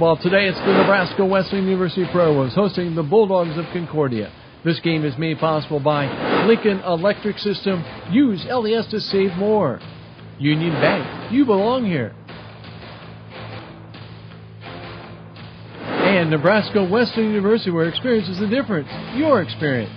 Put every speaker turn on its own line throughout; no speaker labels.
Well, today it's the Nebraska Wesleyan University Prairie Wolves hosting the Bulldogs of Concordia. This game is made possible by Lincoln Electric System. Use LES to save more. Union Bank, you belong here. And Nebraska Wesleyan University, where experience is the difference. Your experience.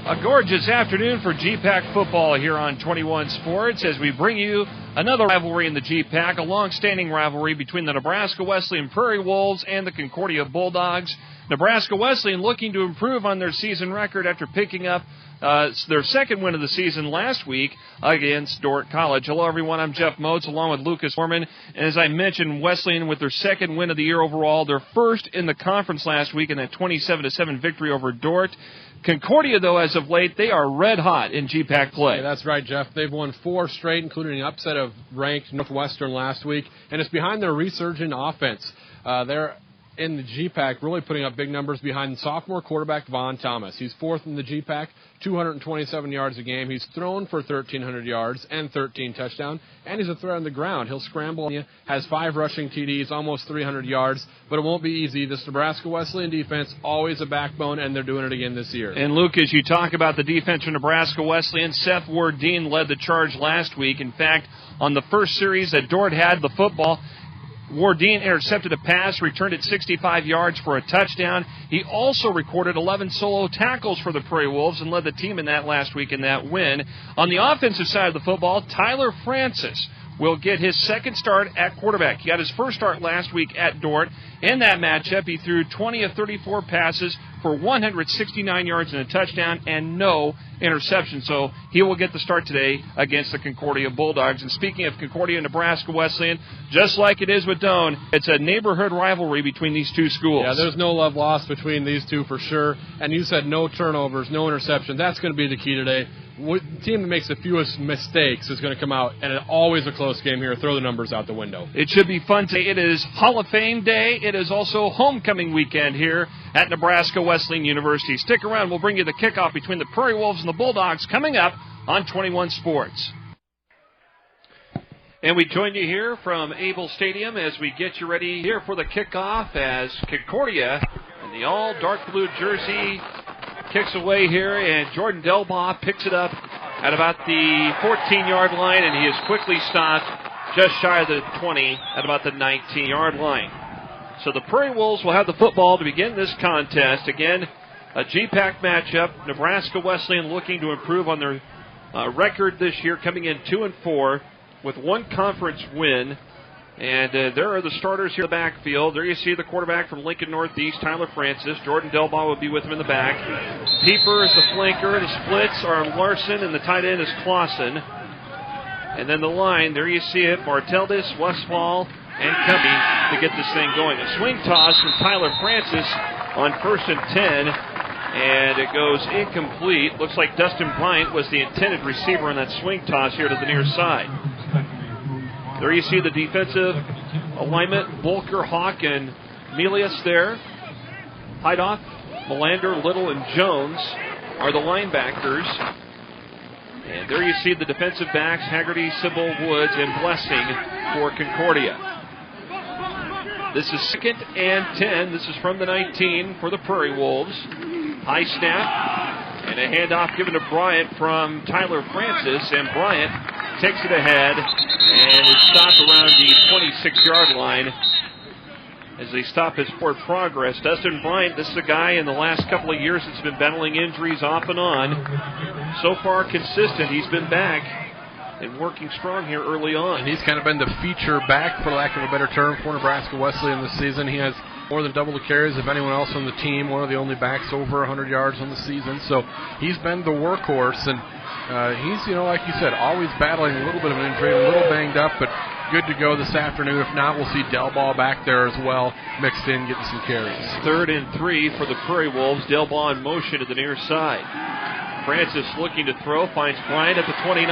A gorgeous afternoon for GPAC football here on 21 Sports as we bring you another rivalry in the GPAC, a long-standing rivalry between the Nebraska Wesleyan Prairie Wolves and the Concordia Bulldogs. Nebraska Wesleyan looking to improve on their season record after picking up their second win of the season last week against Dordt College. Hello, everyone. I'm Jeff Motes along with Lucas Foreman. And as I mentioned, Wesleyan with their second win of the year overall, their first in the conference last week in that 27-7 victory over Dordt. Concordia, though, as of late, they are red hot in GPAC play.
Yeah, that's right, Jeff. They've won 4 straight, including an upset of ranked Northwestern last week, and it's behind their resurgent offense. They're in the GPAC really putting up big numbers behind sophomore quarterback Vaughn Thomas. He's fourth in the GPAC, 227 yards a game. He's thrown for 1,300 yards and 13 touchdowns, and he's a threat on the ground. He'll scramble on you, has 5 rushing TDs, almost 300 yards, but it won't be easy. This Nebraska Wesleyan defense, always a backbone, and they're doing it again this year.
And, Lucas, you talk about the defense of Nebraska Wesleyan. Seth Wardeen led the charge last week. In fact, on the first series that Dordt had the football, Wardeen intercepted a pass, returned it 65 yards for a touchdown. He also recorded 11 solo tackles for the Prairie Wolves and led the team in that last week in that win. On the offensive side of the football, Tyler Francis will get his second start at quarterback. He got his first start last week at Dordt. In that matchup, he threw 20 of 34 passes for 169 yards and a touchdown and no interception. So he will get the start today against the Concordia Bulldogs. And speaking of Concordia and Nebraska Wesleyan, just like it is with Doane, it's a neighborhood rivalry between these two schools.
Yeah, there's no love lost between these two for sure. And you said no turnovers, no interception. That's going to be the key today. The team that makes the fewest mistakes is going to come out, and it's always a close game here. Throw the numbers out the window.
It should be fun today. It is Hall of Fame Day. It is also homecoming weekend here at Nebraska Wesleyan University. Stick around. We'll bring you the kickoff between the Prairie Wolves and the Bulldogs coming up on 21 Sports. And we join you here from Abel Stadium as we get you ready here for the kickoff as Concordia in the all dark blue jersey kicks away here, and Jordan Delbaugh picks it up at about the 14-yard line, and he is quickly stopped just shy of the 20 at about the 19-yard line. So the Prairie Wolves will have the football to begin this contest. Again, a GPAC matchup. Nebraska Wesleyan looking to improve on their record this year, coming in 2-4 with 1 conference win. And there are the starters here in the backfield. There you see the quarterback from Lincoln Northeast, Tyler Francis. Jordan Delbaugh will be with him in the back. Pieper is the flanker. The splits are Larson, and the tight end is Clausen. And then the line, there you see it, Barteldis, Westfall, and Cummey to get this thing going. A swing toss from Tyler Francis on 1st and 10, and it goes incomplete. Looks like Dustin Bryant was the intended receiver on that swing toss here to the near side. There you see the defensive alignment. Volker, Hawk, and Melius there. Heidoff, Melander, Little, and Jones are the linebackers. And there you see the defensive backs, Haggerty, Sybil, Woods, and Blessing for Concordia. This is 2nd and 10. This is from the 19 for the Prairie Wolves. High snap, and a handoff given to Bryant from Tyler Francis, and Bryant takes it ahead and is stopped around the 26-yard line as they stop his forward progress. Dustin Bryant, this is a guy in the last couple of years that's been battling injuries off and on. So far consistent. He's been back and working strong here early on.
And he's kind of been the feature back, for lack of a better term, for Nebraska Wesleyan this season. He has more than double the carries of anyone else on the team, one of the only backs over 100 yards on the season. So he's been the workhorse, and he's, like you said, always battling a little bit of an injury, a little banged up, but good to go this afternoon. If not, we'll see Delbaugh back there as well, mixed in, getting some carries.
3rd and 3 for the Prairie Wolves. Delbaugh in motion to the near side. Francis looking to throw, finds Bryant at the 29,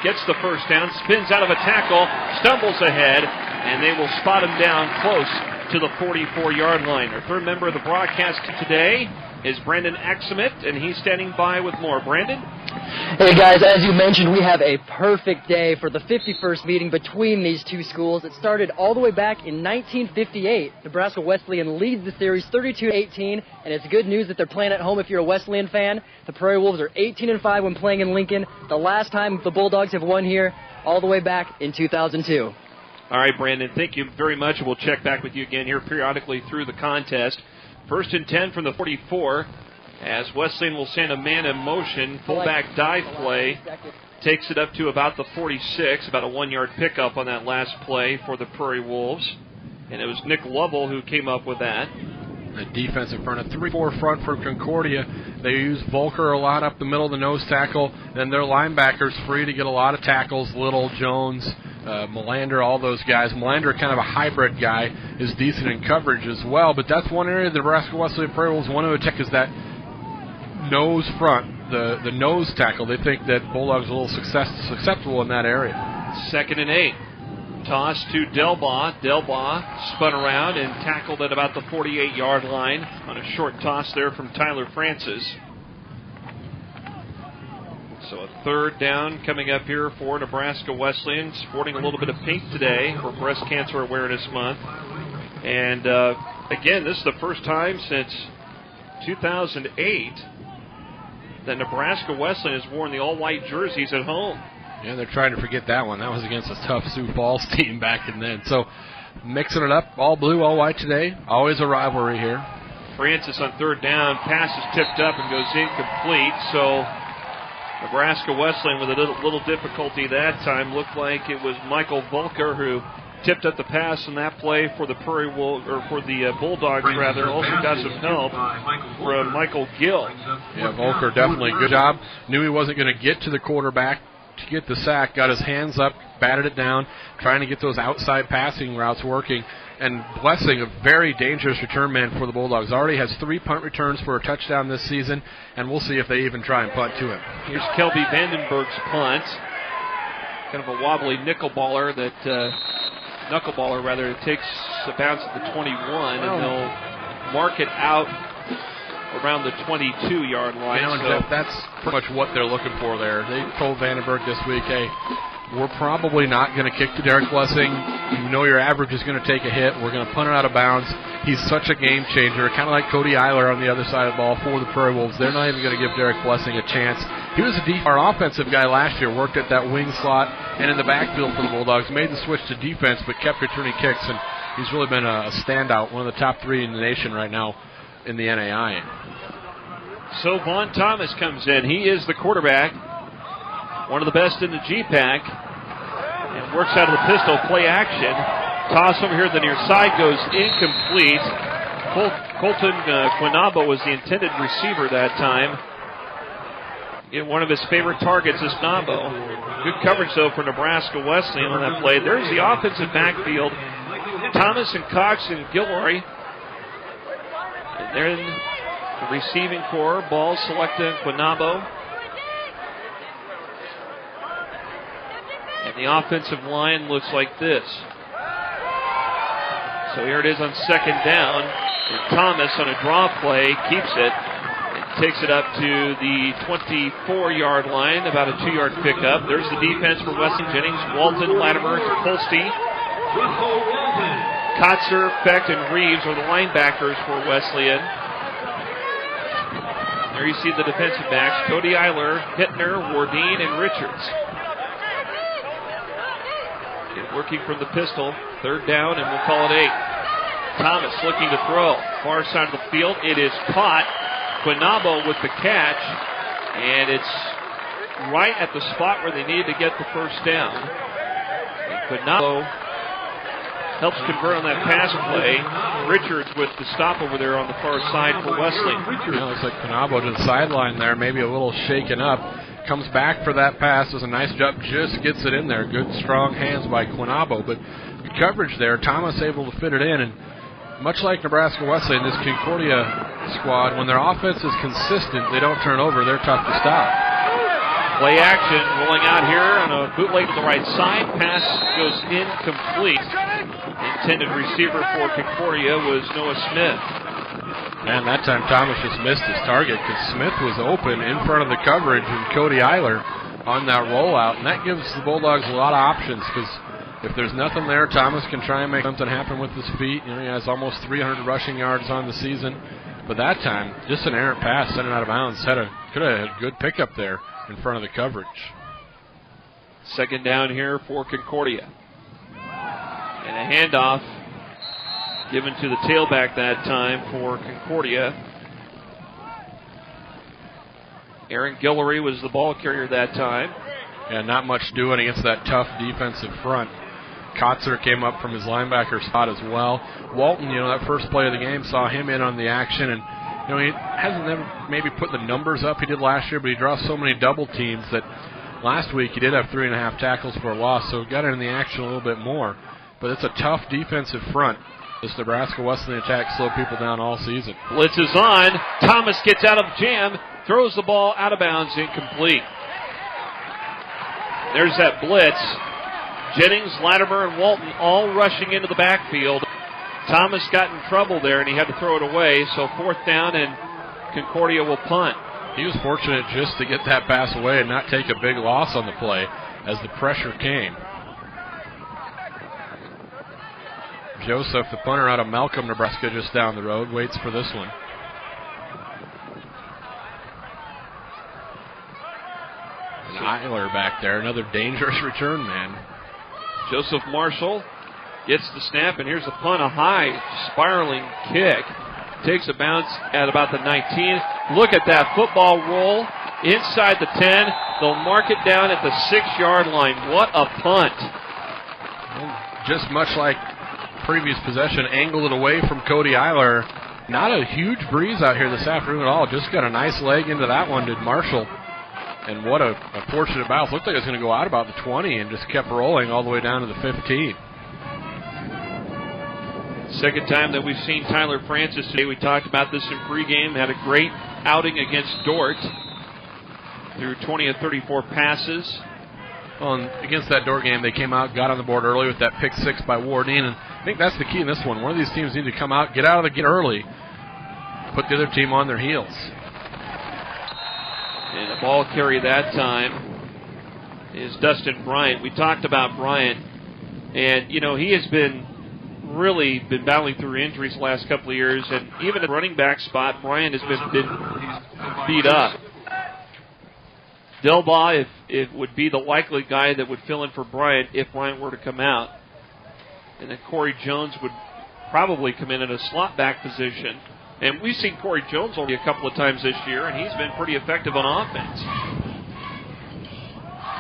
gets the first down, spins out of a tackle, stumbles ahead, and they will spot him down close to the 44-yard line. Our third member of the broadcast today is Brandon Exumit, and he's standing by with more. Brandon?
Hey guys, as you mentioned, we have a perfect day for the 51st meeting between these two schools. It started all the way back in 1958. Nebraska Wesleyan leads the series 32-18, and it's good news that they're playing at home if you're a Wesleyan fan. The Prairie Wolves are 18-5 when playing in Lincoln. The last time the Bulldogs have won here, all the way back in 2002.
All right, Brandon, thank you very much. We'll check back with you again here periodically through the contest. 1st and 10 from the 44. As Wesleyan will send a man in motion, fullback dive play, takes it up to about the 46, about a 1-yard pickup on that last play for the Prairie Wolves. And it was Nick Lovell who came up with that.
The defense in front of 3-4 front for Concordia. They use Volker a lot up the middle of the nose tackle, and their linebackers free to get a lot of tackles. Little, Jones, Melander, all those guys. Melander, kind of a hybrid guy, is decent in coverage as well. But that's one area the Nebraska Wesleyan Prairie Wolves want to attack, is that nose front, the nose tackle. They think that Bulldogs are a little susceptible in that area. 2nd
and 8. Toss to Delbaugh. Delbaugh spun around and tackled at about the 48-yard line on a short toss there from Tyler Francis. So a 3rd down coming up here for Nebraska Wesleyan, sporting a little bit of pink today for Breast Cancer Awareness Month. And again, this is the first time since 2008 that Nebraska Wesleyan has worn the all-white jerseys at home.
Yeah, they're trying to forget that one. That was against a tough Sioux Falls team back then. So mixing it up, all blue, all white today. Always a rivalry here.
Francis on 3rd down. Pass is tipped up and goes incomplete. So Nebraska Wesleyan with a little difficulty that time. Looked like it was Michael Volker who tipped up the pass on that play for the Prairie Wolves, or for the Bulldogs rather. Also got some help from Michael Gill.
Yeah, Volker definitely good job. Knew he wasn't going to get to the quarterback to get the sack. Got his hands up, batted it down, trying to get those outside passing routes working. And Blessing, a very dangerous return man for the Bulldogs. Already has 3 punt returns for a touchdown this season, and we'll see if they even try and punt to him.
Here's Kelby Vandenberg's punt. Kind of a wobbly knuckleballer that takes a bounce at the 21, and they'll mark it out around the 22-yard line.
And Jeff, that's pretty much what they're looking for there. They told Vandenberg this week, hey, we're probably not going to kick to Derek Blessing. You know your average is going to take a hit. We're going to punt it out of bounds. He's such a game changer, kind of like Cody Eiler on the other side of the ball for the Prairie Wolves. They're not even going to give Derek Blessing a chance. He was our offensive guy last year, worked at that wing slot and in the backfield for the Bulldogs, made the switch to defense but kept returning kicks, and he's really been a standout, one of the top 3 in the nation right now in the NAI.
So Vaughn Thomas comes in. He is the quarterback, one of the best in the GPAC, and works out of the pistol, play action. Toss over here to the near side goes incomplete. Colten Quinabo was the intended receiver that time. One of his favorite targets is Nabo. Good coverage, though, for Nebraska Wesleyan on that play. There's the offensive backfield. Thomas and Cox and Gilroy. And then the receiving core. Ball selected Quinabo. And the offensive line looks like this. So here it is on 2nd down. And Thomas on a draw play keeps it. Takes it up to the 24-yard line, about a 2-yard pickup. There's the defense for Wesleyan. Jennings, Walton, Latimer, Polsty. Kotzer, Fecht, and Reeves are the linebackers for Wesleyan. There you see the defensive backs, Cody Eiler, Hittner, Wardeen, and Richards. Working from the pistol. 3rd down, and we'll call it 8. Thomas looking to throw. Far side of the field. It is caught. Quinabo with the catch, and it's right at the spot where they needed to get the first down. And Quinabo helps convert on that pass play. Richards with the stop over there on the far side for Wesleyan.
Looks like Quinabo to the sideline there, maybe a little shaken up. Comes back for that pass, does a nice job, just gets it in there. Good, strong hands by Quinabo, but good coverage there. Thomas able to fit it in, and much like Nebraska Wesleyan, this Concordia squad, when their offense is consistent, they don't turn over, they're tough to stop.
Play action, rolling out here on a bootleg to the right side. Pass goes incomplete. The intended receiver for Concordia was Noah Smith.
And that time Thomas just missed his target because Smith was open in front of the coverage and Cody Eiler on that rollout. And that gives the Bulldogs a lot of options because if there's nothing there, Thomas can try and make something happen with his feet. You know, he has almost 300 rushing yards on the season. But that time, just an errant pass, sent it out of bounds. Could have had a good pickup there in front of the coverage.
Second down here for Concordia. And a handoff given to the tailback that time for Concordia. Aaron Guillory was the ball carrier that time.
Yeah, not much doing against that tough defensive front. Kotzer came up from his linebacker spot as well. Walton, that first play of the game, saw him in on the action, and he hasn't maybe put the numbers up he did last year, but he draws so many double teams that last week he did have 3.5 tackles for a loss, so got in the action a little bit more. But it's a tough defensive front. This Nebraska Wesleyan attack slowed people down all season.
Blitz is on. Thomas gets out of jam, throws the ball out of bounds, incomplete. There's that blitz. Jennings, Latimer, and Walton all rushing into the backfield. Thomas got in trouble there, and he had to throw it away. So 4th down, and Concordia will punt.
He was fortunate just to get that pass away and not take a big loss on the play as the pressure came. Joseph, the punter out of Malcolm, Nebraska, just down the road, waits for this one. And Eiler back there, another dangerous return man.
Joseph Marshall gets the snap, and here's the punt, a high spiraling kick. Takes a bounce at about the 19. Look at that football roll inside the 10. They'll mark it down at the 6-yard line. What a punt.
Just much like previous possession, angled it away from Cody Eiler. Not a huge breeze out here this afternoon at all. Just got a nice leg into that one, did Marshall. And what a fortunate bounce. Looked like it was going to go out about the 20 and just kept rolling all the way down to the 15.
Second time that we've seen Tyler Francis today. We talked about this in pregame. Had a great outing against Dort. Threw 20 of 34 passes.
Well, and against that Dort game, they came out, got on the board early with that pick 6 by Wardine. And I think that's the key in this one. One of these teams need to come out, get out of the gate early, put the other team on their heels.
And the ball carrier that time is Dustin Bryant. We talked about Bryant, and he has been battling through injuries the last couple of years, and even at the running back spot, Bryant has been beat up. Delbaugh, it would be the likely guy that would fill in for Bryant if Bryant were to come out, and then Corey Jones would probably come in a slot back position. And we've seen Corey Jones only a couple of times this year, and he's been pretty effective on offense.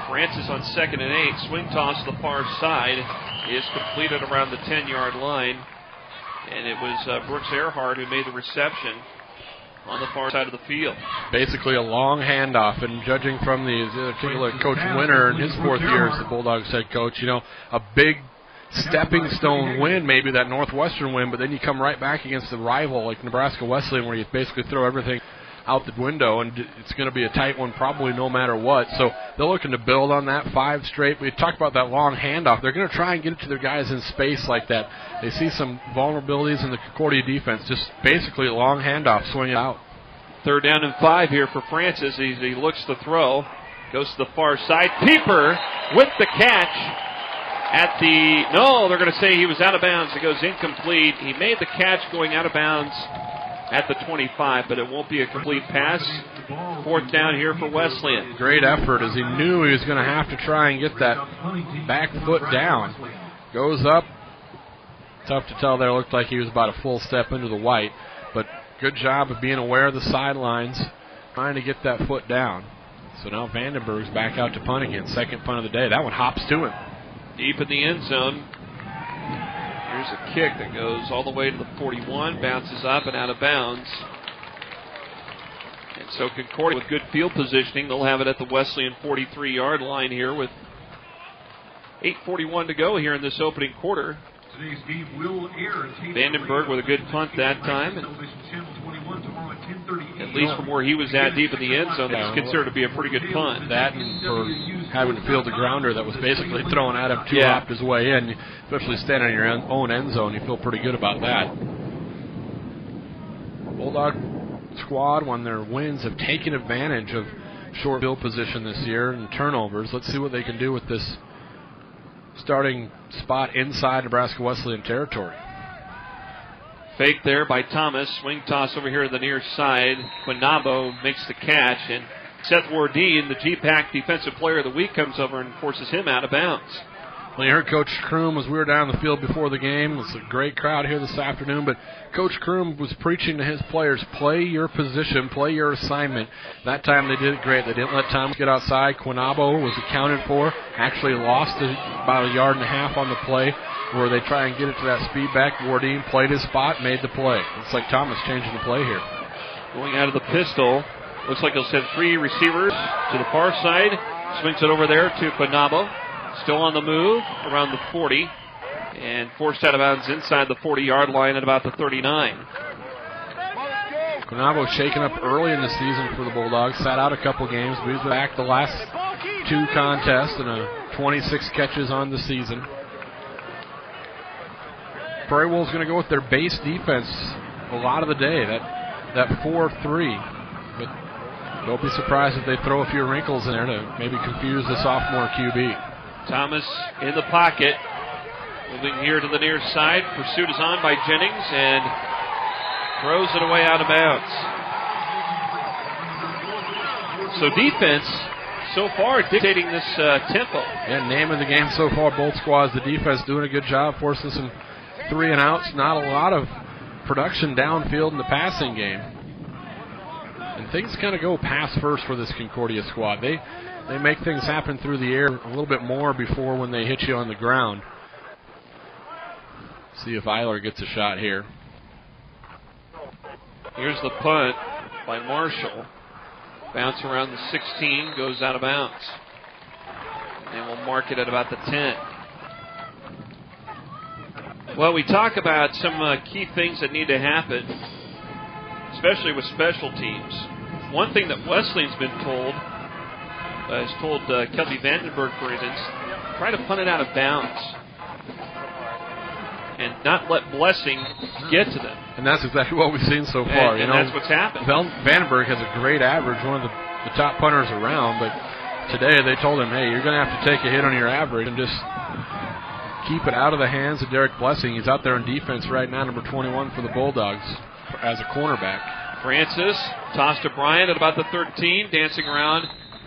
Francis on 2nd and 8. Swing toss to the far side is completed around the 10-yard line. And it was Brooks Erhart who made the reception on the far side of the field.
Basically a long handoff, and judging from the particular Coach Winter in his 4th year as the Bulldogs head coach, a big stepping stone win, maybe that Northwestern win, but then you come right back against a rival like Nebraska Wesleyan where you basically throw everything out the window, and it's going to be a tight one probably no matter what. So they're looking to build on that 5 straight. We talked about that long handoff. They're going to try and get it to their guys in space like that. They see some vulnerabilities in the Concordia defense. Just basically a long handoff, swing it out.
3rd down and 5 here for Francis. He looks to throw. Goes to the far side. Pieper with the catch. They're going to say he was out of bounds. It goes incomplete. He made the catch going out of bounds at the 25, but it won't be a complete pass. 4th down here for Wesleyan.
Great effort as he knew he was going to have to try and get that back foot down. Goes up. Tough to tell there. Looked like he was about a full step into the white, but good job of being aware of the sidelines, trying to get that foot down. So now Vandenberg's back out to punt again. 2nd punt of the day. That one hops to him.
Deep in the end zone. Here's a kick that goes all the way to the 41, bounces up and out of bounds. And so Concordia with good field positioning. They'll have it at the Wesleyan 43-yard line here with 8:41 to go here in this opening quarter. Vandenberg with a good punt that time. And at least from where he was at deep in the end zone, it's considered to be a pretty good punt.
That and for having to field the grounder that was basically thrown at him to hop his way in, especially standing in your own end zone, you feel pretty good about that. Bulldog squad, when their wins, have taken advantage of short field position this year and turnovers. Let's see what they can do with this starting spot inside Nebraska Wesleyan territory.
Fake there by Thomas. Swing toss over here to the near side. Quinabo makes the catch, and Seth Wardeen, the GPAC Defensive Player of the Week, comes over and forces him out of bounds.
Well, you heard Coach Kroom as we were down the field before the game. It's a great crowd here this afternoon, but Coach Kroom was preaching to his players, play your position, play your assignment. That time they did it great. They didn't let Thomas get outside. Quinabo was accounted for, actually lost about 1.5 yards on the play where they try and get it to that speed back. Wardeen played his spot, made the play. Looks like Thomas changing the play here.
Going out of the pistol. Looks like he'll send 3 receivers to the far side. Swings it over there to Quinabo. Still on the move around the 40 and forced out of bounds inside the 40-yard line at about the 39.
Quinabo shaken up early in the season for the Bulldogs. Sat out a couple games, but he's back the last 2 contests and 26 catches on the season. Prairie Wolves going to go with their base defense a lot of the day, that 4-3. But don't be surprised if they throw a few wrinkles in there to maybe confuse the sophomore QB.
Thomas in the pocket. Moving here to the near side. Pursuit is on by Jennings and throws it away out of bounds. So defense so far dictating this tempo.
Yeah, name of the game so far, both squads. The defense doing a good job forcing some 3 and outs. Not a lot of production downfield in the passing game. And things kind of go pass first for this Concordia squad. They make things happen through the air a little bit more before when they hit you on the ground. See if Eiler gets a shot here.
Here's the punt by Marshall. Bounce around the 16, goes out of bounds. And we'll mark it at about the 10. Well, we talk about some key things that need to happen, especially with special teams. One thing that Wesleyan's been told, has told Kelby Vandenberg, for instance, try to punt it out of bounds and not let Blessing get to them.
And that's exactly what we've seen so far.
And that's what's happened.
Vandenberg has a great average, one of the top punters around, but today they told him, hey, you're going to have to take a hit on your average and just keep it out of the hands of Derek Blessing. He's out there in defense right now, number 21 for the Bulldogs as a cornerback.
Francis tossed to Bryant at about the 13, dancing around,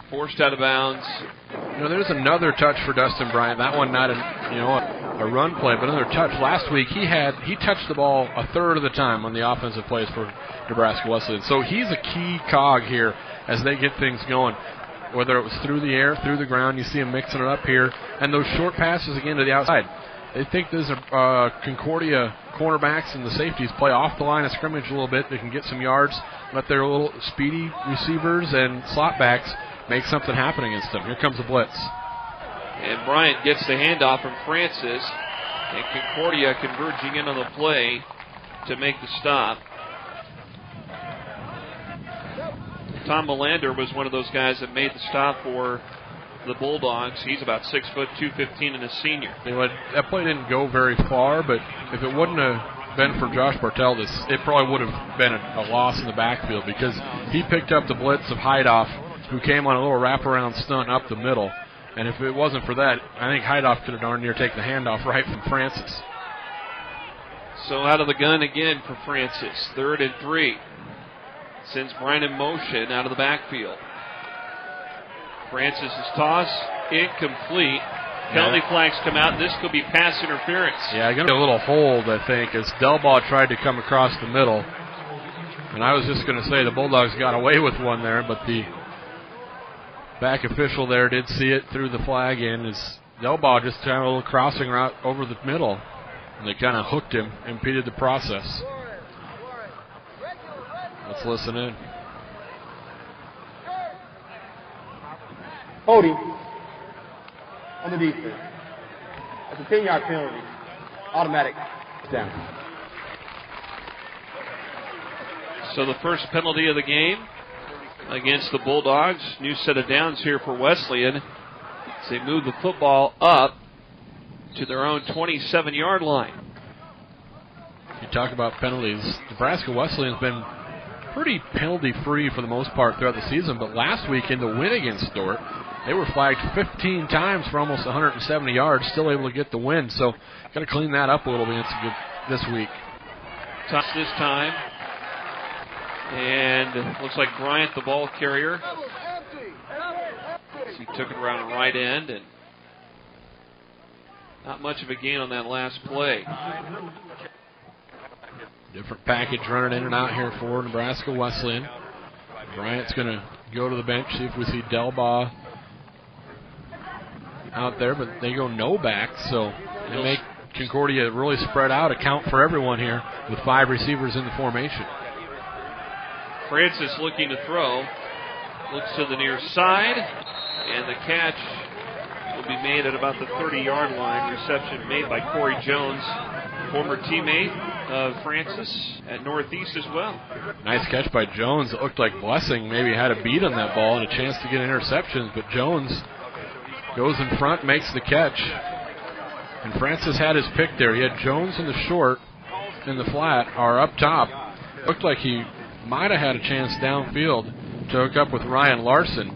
forced out of bounds.
There's another touch for Dustin Bryant. That one not a run play, but another touch. Last week he touched the ball a third of the time on the offensive plays for Nebraska Wesleyan. So he's a key cog here as they get things going. Whether it was through the air, through the ground, you see him mixing it up here. And those short passes again to the outside. They think those are Concordia cornerbacks and the safeties play off the line of scrimmage a little bit. They can get some yards, let their little speedy receivers and slot backs make something happen against them. Here comes the blitz.
And Bryant gets the handoff from Francis. And Concordia converging in on the play to make the stop. Tom Melander was one of those guys that made the stop for the Bulldogs. He's about 6 foot, 215, and a senior.
That play didn't go very far, but if it wouldn't have been for Josh Bartell, it probably would have been a loss in the backfield because he picked up the blitz of Heidoff, who came on a little wraparound stunt up the middle. And if it wasn't for that, I think Heidoff could have darn near taken the handoff right from Francis.
So out of the gun again for Francis. 3rd and 3. Sends Bryant in motion out of the backfield. Francis' toss incomplete. Penalty flags come out. This could be pass interference.
Yeah, going to be a little hold, I think, as Delbaugh tried to come across the middle. And I was just going to say the Bulldogs got away with one there, but the back official there did see it, threw the flag in. As Delbaugh just kind of a little crossing route over the middle. And they kind of hooked him, impeded the process. Let's listen in.
Cody on the defense. That's a 10-yard penalty. Automatic down.
So the first penalty of the game against the Bulldogs. New set of downs here for Wesleyan as they move the football up to their own 27-yard line.
You talk about penalties. Nebraska Wesleyan's been pretty penalty-free for the most part throughout the season, but last week in the win against Stewart, they were flagged 15 times for almost 170 yards, still able to get the win. So got to clean that up a little bit this week.
Touch this time. And looks like Bryant, the ball carrier. He took it around the right end, and not much of a gain on that last play.
Different package running in and out here for Nebraska Wesleyan. Bryant's going to go to the bench, see if we see Delbaugh out there, but they go no back, so they make Concordia really spread out, account for everyone here with 5 receivers in the formation.
Francis looking to throw, looks to the near side, and the catch will be made at about the 30-yard line. Reception made by Corey Jones, former teammate of Francis at Northeast as well.
Nice catch by Jones. It looked like Blessing maybe had a beat on that ball and a chance to get interceptions, but Jones goes in front, makes the catch. And Francis had his pick there. He had Jones in the short and the flat, or up top. Looked like he might have had a chance downfield to hook up with Ryan Larson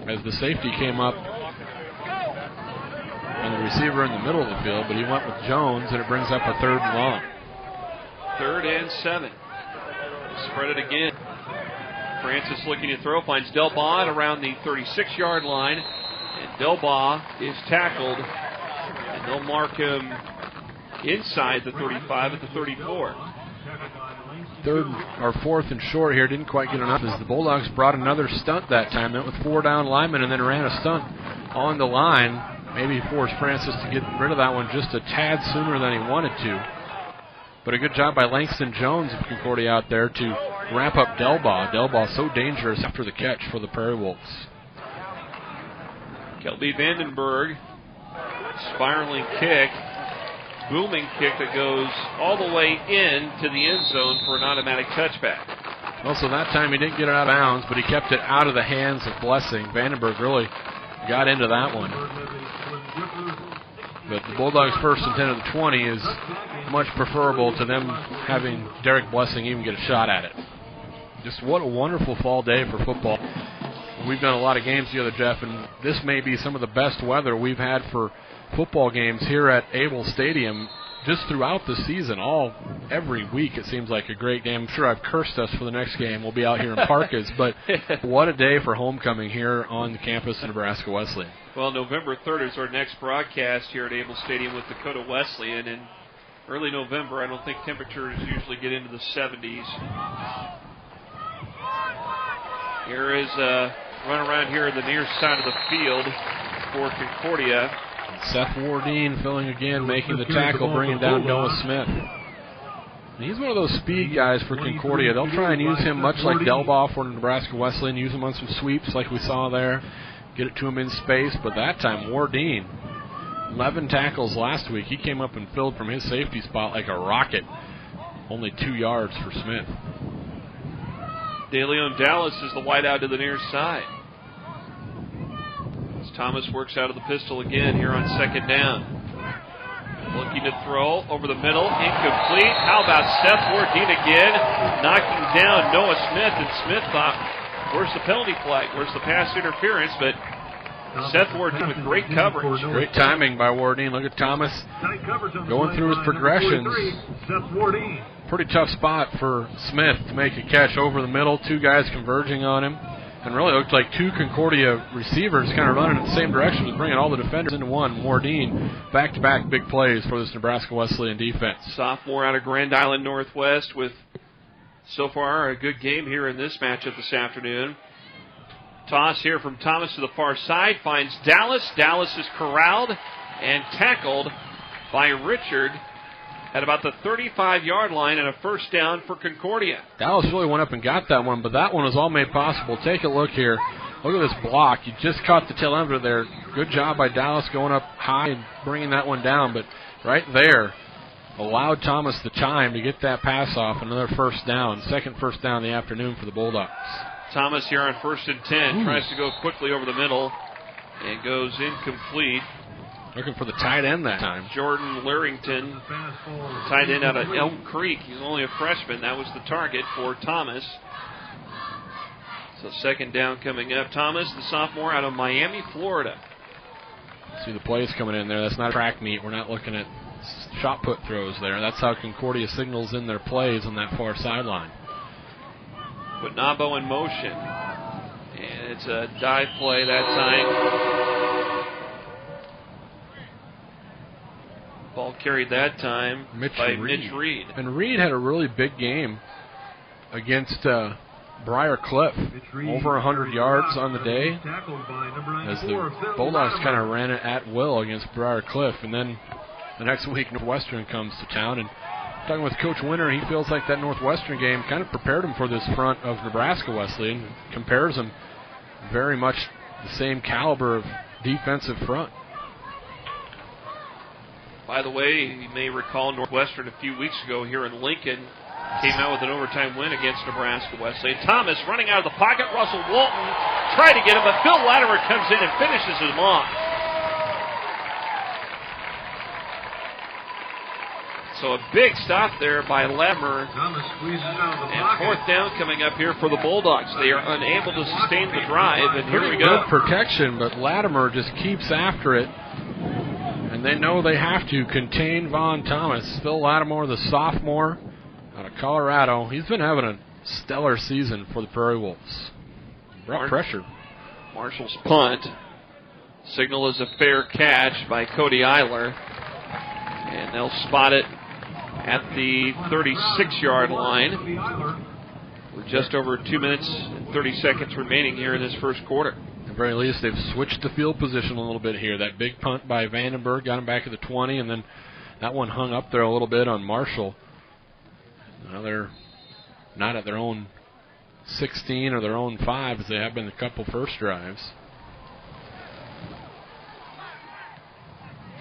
as the safety came up and the receiver in the middle of the field, but he went with Jones, and it brings up a 3rd and long.
3rd and 7. Spread it again. Francis looking to throw, finds Delbaugh at around the 36-yard line, and Delbaugh is tackled, and they'll mark him inside the 35 at the 34.
3rd or 4th and short here, didn't quite get enough as the Bulldogs brought another stunt that time. Went with 4 down linemen and then ran a stunt on the line. Maybe forced Francis to get rid of that one just a tad sooner than he wanted to. But a good job by Langston Jones of Concordia out there to wrap up Delbaugh. Delbaugh so dangerous after the catch for the Prairie Wolves.
Kelby Vandenberg, spiraling kick, booming kick that goes all the way into the end zone for an automatic touchback.
Also, that time he didn't get it out of bounds, but he kept it out of the hands of Blessing. Vandenberg really got into that one. But the Bulldogs' 1st and 10 of the 20 is much preferable to them having Derek Blessing even get a shot at it. Just what a wonderful fall day for football. We've done a lot of games together, Jeff, and this may be some of the best weather we've had for football games here at Abel Stadium just throughout the season. Every week it seems like a great game. I'm sure I've cursed us for the next game. We'll be out here in parkas, but what a day for homecoming here on the campus of Nebraska Wesleyan.
Well, November 3rd is our next broadcast here at Abel Stadium with Dakota Wesleyan, and early November, I don't think temperatures usually get into the 70s. Here is a run around here in the near side of the field for Concordia.
Seth Wardeen filling again, making the tackle, bringing down Noah Smith. And he's one of those speed guys for Concordia. They'll try and use him much like Delbaugh for Nebraska Wesleyan, use him on some sweeps like we saw there, get it to him in space, but that time Wardeen, 11 tackles last week. He came up and filled from his safety spot like a rocket. Only 2 yards for Smith.
DeLeon Dallas is the wideout to the near side. As Thomas works out of the pistol again here on 2nd down. Looking to throw over the middle, incomplete. How about Seth Wardeen again, knocking down Noah Smith, and Smith thought, where's the penalty flag? Where's the pass interference? But Seth Wardeen with great coverage.
Great timing by Wardeen. Look at Thomas going through his progressions. Pretty tough spot for Smith to make a catch over the middle. 2 guys converging on him. And really looked like 2 Concordia receivers kind of running in the same direction, and bringing all the defenders into one. Wardeen, back-to-back big plays for this Nebraska Wesleyan defense.
Sophomore out of Grand Island Northwest with, so far, a good game here in this matchup this afternoon. Toss here from Thomas to the far side, finds Dallas. Dallas is corralled and tackled by Richard at about the 35-yard line, and a 1st down for Concordia.
Dallas really went up and got that one, but that one was all made possible. Take a look here. Look at this block. You just caught the tail end of it there. Good job by Dallas going up high and bringing that one down, but right there allowed Thomas the time to get that pass off. Another 1st down, 2nd 1st down in the afternoon for the Bulldogs.
Thomas here on 1st and 10, tries to go quickly over the middle and goes incomplete.
Looking for the tight end that time.
Jordan Larrington, tight end out of Elm Creek. He's only a freshman. That was the target for Thomas. So second down coming up. Thomas, the sophomore out of Miami, Florida.
See the plays coming in there. That's not a track meet. We're not looking at shot put throws there. That's how Concordia signals in their plays on that far sideline.
Quinabo in motion. And it's a dive play that time. Ball carried that time by Mitch Reed.
And Reed had a really big game against Briar Cliff. Over 100 yards on the day. As the Bulldogs kind of ran it at will against Briar Cliff. And then the next week, Northwestern comes to town. And talking with Coach Winter, he feels like that Northwestern game kind of prepared him for this front of Nebraska Wesleyan. Compares them very much the same caliber of defensive front.
By the way, you may recall Northwestern a few weeks ago here in Lincoln came out with an overtime win against Nebraska Wesleyan. Thomas running out of the pocket. Russell Walton tried to get him, but Phil Latimer comes in and finishes him off. So a big stop there by Latimer. And fourth down coming up here for the Bulldogs. They are unable to sustain the drive, and here we go.
Good protection, but Latimer just keeps after it. And they know they have to contain Von Thomas. Phil Lattimore, the sophomore out of Colorado. He's been having a stellar season for the Prairie Wolves. Brought pressure.
Marshall's punt. Signal is a fair catch by Cody Eiler. And they'll spot it at the 36-yard line. With just over 2 minutes and 30 seconds remaining here in this first quarter.
At the very least, they've switched the field position a little bit here. That big punt by Vandenberg got him back at the 20, and then that one hung up there a little bit on Marshall. Now they're not at their own 16 or their own 5 as they have been the couple first drives.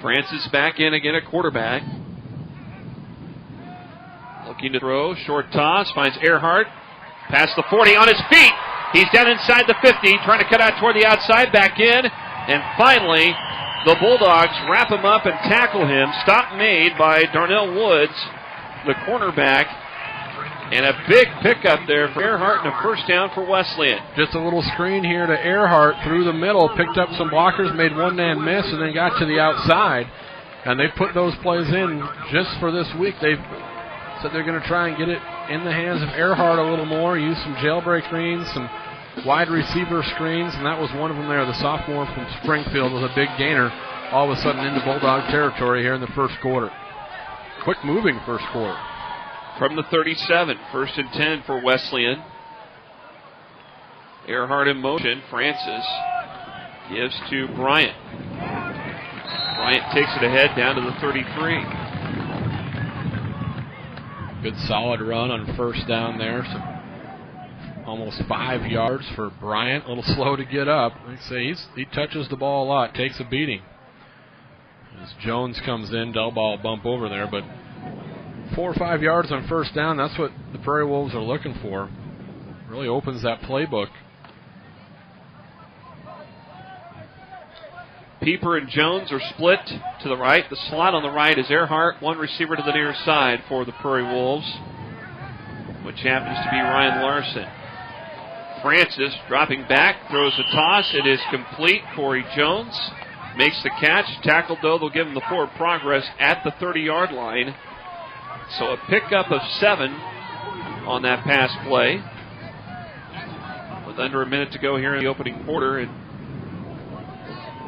Francis back in again at quarterback. Looking to throw, short toss, finds Erhart. Past the 40 on his feet. He's down inside the 50, trying to cut out toward the outside, back in. And finally, the Bulldogs wrap him up and tackle him. Stop made by Darnell Woods, the cornerback. And a big pickup there for Erhart and a first down for Wesleyan.
Just a little screen here to Erhart through the middle, picked up some blockers, made one man miss, and then got to the outside. And they put those plays in just for this week. They've said they're going to try and get it in the hands of Erhart a little more, use some jailbreak screens, some wide receiver screens, and that was one of them there. The sophomore from Springfield was a big gainer all of a sudden into Bulldog territory here in the first quarter. Quick moving first quarter.
From the 37, first and 10 for Wesleyan. Erhart in motion. Francis gives to Bryant. Bryant takes it ahead down to the 33.
Good solid run on first down there. So almost 5 yards for Bryant. A little slow to get up. Like I say, he touches the ball a lot, takes a beating. As Jones comes in, Delbaugh will bump over there, but 4 or 5 yards on first down, that's what the Prairie Wolves are looking for. Really opens that playbook.
Pieper and Jones are split to the right. The slot on the right is Erhart, one receiver to the near side for the Prairie Wolves, which happens to be Ryan Larson. Francis dropping back, throws a toss. It is complete. Corey Jones makes the catch. Tackled, though, they'll give him the forward progress at the 30-yard line. So a pickup of 7 on that pass play. With under a minute to go here in the opening quarter. And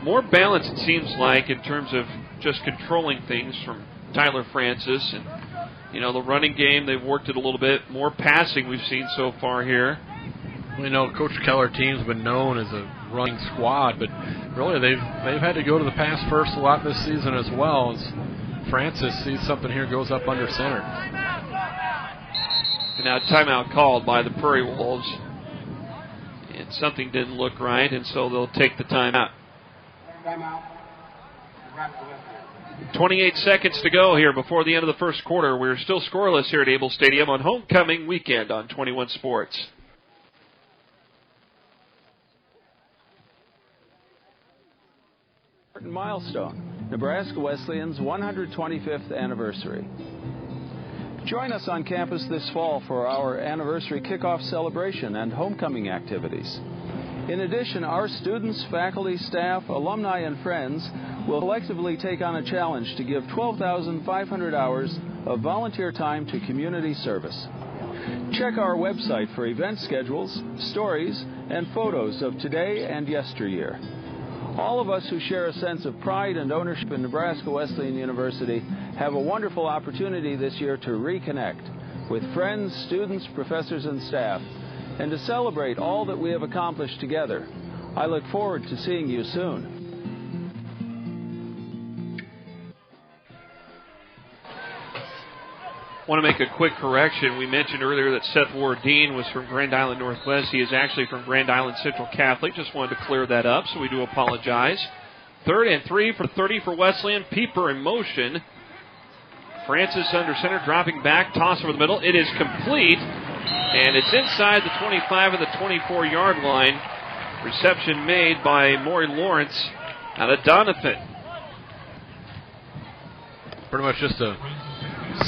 more balance, it seems like, in terms of just controlling things from Tyler Francis. And, you know, the running game, they've worked it a little bit. More passing we've seen so far here.
We know Coach Keller team's have been known as a running squad, but really they've had to go to the pass first a lot this season as well. As Francis sees something here, goes up under center.
And now timeout called by the Prairie Wolves. And something didn't look right, and so they'll take the timeout. 28 seconds to go here before the end of the first quarter. We're still scoreless here at Abel Stadium on homecoming weekend on 21 Sports.
Milestone, Nebraska Wesleyan's 125th anniversary. Join us on campus this fall for our anniversary kickoff celebration and homecoming activities. In addition, our students, faculty, staff, alumni, and friends will collectively take on a challenge to give 12,500 hours of volunteer time to community service. Check our website for event schedules, stories, and photos of today and yesteryear. All of us who share a sense of pride and ownership in Nebraska Wesleyan University have a wonderful opportunity this year to reconnect with friends, students, professors, and staff, and to celebrate all that we have accomplished together. I look forward to seeing you soon.
I want to make a quick correction. We mentioned earlier that Seth Wardeen was from Grand Island Northwest. He is actually from Grand Island Central Catholic. Just wanted to clear that up, so we do apologize. 3rd and 3 for 30 for Wesleyan. Pieper in motion. Francis under center, dropping back, toss over the middle. It is complete, and it's inside the 25 and the 24-yard line. Reception made by Maury Lawrence out of Donovan.
Pretty much just a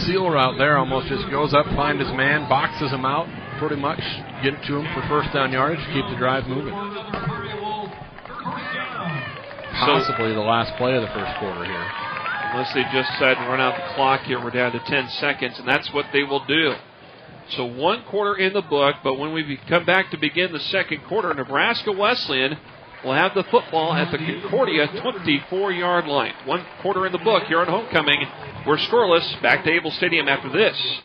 seal route there, almost just goes up, finds his man, boxes him out, pretty much get it to him for first down yardage, keep the drive moving. Possibly the last play of the first quarter here.
Unless they just decide to run out the clock here, we're down to 10 seconds, and that's what they will do. So 1 quarter in the book, but when we come back to begin the second quarter, Nebraska Wesleyan will have the football at the Concordia 24-yard line. 1 quarter in the book here on homecoming. We're scoreless. Back to Abel Stadium after this.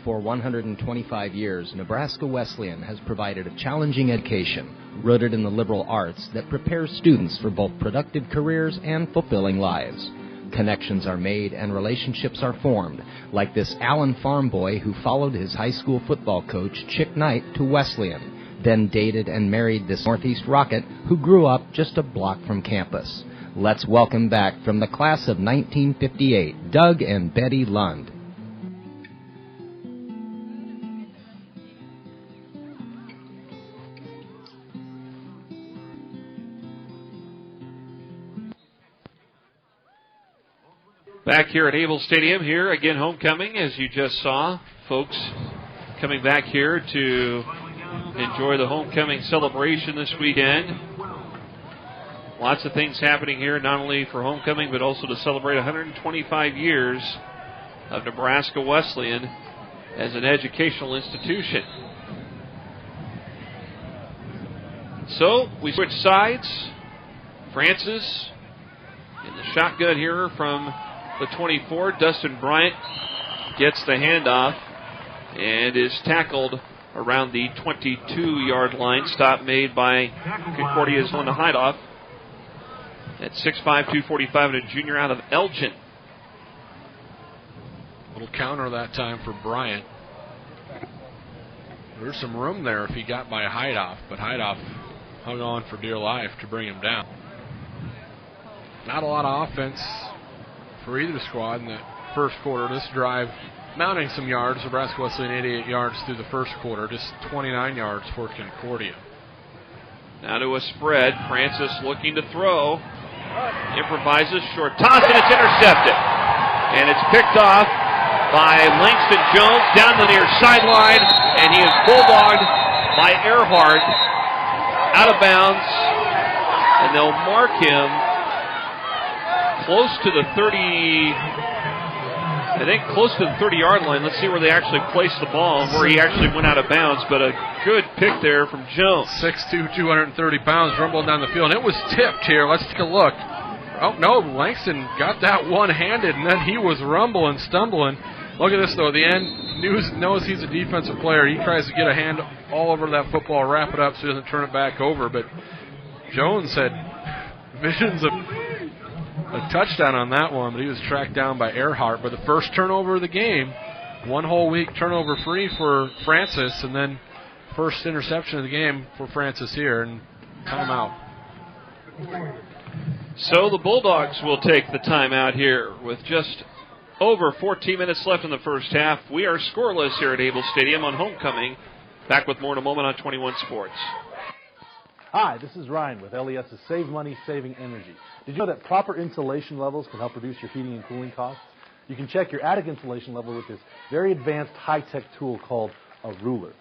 For 125 years, Nebraska Wesleyan has provided a challenging education rooted in the liberal arts that prepares students for both productive careers and fulfilling lives. Connections are made and relationships are formed, like this Allen farm boy who followed his high school football coach, Chick Knight, to Wesleyan, then dated and married this Northeast Rocket who grew up just a block from campus. Let's welcome back from the class of 1958, Doug and Betty Lund.
Back here at Abel Stadium, here again homecoming, as you just saw. Folks coming back here to enjoy the homecoming celebration this weekend. Lots of things happening here, not only for homecoming, but also to celebrate 125 years of Nebraska Wesleyan as an educational institution. So, we switch sides. Francis in the shotgun here from the 24. Dustin Bryant gets the handoff and is tackled around the 22-yard line. Stop made by Concordia's on the hideoff at 6'5", 245, and a junior out of Elgin.
Little counter that time for Bryant. There's some room there if he got by Hideoff, but Hideoff hung on for dear life to bring him down. Not a lot of offense for either squad in the first quarter. This drive mounting some yards. Nebraska Wesleyan 88 yards through the first quarter, just 29 yards for Concordia.
Now to a spread. Francis looking to throw. Improvises, short toss, and it's intercepted. And it's picked off by Langston Jones down the near sideline, and he is bulldogged by Erhart out of bounds, and they'll mark him close to the 30-yard line. Let's see where they actually placed the ball and where he actually went out of bounds, but a good pick there from Jones.
6'2", 230 pounds, rumbling down the field. And it was tipped here. Let's take a look. Oh, no, Langston got that one-handed, and then he was rumbling, stumbling. Look at this, though. At the end, knows he's a defensive player. He tries to get a hand all over that football, wrap it up so he doesn't turn it back over. But Jones had visions of a touchdown on that one, but he was tracked down by Erhart. But the first turnover of the game, one whole week turnover free for Francis, and then first interception of the game for Francis here, and timeout.
So the Bulldogs will take the timeout here with just over 14 minutes left in the first half. We are scoreless here at Abel Stadium on homecoming. Back with more in a moment on 21 Sports.
Hi, this is Ryan with LES's Save Money, Saving Energy. Did you know that proper insulation levels can help reduce your heating and cooling costs? You can check your attic insulation level with this very advanced high-tech tool called a ruler.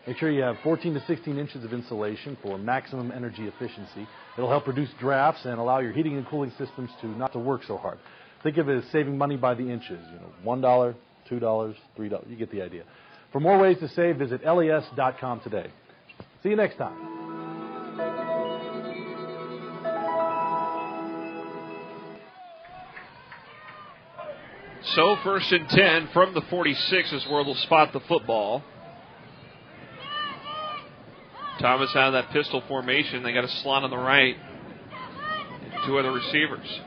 Make sure you have 14 to 16 inches of insulation for maximum energy efficiency. It'll help reduce drafts and allow your heating and cooling systems to not to work so hard. Think of it as saving money by the inches. $1, $2, $3. You get the idea. For more ways to save, visit les.com today. See you next time.
So 1st and 10 from the 46 is where they'll spot the football. Thomas out of that pistol formation. They got a slot on the right. Two other receivers.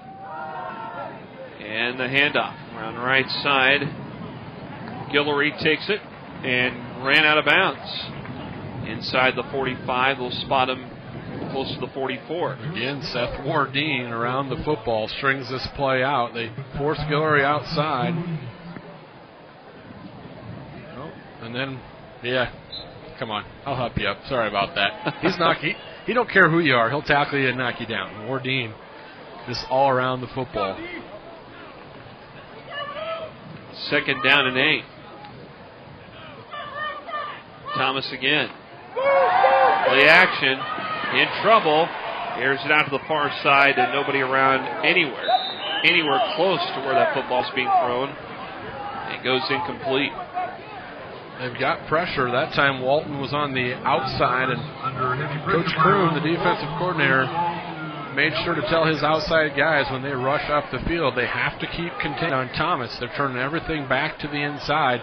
And the handoff around the right side. Guillory takes it and ran out of bounds. Inside the 45, they'll spot him close to the 44.
Again, Seth Wardeen around the football strings this play out. They force Guillory outside. Oh, and then, come on, I'll help you up. Sorry about that. He don't care who you are. He'll tackle you and knock you down. Wardeen just all around the football.
2nd down and 8. Thomas again. Play action. In trouble. Airs it out to the far side and nobody around anywhere close to where that football's being thrown. It goes incomplete.
They've got pressure. That time Walton was on the outside, and Coach Kroon, the defensive coordinator, made sure to tell his outside guys when they rush up the field, they have to keep contained on Thomas. They're turning everything back to the inside.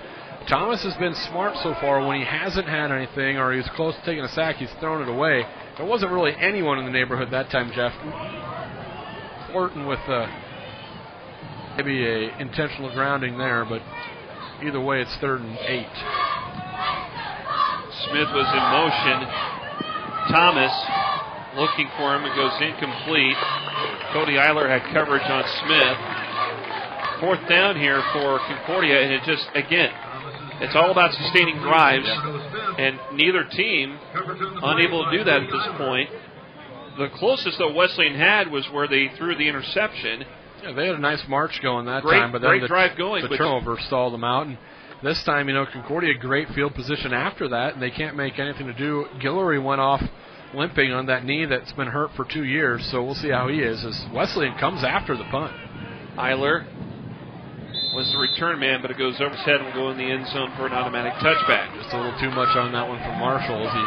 Thomas has been smart so far. When he hasn't had anything or he's close to taking a sack, he's thrown it away. There wasn't really anyone in the neighborhood that time, Jeff. Flirting with maybe a intentional grounding there, but either way, it's 3rd and 8.
Smith was in motion. Thomas looking for him. It goes incomplete. Cody Eiler had coverage on Smith. 4th down here for Concordia, and it just, again, it's all about sustaining drives, and neither team unable to do that at this point. The closest that Wesleyan had was where they threw the interception.
Yeah, they had a nice march going that time, but then the turnover stalled them out. And this time, Concordia, great field position after that, and they can't make anything to do. Guillory went off limping on that knee that's been hurt for 2 years, so we'll see how he is as Wesleyan comes after the punt.
Eiler was the return man, but it goes over his head and will go in the end zone for an automatic touchback.
Just a little too much on that one from Marshall as he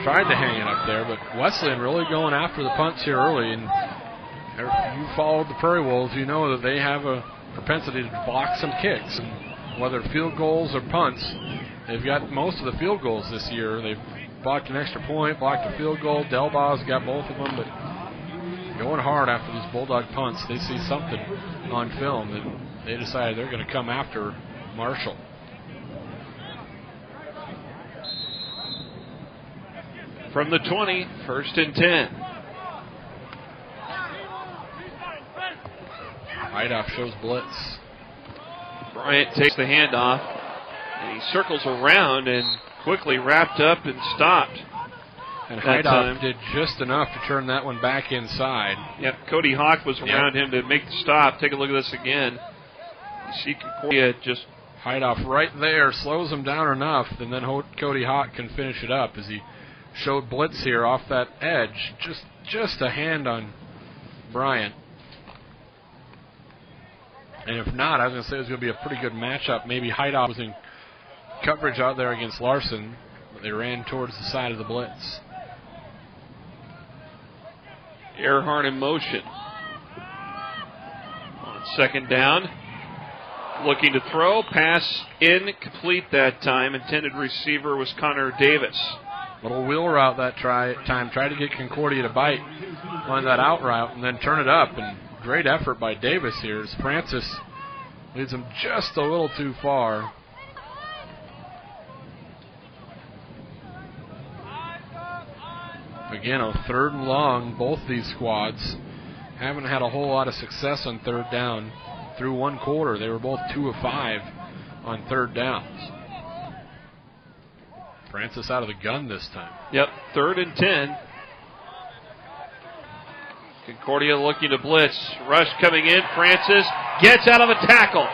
tried to hang it up there, but Wesleyan really going after the punts here early, and you followed the Prairie Wolves, you know that they have a propensity to block some kicks, and whether field goals or punts, they've got most of the field goals this year. They've blocked an extra point, blocked a field goal. Delbaugh's got both of them, but going hard after these Bulldog punts. They see something on film that they decided they're going to come after Marshall.
From the 20, 1st and 10.
Hideoff shows blitz.
Bryant takes the handoff, and he circles around and quickly wrapped up and stopped.
And Hideoff did just enough to turn that one back inside.
Yep, Cody Hawk was around him to make the stop. Take a look at this again. You see Concordia just...
Hideoff right there slows him down enough, and then Cody Hawk can finish it up as he showed blitz here off that edge. Just a hand on Bryant. And if not, I was going to say it was going to be a pretty good matchup. Maybe Hideoff was in coverage out there against Larson, but they ran towards the side of the blitz.
Erhart in motion. On 2nd down. Looking to throw. Pass incomplete that time. Intended receiver was Connor Davis.
Little wheel route that time. Tried to get Concordia to bite on that out route and then turn it up. And great effort by Davis here as Francis leads him just a little too far. Again, a 3rd and long. Both these squads haven't had a whole lot of success on 3rd down. Through one quarter, they were both 2 of 5 on 3rd downs. Francis out of the gun this time.
Yep, 3rd and 10. Concordia looking to blitz. Rush coming in. Francis gets out of a tackle.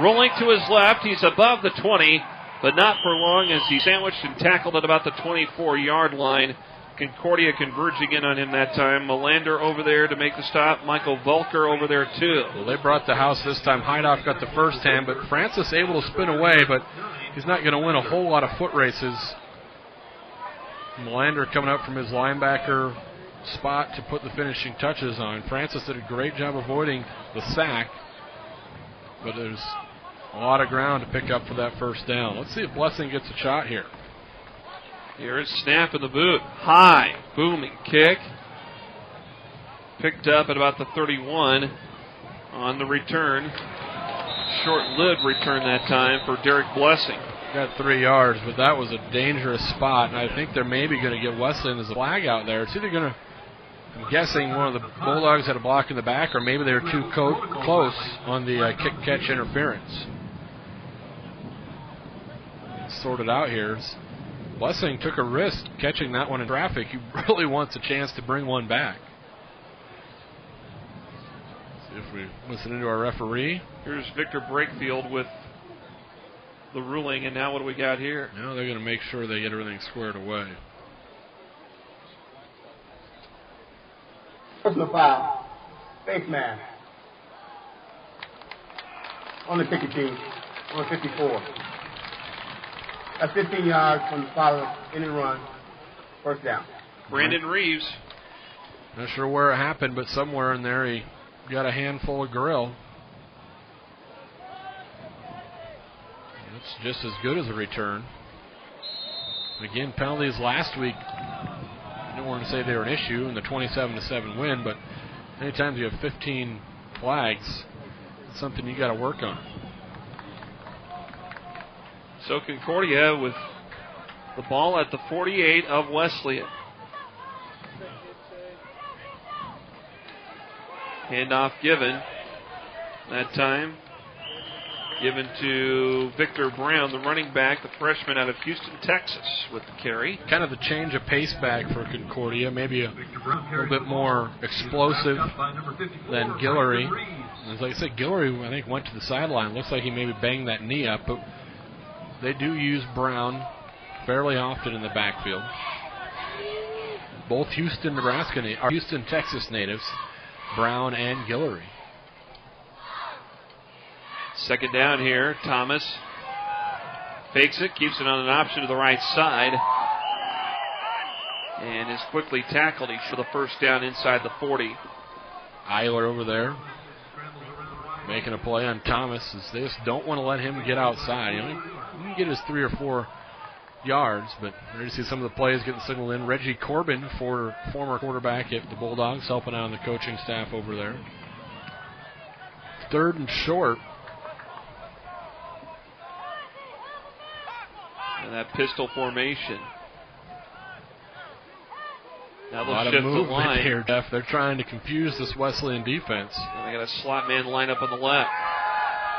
Rolling to his left. He's above the 20, but not for long as he's sandwiched and tackled at about the 24-yard line. Concordia converging in on him that time. Melander over there to make the stop. Michael Volker over there too.
Well, they brought the house this time. Heidoff got the first hand, but Francis able to spin away, but he's not going to win a whole lot of foot races. Melander coming up from his linebacker spot to put the finishing touches on. Francis did a great job avoiding the sack, but there's a lot of ground to pick up for that first down. Let's see if Blessing gets a shot here.
Here's snap in the boot. High, booming kick. Picked up at about the 31 on the return. Short-lived return that time for Derek Blessing.
Got 3 yards, but that was a dangerous spot, and I think they're maybe going to give Wesleyan as a flag out there. It's either going to, I'm guessing one of the Bulldogs had a block in the back, or maybe they were too close on the kick-catch interference. Sorted out here. Blessing took a risk catching that one in traffic. He really wants a chance to bring one back. See if we listen into our referee.
Here's Victor Brakefield with the ruling, and now what do we got here?
Now they're going to make sure they get everything squared away.
Personal foul. Face man. On the ticket team. On 54. That's 15 yards from the follow in and run. First down.
Brandon Reeves.
Not sure where it happened, but somewhere in there he got a handful of grill. It's just as good as a return. Again, penalties last week, I don't want to say they were an issue in the 27-7 win, but anytime you have 15 flags, it's something you got to work on.
So Concordia with the ball at the 48 of Wesleyan. Handoff given. That time given to Victor Brown, the running back, the freshman out of Houston, Texas, with the carry.
Kind of the change of pace back for Concordia, maybe a little bit more explosive than Guillory. As I said, Guillory, I think, went to the sideline. Looks like he maybe banged that knee up, but they do use Brown fairly often in the backfield. Both Houston, Texas natives, Brown and Guillory.
Second down here. Thomas fakes it, keeps it on an option to the right side, and is quickly tackled. He's for the first down inside the 40.
Eiler over there making a play on Thomas. As they just don't want to let him get outside. You know, he can get his 3 or 4 yards, but ready to see some of the plays getting signaled in. Reggie Corbin, former quarterback at the Bulldogs, helping out on the coaching staff over there. 3rd and short.
And that pistol formation. Now
a lot of movement here, Jeff. They're trying to confuse this Wesleyan defense.
And they got a slot man line up on the left.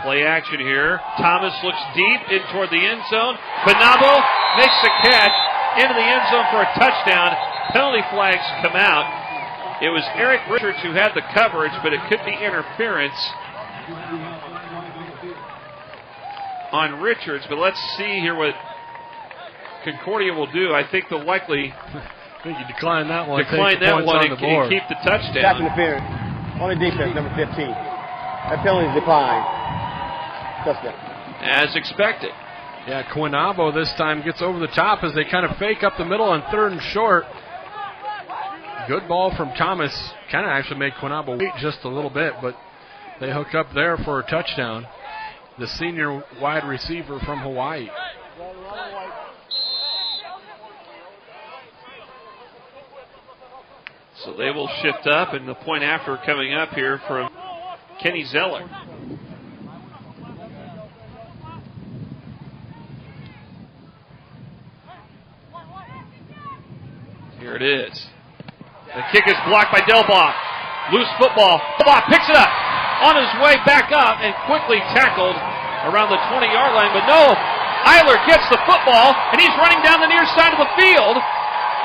Play action here. Thomas looks deep in toward the end zone. Quinabo makes the catch into the end zone for a touchdown. Penalty flags come out. It was Eric Richards who had the coverage, but it could be interference on Richards. But let's see here what Concordia will do. I think they'll likely
you decline that one.
Decline that one and keep the touchdown.
Pass interference on the defense, number 15. That penalty is declined. Touchdown.
As expected.
Yeah, Quinabo this time gets over the top as they kind of fake up the middle on 3rd and short. Good ball from Thomas. Kind of actually made Quinabo wait just a little bit, but they hook up there for a touchdown. The senior wide receiver from Hawaii.
So they will shift up, and the point after coming up here from Kenny Zeller. Here it is. The kick is blocked by Delbaugh. Loose football. Delbaugh picks it up. On his way back up and quickly tackled around the 20-yard line. But no, Eiler gets the football, and he's running down the near side of the field.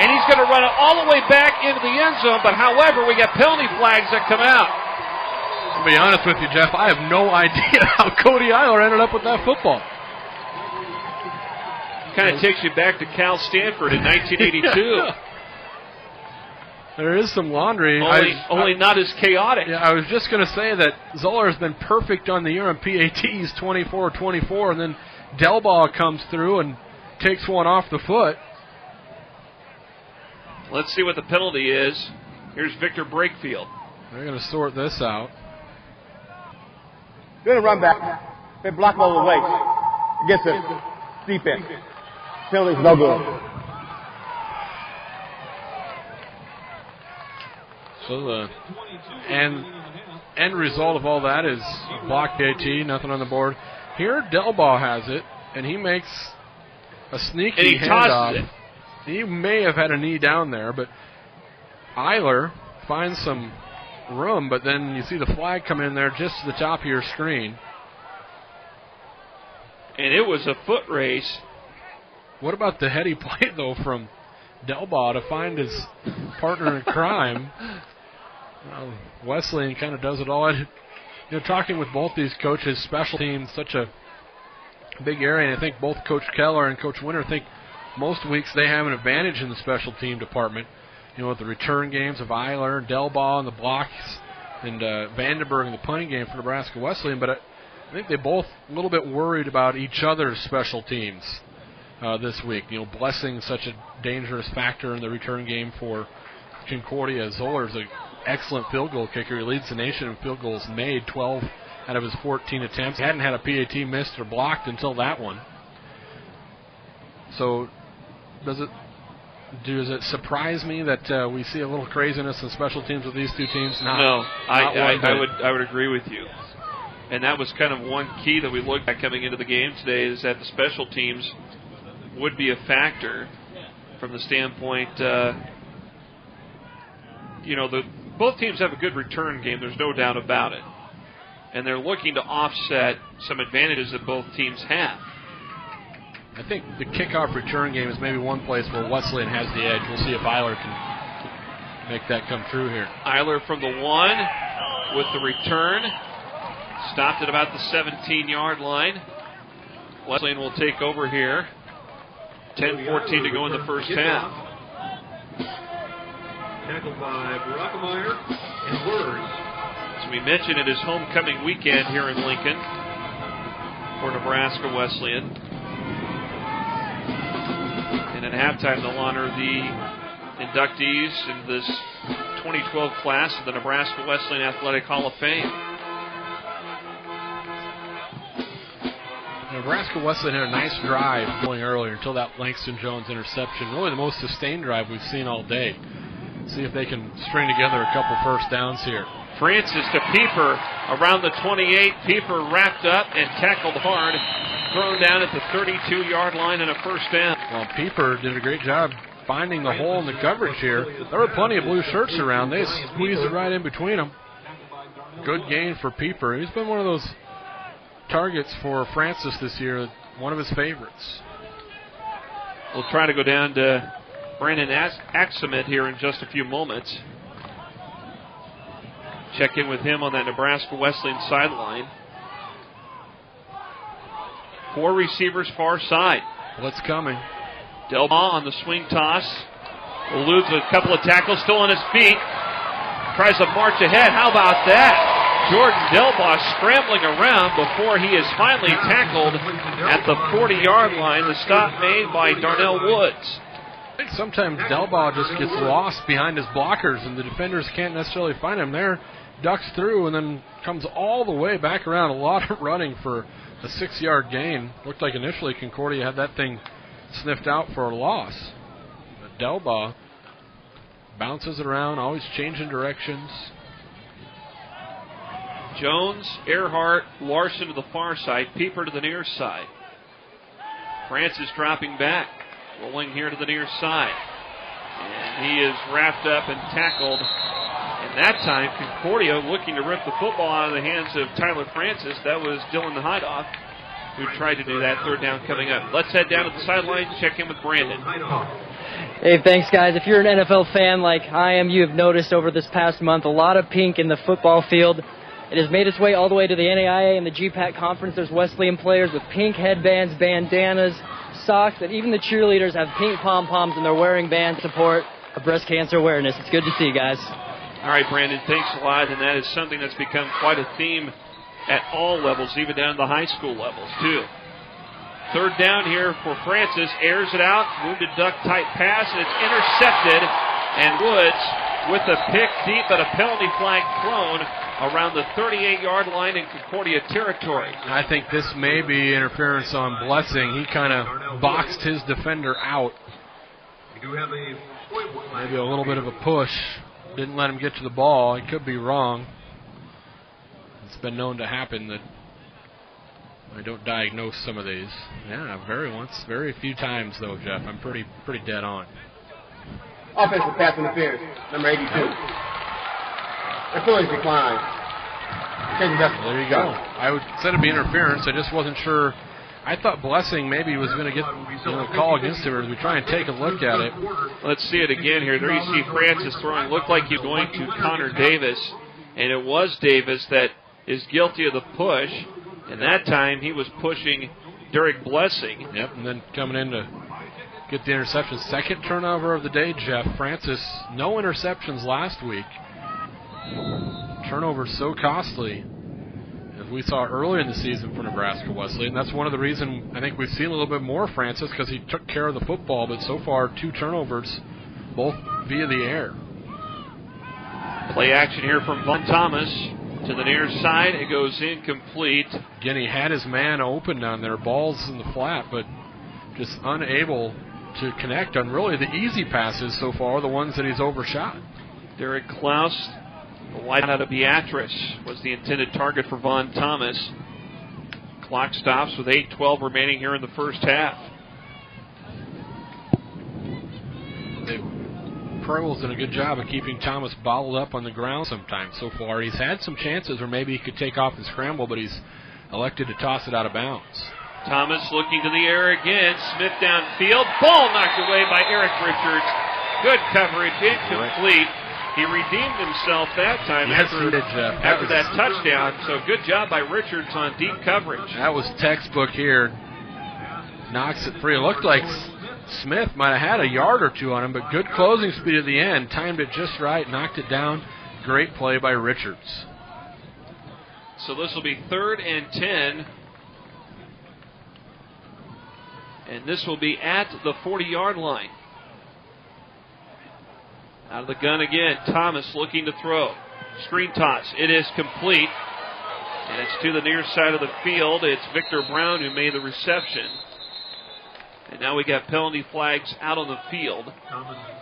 And he's going to run it all the way back into the end zone, but however, we got penalty flags that come out.
To be honest with you, Jeff, I have no idea how Cody Eiler ended up with that football.
Kind of takes you back to Cal Stanford in 1982.
There is some laundry.
Only not as chaotic.
Yeah, I was just going to say that Zoller has been perfect on the year on PATs, 24-24, and then Delbaugh comes through and takes one off the foot.
Let's see what the penalty is. Here's Victor Brakefield.
They're going to sort this out.
Doing a run back. They block him over the waist. Against the defense. Penalty's no good.
So the end result of all that is block PAT, nothing on the board. Here Delbaugh has it, and he makes a sneaky handoff.
Tosses it.
He may have had a knee down there, but Eiler finds some room, but then you see the flag come in there just to the top of your screen.
And it was a foot race.
What about the heady play, though, from Delbaugh to find his partner in crime? Wesleyan kind of does it all. Talking with both these coaches, special teams, such a big area, and I think both Coach Keller and Coach Winter think most weeks they have an advantage in the special team department. With the return games of Eiler, Delbaugh, and the blocks, and Vandenberg in the punting game for Nebraska Wesleyan. But I think they both a little bit worried about each other's special teams this week. Blessing such a dangerous factor in the return game for Concordia. Zoller's an excellent field goal kicker. He leads the nation in field goals made, 12 out of his 14 attempts. He hadn't had a PAT missed or blocked until that one. So does it surprise me that we see a little craziness in special teams with these two teams?
No, I would agree with you. And that was kind of one key that we looked at coming into the game today, is that the special teams would be a factor from the standpoint, both teams have a good return game. There's no doubt about it. And they're looking to offset some advantages that both teams have.
I think the kickoff return game is maybe one place where Wesleyan has the edge. We'll see if Eiler can make that come true here.
Eiler from the 1 with the return. Stopped at about the 17-yard line. Wesleyan will take over here. 10-14 to go in the first half.
Tackled by Brockemeyer and Words.
As we mentioned, it is homecoming weekend here in Lincoln for Nebraska Wesleyan. And at halftime, they'll honor the inductees in this 2012 class of the Nebraska Wesleyan Athletic Hall of Fame.
Nebraska Wesleyan had a nice drive going earlier until that Langston Jones interception. Really the most sustained drive we've seen all day. See if they can string together a couple first downs here.
Francis to Pieper around the 28. Pieper wrapped up and tackled hard. Thrown down at the 32-yard line and a first down.
Well, Pieper did a great job finding the hole in the coverage here. There were plenty of blue shirts around. They squeezed it right in between them. Good gain for Pieper. He's been one of those targets for Francis this year, one of his favorites.
We'll try to go down to Brandon Axemet here in just a few moments. Check in with him on that Nebraska Wesleyan sideline. 4 receivers far side.
What's coming?
Delbaugh on the swing toss. Eludes a couple of tackles, still on his feet. Tries to march ahead. How about that? Jordan Delbaugh scrambling around before he is finally tackled at the 40-yard line. The stop made by Darnell Woods.
I think sometimes Delbaugh just gets lost behind his blockers and the defenders can't necessarily find him there. Ducks through and then comes all the way back around. A lot of running for a 6-yard gain. Looked like initially Concordia had that thing sniffed out for a loss. But Delbaugh bounces it around, always changing directions.
Jones, Erhart, Larson to the far side, Pieper to the near side. Francis dropping back, rolling here to the near side. And he is wrapped up and tackled. And that time, Concordia looking to rip the football out of the hands of Tyler Francis. That was Dylan Heidoff who tried to do that. Third down coming up. Let's head down to the sideline, check in with Brandon.
Hey, thanks, guys. If you're an NFL fan like I am, you have noticed over this past month a lot of pink in the football field. It has made its way all the way to the NAIA and the GPAC conference. There's Wesleyan players with pink headbands, bandanas, socks, and even the cheerleaders have pink pom-poms, and they're wearing bands to support breast cancer awareness. It's good to see, guys.
All right, Brandon, thanks a lot. And that is something that's become quite a theme at all levels, even down to the high school levels, too. Third down here for Francis. Airs it out. Wounded duck type pass, and it's intercepted. And Woods with a pick deep and a penalty flag thrown around the 38-yard line in Concordia territory.
I think this may be interference on Blessing. He kind of boxed his defender out. Maybe a little bit of a push. Didn't let him get to the ball. He could be wrong. It's been known to happen that I don't diagnose some of these. Yeah, very few times though, Jeff. I'm pretty dead on.
Offensive pass interference, number 82. The Phillies decline.
There you go. I would said it'd be interference. I just wasn't sure. I thought Blessing maybe was going to get a call against him as we try and take a look at it.
Let's see it again here. There you see Francis throwing. Looked like he was going to Connor Davis, and it was Davis that is guilty of the push. And that time he was pushing Derek Blessing.
Yep, and then coming in to get the interception. Second turnover of the day, Jeff. Francis, no interceptions last week. Turnovers so costly, as we saw earlier in the season for Nebraska Wesleyan. That's one of the reasons I think we've seen a little bit more Francis, because he took care of the football, but so far 2 turnovers, both via the air.
Play action here from Vaughn Thomas. To the near side, it goes incomplete.
Again, he had his man open down there, balls in the flat, but just unable to connect on really the easy passes so far, the ones that he's overshot.
Derek Klaus, the wide out of Beatrice, was the intended target for Vaughn Thomas. Clock stops with 8:12 remaining here in the first half.
Prairie Wolves done a good job of keeping Thomas bottled up on the ground sometimes so far. He's had some chances where maybe he could take off and scramble, but he's elected to toss it out of bounds.
Thomas looking to the air again. Smith downfield. Ball knocked away by Eric Richards. Good coverage. Incomplete. He redeemed himself that time after that touchdown. So good job by Richards on deep coverage.
That was textbook here. Knocks it free. It looked like Smith might have had a yard or two on him, but good closing speed at the end. Timed it just right, knocked it down. Great play by Richards.
So this will be 3rd and 10. And this will be at the 40-yard line. Out of the gun again. Thomas looking to throw. Screen toss. It is complete. And it's to the near side of the field. It's Victor Brown who made the reception. And now we got penalty flags out on the field.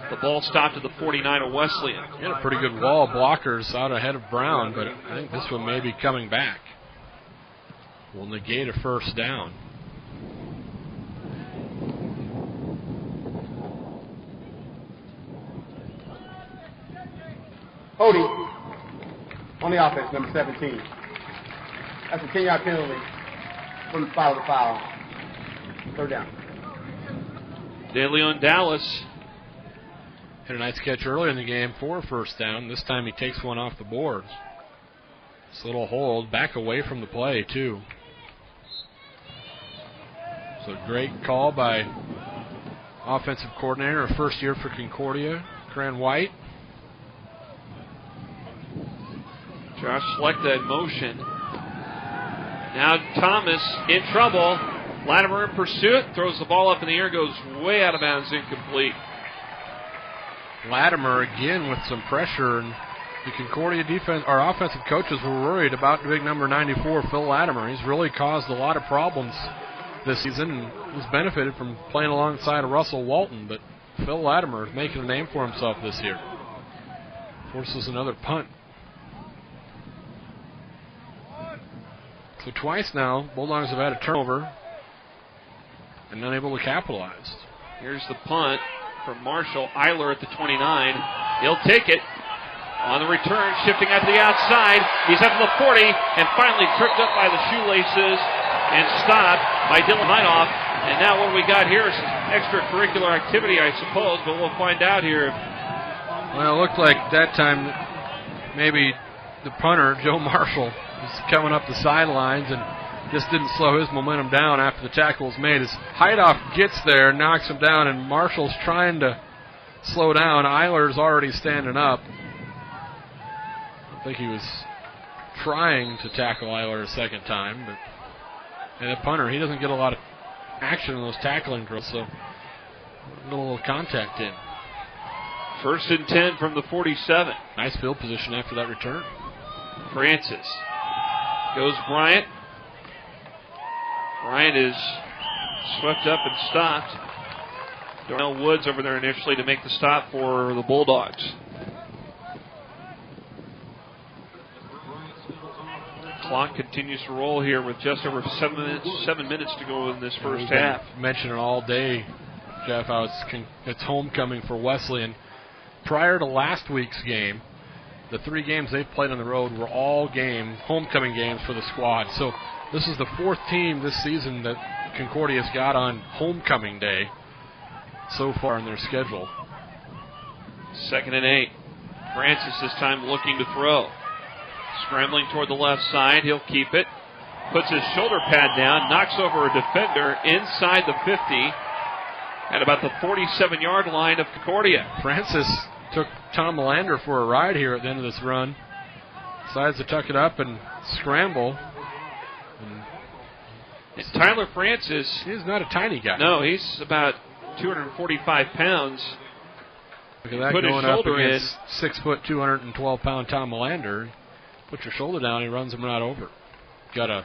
The ball stopped at the 49 of Wesleyan.
He had a pretty good wall of blockers out ahead of Brown, but I think this one may be coming back. Will negate a first down.
Cody on the offense, number 17. That's a 10-yard penalty from the foul to foul. 3rd down.
DeLeon Dallas
had a nice catch earlier in the game for a first down. This time he takes one off the board. This little hold, back away from the play, too. So great call by offensive coordinator, a first year for Concordia, Cran White.
Josh Slechta in motion. Now Thomas in trouble. Latimer in pursuit, throws the ball up in the air, goes way out of bounds, incomplete.
Latimer again with some pressure, and the Concordia defense, our offensive coaches were worried about the big number 94, Phil Latimer. He's really caused a lot of problems this season, and he's benefited from playing alongside of Russell Walton, but Phil Latimer is making a name for himself this year. Forces another punt. So twice now, Bulldogs have had a turnover and unable to capitalize.
Here's the punt from Marshall. Eiler at the 29. He'll take it. On the return, shifting out to the outside. He's up to the 40 and finally tripped up by the shoelaces and stopped by Dylan Minoff. And now what we got here is extracurricular activity, I suppose, but we'll find out here.
Well, it looked like that time maybe the punter, Joe Marshall, was coming up the sidelines and just didn't slow his momentum down after the tackle was made. As Heidoff gets there, knocks him down, and Marshall's trying to slow down. Eiler's already standing up. I think he was trying to tackle Eiler a second time, but and the punter, he doesn't get a lot of action in those tackling drills, so a little contact in.
1st and 10 from the 47.
Nice field position after that return.
Francis goes Bryant. Bryant is swept up and stopped. Darnell Woods over there initially to make the stop for the Bulldogs. Clock continues to roll here with just over 7 minutes to go in this first half.
Mentioned it all day, Jeff, how it's homecoming for Wesleyan. Prior to last week's game, the 3 games they've played on the road were all homecoming games for the squad. So this is the 4th team this season that Concordia's got on homecoming day so far in their schedule.
2nd and 8. Francis this time looking to throw. Scrambling toward the left side. He'll keep it. Puts his shoulder pad down. Knocks over a defender inside the 50 at about the 47-yard line of Concordia.
Francis took Tom Melander for a ride here at the end of this run. Decides to tuck it up and scramble.
And Tyler Francis.
He's not a tiny guy.
No, he's about 245 pounds.
Look at that,
put
going
his
up
shoulder
against 6 foot, 212-pound Tom Melander. Put your shoulder down, he runs him right over. Got a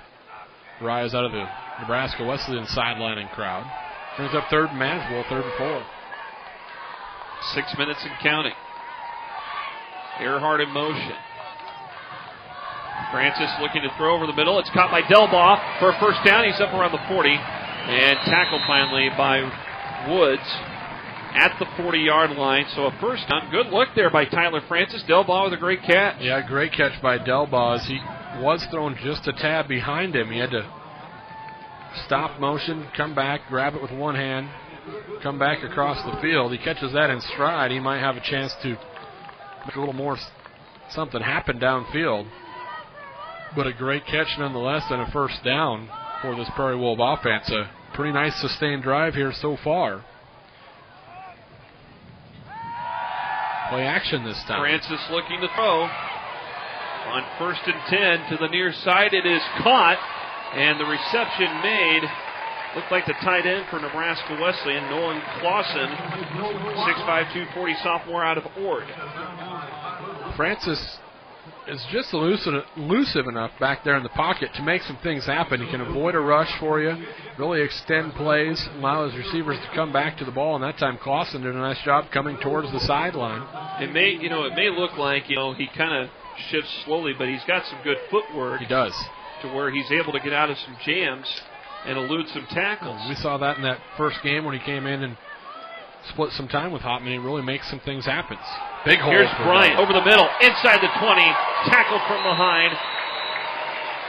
rise out of the Nebraska Wesleyan sidelining crowd. Brings up 3rd and manageable, 3rd and 4.
6 minutes and counting. Erhart in motion. Francis looking to throw over the middle. It's caught by Delbaugh for a first down. He's up around the 40. And tackled finally by Woods at the 40-yard line. So a first down. Good look there by Tyler Francis. Delbaugh with a great catch.
Yeah, great catch by Delbaugh as he was thrown just a tad behind him. He had to stop motion, come back, grab it with one hand, come back across the field. He catches that in stride. He might have a chance to make a little more something happen downfield. But a great catch nonetheless and a first down for this Prairie Wolf offense. A pretty nice sustained drive here so far. Play action this time.
Francis looking to throw. On 1st and 10 to the near side. It is caught. And the reception made. Looked like the tight end for Nebraska Wesleyan, Nolan Clausen, 6'5", 240 sophomore out of Ord.
Francis is just elusive enough back there in the pocket to make some things happen. He can avoid a rush for you, really extend plays, allow his receivers to come back to the ball, and that time Clausen did a nice job coming towards the sideline.
It may look like, he kind of shifts slowly, but he's got some good footwork.
He does.
To where he's able to get out of some jams and elude some tackles.
We saw that in that first game when he came in and split some time with Hopman. He really makes some things happen. Big hole.
Here's Bryant over the middle, inside the 20, tackled from behind,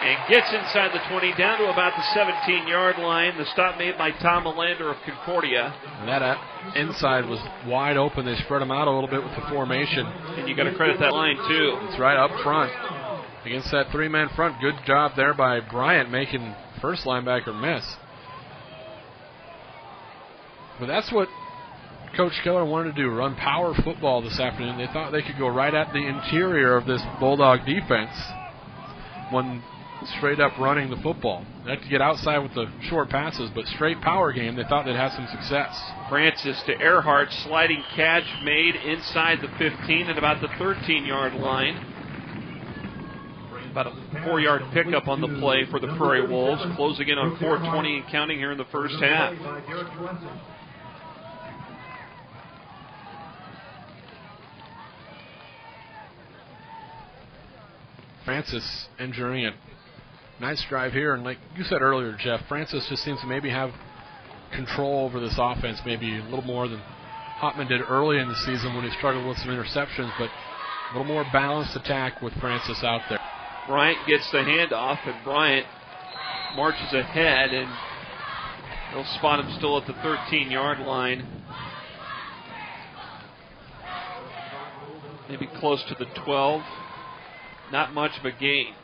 and gets inside the 20, down to about the 17-yard line. The stop made by Tom Melander of Concordia.
And that inside was wide open. They spread him out a little bit with the formation.
And you got to credit that line, too.
It's right up front. Against that 3-man front, good job there by Bryant making first linebacker miss. But that's what Coach Keller wanted to do, run power football this afternoon. They thought they could go right at the interior of this Bulldog defense when straight up running the football. They had to get outside with the short passes, but straight power game, they thought they'd have some success.
Francis to Erhart, sliding catch made inside the 15 at about the 13-yard line. About a 4-yard pickup on the play for the Prairie Wolves, closing in on 4:20 and counting here in the first half.
Francis engineering a nice drive here, and like you said earlier, Jeff, Francis just seems to maybe have control over this offense, maybe a little more than Hopman did early in the season when he struggled with some interceptions, but a little more balanced attack with Francis out there.
Bryant gets the handoff, and Bryant marches ahead, and they'll spot him still at the 13-yard line. Maybe close to the 12. Not much of a gain.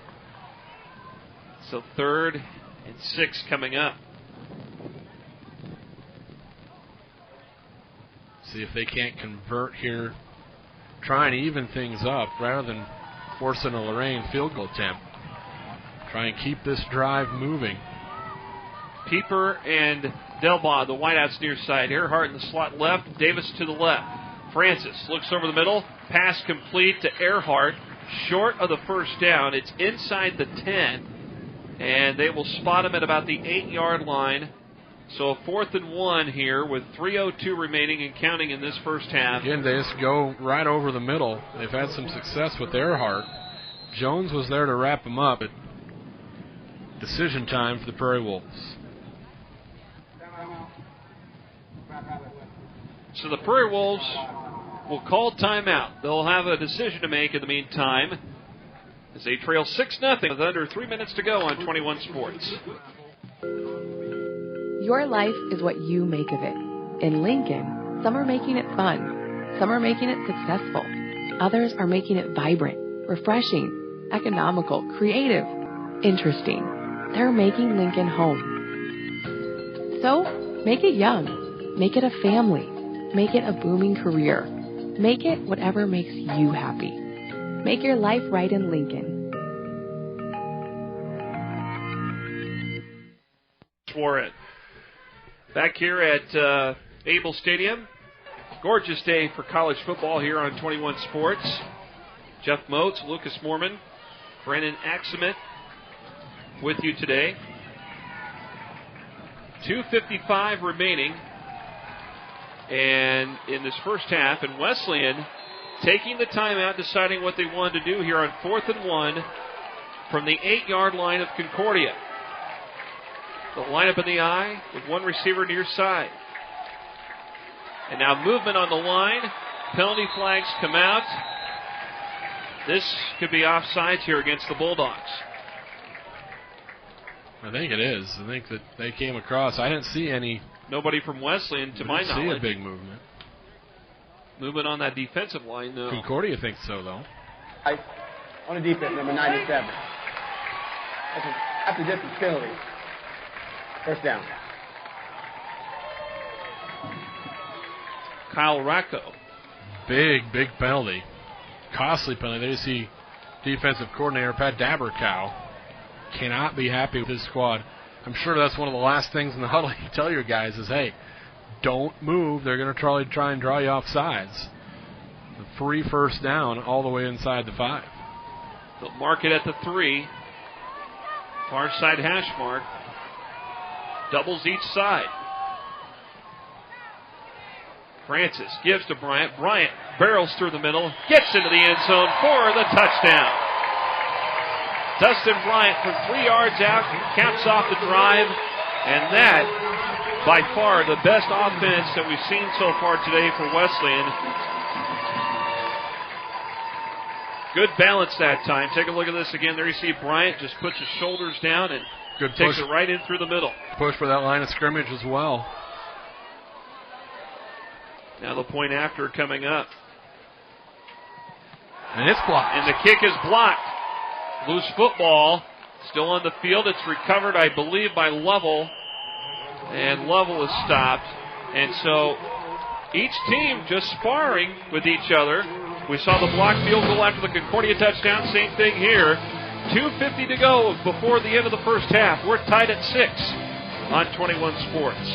So 3rd and 6 coming up.
See if they can't convert here. Trying to even things up rather than forcing a Lorraine field goal attempt. Try and keep this drive moving.
Pieper and Delbaugh, the wideouts near side. Erhart in the slot left. Davis to the left. Francis looks over the middle. Pass complete to Erhart. Short of the first down. It's inside the 10. And they will spot him at about the 8-yard line. So a 4th and 1 here with 3:02 remaining and counting in this first half.
Again, they just go right over the middle. They've had some success with Erhart. Jones was there to wrap him up. Decision time for the Prairie Wolves.
So the Prairie Wolves will call timeout. They'll have a decision to make in the meantime as they trail 6-0 with under 3 minutes to go on 21 Sports.
Your life is what you make of it. In Lincoln, some are making it fun. Some are making it successful. Others are making it vibrant, refreshing, economical, creative, interesting. They're making Lincoln home. So, make it young. Make it a family. Make it a booming career. Make it whatever makes you happy. Make your life right in Lincoln.
For it. Back here at Abel Stadium. Gorgeous day for college football here on 21 Sports. Jeff Moats, Lucas Mormon, Brandon Axement with you today. 2:55 remaining. And in this first half, and Wesleyan taking the timeout, deciding what they wanted to do here on 4th and 1 from the 8-yard line of Concordia. They'll line up in the I with one receiver near side. And now movement on the line. Penalty flags come out. This could be offsides here against the Bulldogs.
I think it is. I think that they came across. I didn't see any.
Nobody from Wesleyan, to my knowledge.
See a big movement.
Movement on that defensive line, though.
Concordia thinks so, though.
On the defense, number 97. That's a distance penalty. First down.
Kyle Racco.
Big penalty. Costly penalty. There you see defensive coordinator Pat Dabercow cannot be happy with his squad. I'm sure that's one of the last things in the huddle you tell your guys is, hey, don't move. They're going to try and draw you off sides. The free first down all the way inside the 5.
They'll mark it at the 3. Far side hash mark. Doubles each side. Francis gives to Bryant. Bryant barrels through the middle, gets into the end zone for the touchdown. Dustin Bryant from 3 yards out caps off the drive, and that, by far, the best offense that we've seen so far today for Wesleyan. Good balance that time. Take a look at this again. There you see Bryant just puts his shoulders down and
good
takes
push.
It right in through the middle.
Push for that line of scrimmage as well.
Now the point after coming up.
And it's blocked.
And the kick is blocked. Loose football. Still on the field. It's recovered, I believe, by Lovell. And Lovell is stopped. And so each team just sparring with each other. We saw the blocked field goal after the Concordia touchdown. Same thing here. 2:50 to go before the end of the first half. We're tied at 6 on 21 Sports.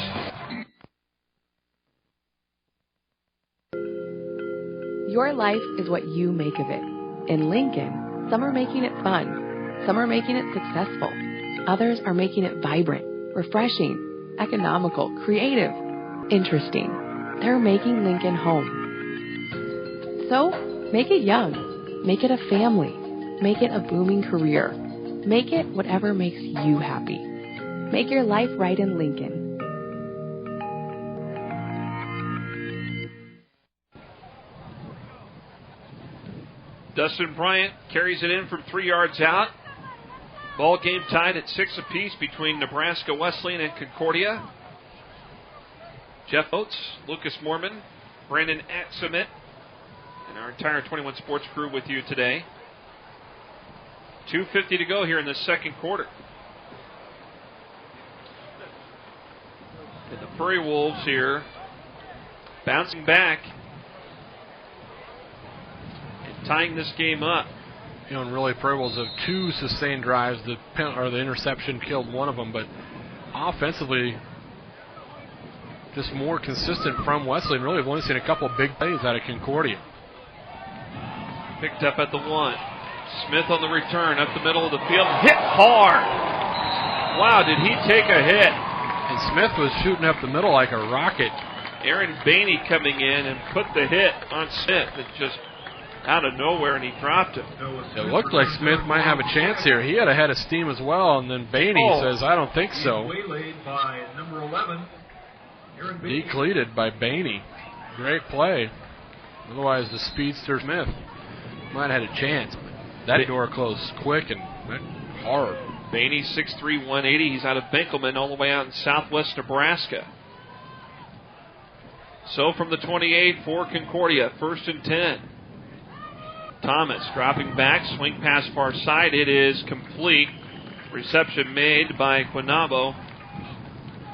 Your life is what you make of it. In Lincoln, some are making it fun. Some are making it successful. Others are making it vibrant, refreshing, economical, creative, interesting. They're making Lincoln home. So, make it young. Make it a family. Make it a booming career. Make it whatever makes you happy. Make your life right in Lincoln.
Dustin Bryant carries it in from 3 yards out. Ball game tied at 6 apiece between Nebraska Wesleyan and Concordia. Jeff Oates, Lucas Mormon, Brandon Atsumet, and our entire 21 Sports crew with you today. 2:50 to go here in the second quarter. And the Prairie Wolves here bouncing back and tying this game up.
You know, and really, Prairie Wolves have 2 sustained drives. The interception killed one of them, but offensively, just more consistent from Wesleyan. Really, we've only seen a couple of big plays out of Concordia.
Picked up at the 1. Smith on the return, up the middle of the field, hit hard. Wow, did he take a hit?
And Smith was shooting up the middle like a rocket.
Aaron Bainey coming in and put the hit on Smith. It just out of nowhere, and he dropped it.
It looked like Smith might have a chance here. He had a head of steam as well, and then Bainey says, I don't think so.
Waylaid by number 11.
Decleated by Bainey. Great play. Otherwise, the speedster Smith might have had a chance. That door closed quick and went hard.
Bainey, 6'3", 180. He's out of Benkelman all the way out in southwest Nebraska. So from the 28 for Concordia, 1st and 10. Thomas dropping back, swing pass far side. It is complete. Reception made by Quinabo.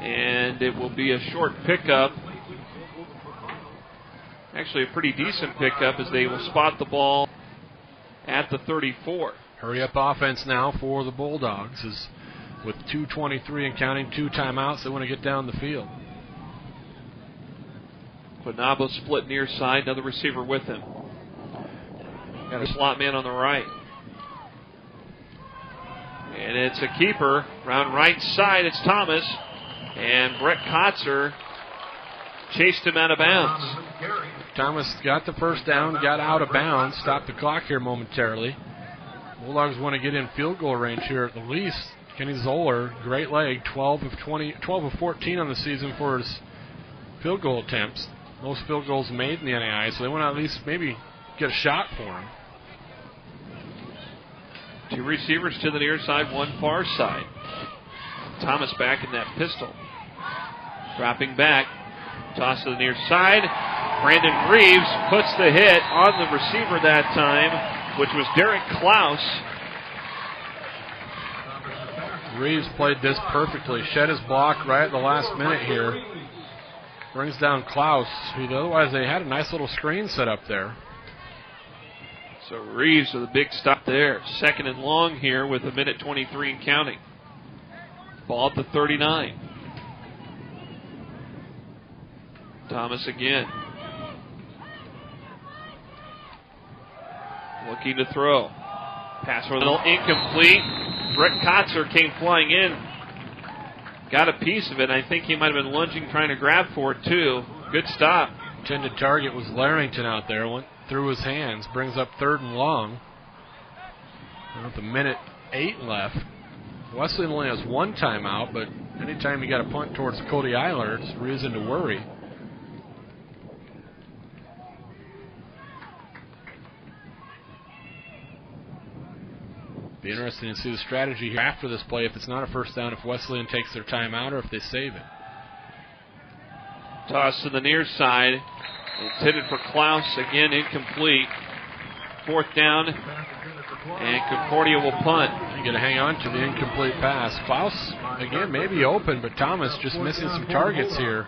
And it will be a short pickup. Actually, a pretty decent pickup as they will spot the ball at the 34.
Hurry up offense now for the Bulldogs. As with 2:23 and counting, 2 timeouts, they want to get down the field.
Quinabo split near side, another receiver with him. Got a slot man on the right. And it's a keeper. Round right side, it's Thomas. And Brett Kotzer chased him out of bounds.
Thomas got the first down, got out of bounds, stopped the clock here momentarily. Bulldogs want to get in field goal range here at the least. Kenny Zoller, great leg, 12 of 14 on the season for his field goal attempts. Most field goals made in the NAI, so they want to at least maybe get a shot for him.
2 receivers to the near side, 1 far side. Thomas back in that pistol. Dropping back. Toss to the near side. Brandon Reeves puts the hit on the receiver that time, which was Derek Klaus.
Reeves played this perfectly. Shed his block right at the last minute here. Brings down Klaus, who otherwise they had a nice little screen set up there.
So Reeves with a big stop there. 2nd and long here with 1:23 and counting. Ball at the 39. Thomas again. Looking to throw. Pass for a little incomplete. Brett Kotzer came flying in. Got a piece of it. I think he might have been lunging, trying to grab for it too. Good stop.
Intended target was Larrington out there. Went through his hands. Brings up 3rd and long. With 1:08 left. Wesleyan only has 1 timeout, but anytime you got a punt towards Cody Eiler, it's reason to worry. Be interesting to see the strategy here after this play, if it's not a first down, if Wesleyan takes their timeout or if they save it.
Toss to the near side. Intended for Klaus, again incomplete. 4th down, and Concordia will punt.
You got to hang on to the incomplete pass. Klaus, again, maybe open, but Thomas just missing some targets here.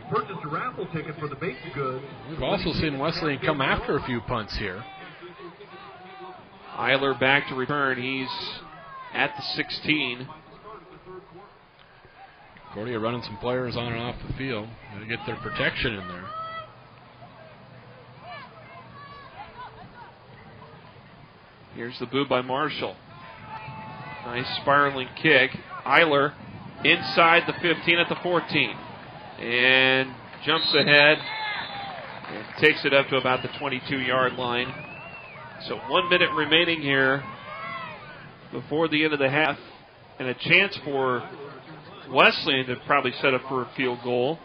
Purchase a raffle ticket for the baked goods.
We've also seen Wesleyan come after a few punts here.
Eiler back to return. He's at the 16.
Concordia running some players on and off the field. Got to get their protection in there.
Here's the boo by Marshall. Nice spiraling kick. Eiler inside the 15 at the 14. And jumps ahead and takes it up to about the 22-yard line. So 1 minute remaining here before the end of the half. And a chance for Wesleyan to probably set up for a field goal.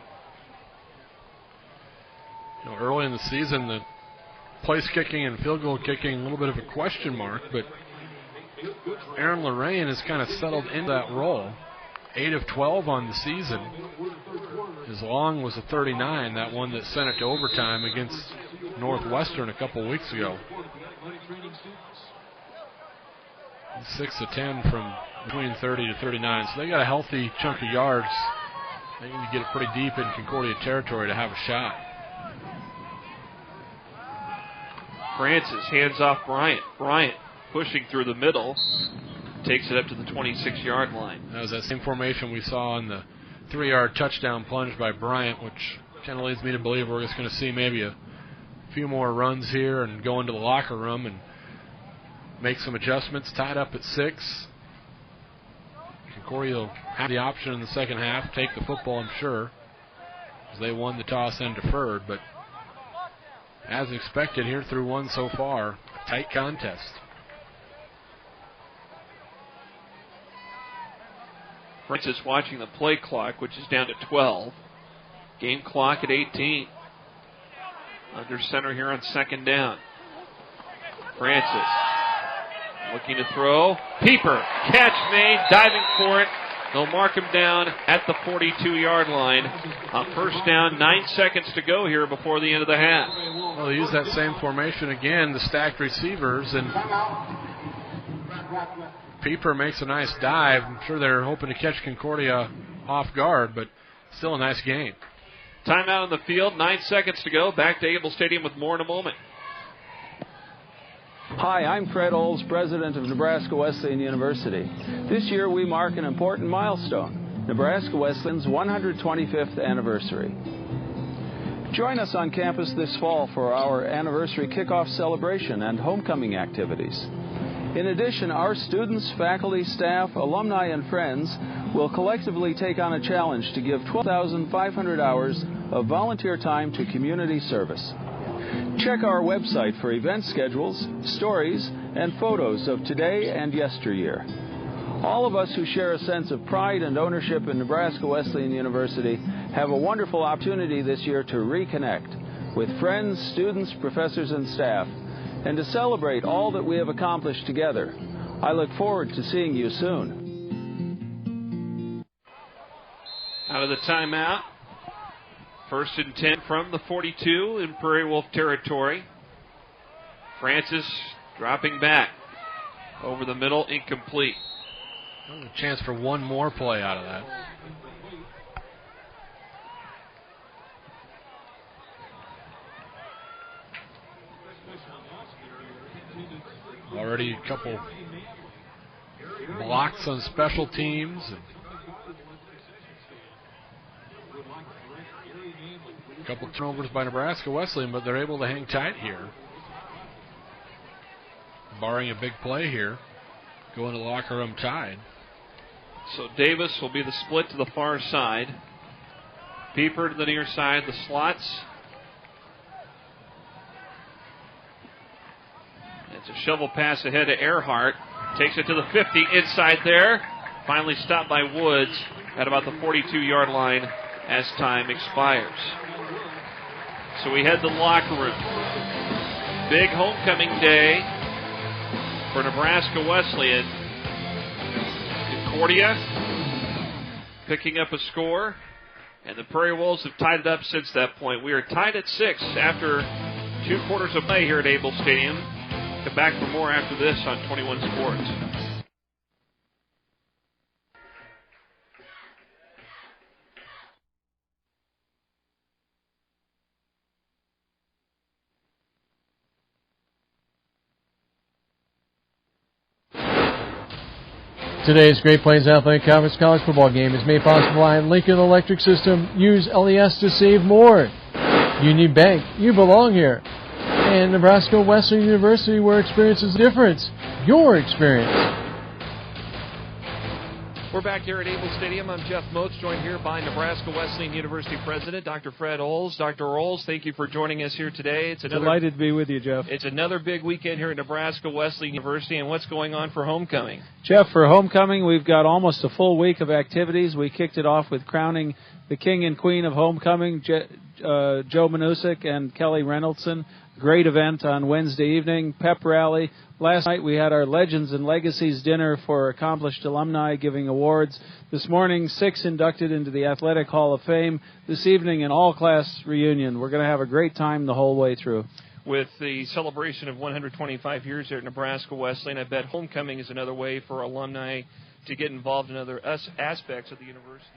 You know, early in the season, the place kicking and field goal kicking a little bit of a question mark, but Aaron Lorraine has kind of settled into that role. 8 of 12 on the season. His long was a 39, that one that sent it to overtime against Northwestern a couple weeks ago. 6 of 10 from between 30 to 39, so they got a healthy chunk of yards. They need to get it pretty deep in Concordia territory to have a shot.
Francis hands off Bryant. Bryant pushing through the middle. Takes it up to the 26-yard line.
That was that same formation we saw on the 3-yard touchdown plunge by Bryant, which kind of leads me to believe we're just going to see maybe a few more runs here and go into the locker room and make some adjustments. Tied up at 6. Concordia will have the option in the second half, take the football, I'm sure, as they won the toss and deferred. But as expected here through one so far, a tight contest.
Francis watching the play clock, which is down to 12. Game clock at 18. Under center here on second down. Francis looking to throw. Pieper, catch made, diving for it. They'll mark him down at the 42-yard line. On first down, 9 seconds to go here before the end of the half.
Well, they use that same formation again, the stacked receivers, and Pieper makes a nice dive. I'm sure they're hoping to catch Concordia off guard, but still a nice gain.
Timeout on the field, 9 seconds to go. Back to Abel Stadium with more in a moment.
Hi, I'm Fred Olds, president of Nebraska Wesleyan University. This year we mark an important milestone, Nebraska Wesleyan's 125th anniversary. Join us on campus this fall for our anniversary kickoff celebration and homecoming activities. In addition, our students, faculty, staff, alumni, and friends will collectively take on a challenge to give 12,500 hours of volunteer time to community service. Check our website for event schedules, stories, and photos of today and yesteryear. All of us who share a sense of pride and ownership in Nebraska Wesleyan University have a wonderful opportunity this year to reconnect with friends, students, professors, and staff, and to celebrate all that we have accomplished together. I look forward to seeing you soon.
Out of the timeout. First and 10 from the 42 in Prairie Wolf territory. Francis dropping back. Over the middle, incomplete.
A chance for one more play out of that. Already a couple blocks on special teams. A couple turnovers by Nebraska Wesleyan, but they're able to hang tight here. Barring a big play here, go into the locker room tied.
So Davis will be the split to the far side. Pieper to the near side, the slots. It's a shovel pass ahead to Erhart. Takes it to the 50, inside there. Finally stopped by Woods at about the 42-yard line as time expires. So we head to the locker room. Big homecoming day for Nebraska Wesleyan. Concordia picking up a score, and the Prairie Wolves have tied it up since that point. We are tied at 6 after 2 quarters of play here at Abel Stadium. Come back for more after this on 21 Sports.
Today's Great Plains Athletic Conference college football game is made possible by Lincoln Electric System. Use LES to save more. Union Bank, you belong here. And Nebraska Wesleyan University, where experience is the difference. Your experience.
We're back here at Abel Stadium. I'm Jeff Moats, joined here by Nebraska Wesleyan University President Dr. Fred Olds. Dr. Olds, thank you for joining us here today.
Delighted to be with you, Jeff.
It's another big weekend here at Nebraska Wesleyan University, and what's going on for homecoming?
Jeff, for homecoming, we've got almost a full week of activities. We kicked it off with crowning the king and queen of homecoming, Joe Manusik and Kelly Reynoldson. Great event on Wednesday evening, pep rally. Last night we had our Legends and Legacies dinner for accomplished alumni giving awards. This morning, 6 inducted into the Athletic Hall of Fame. This evening, an all-class reunion. We're going to have a great time the whole way through.
With the celebration of 125 years here at Nebraska Wesleyan, I bet homecoming is another way for alumni to get involved in other aspects of the university.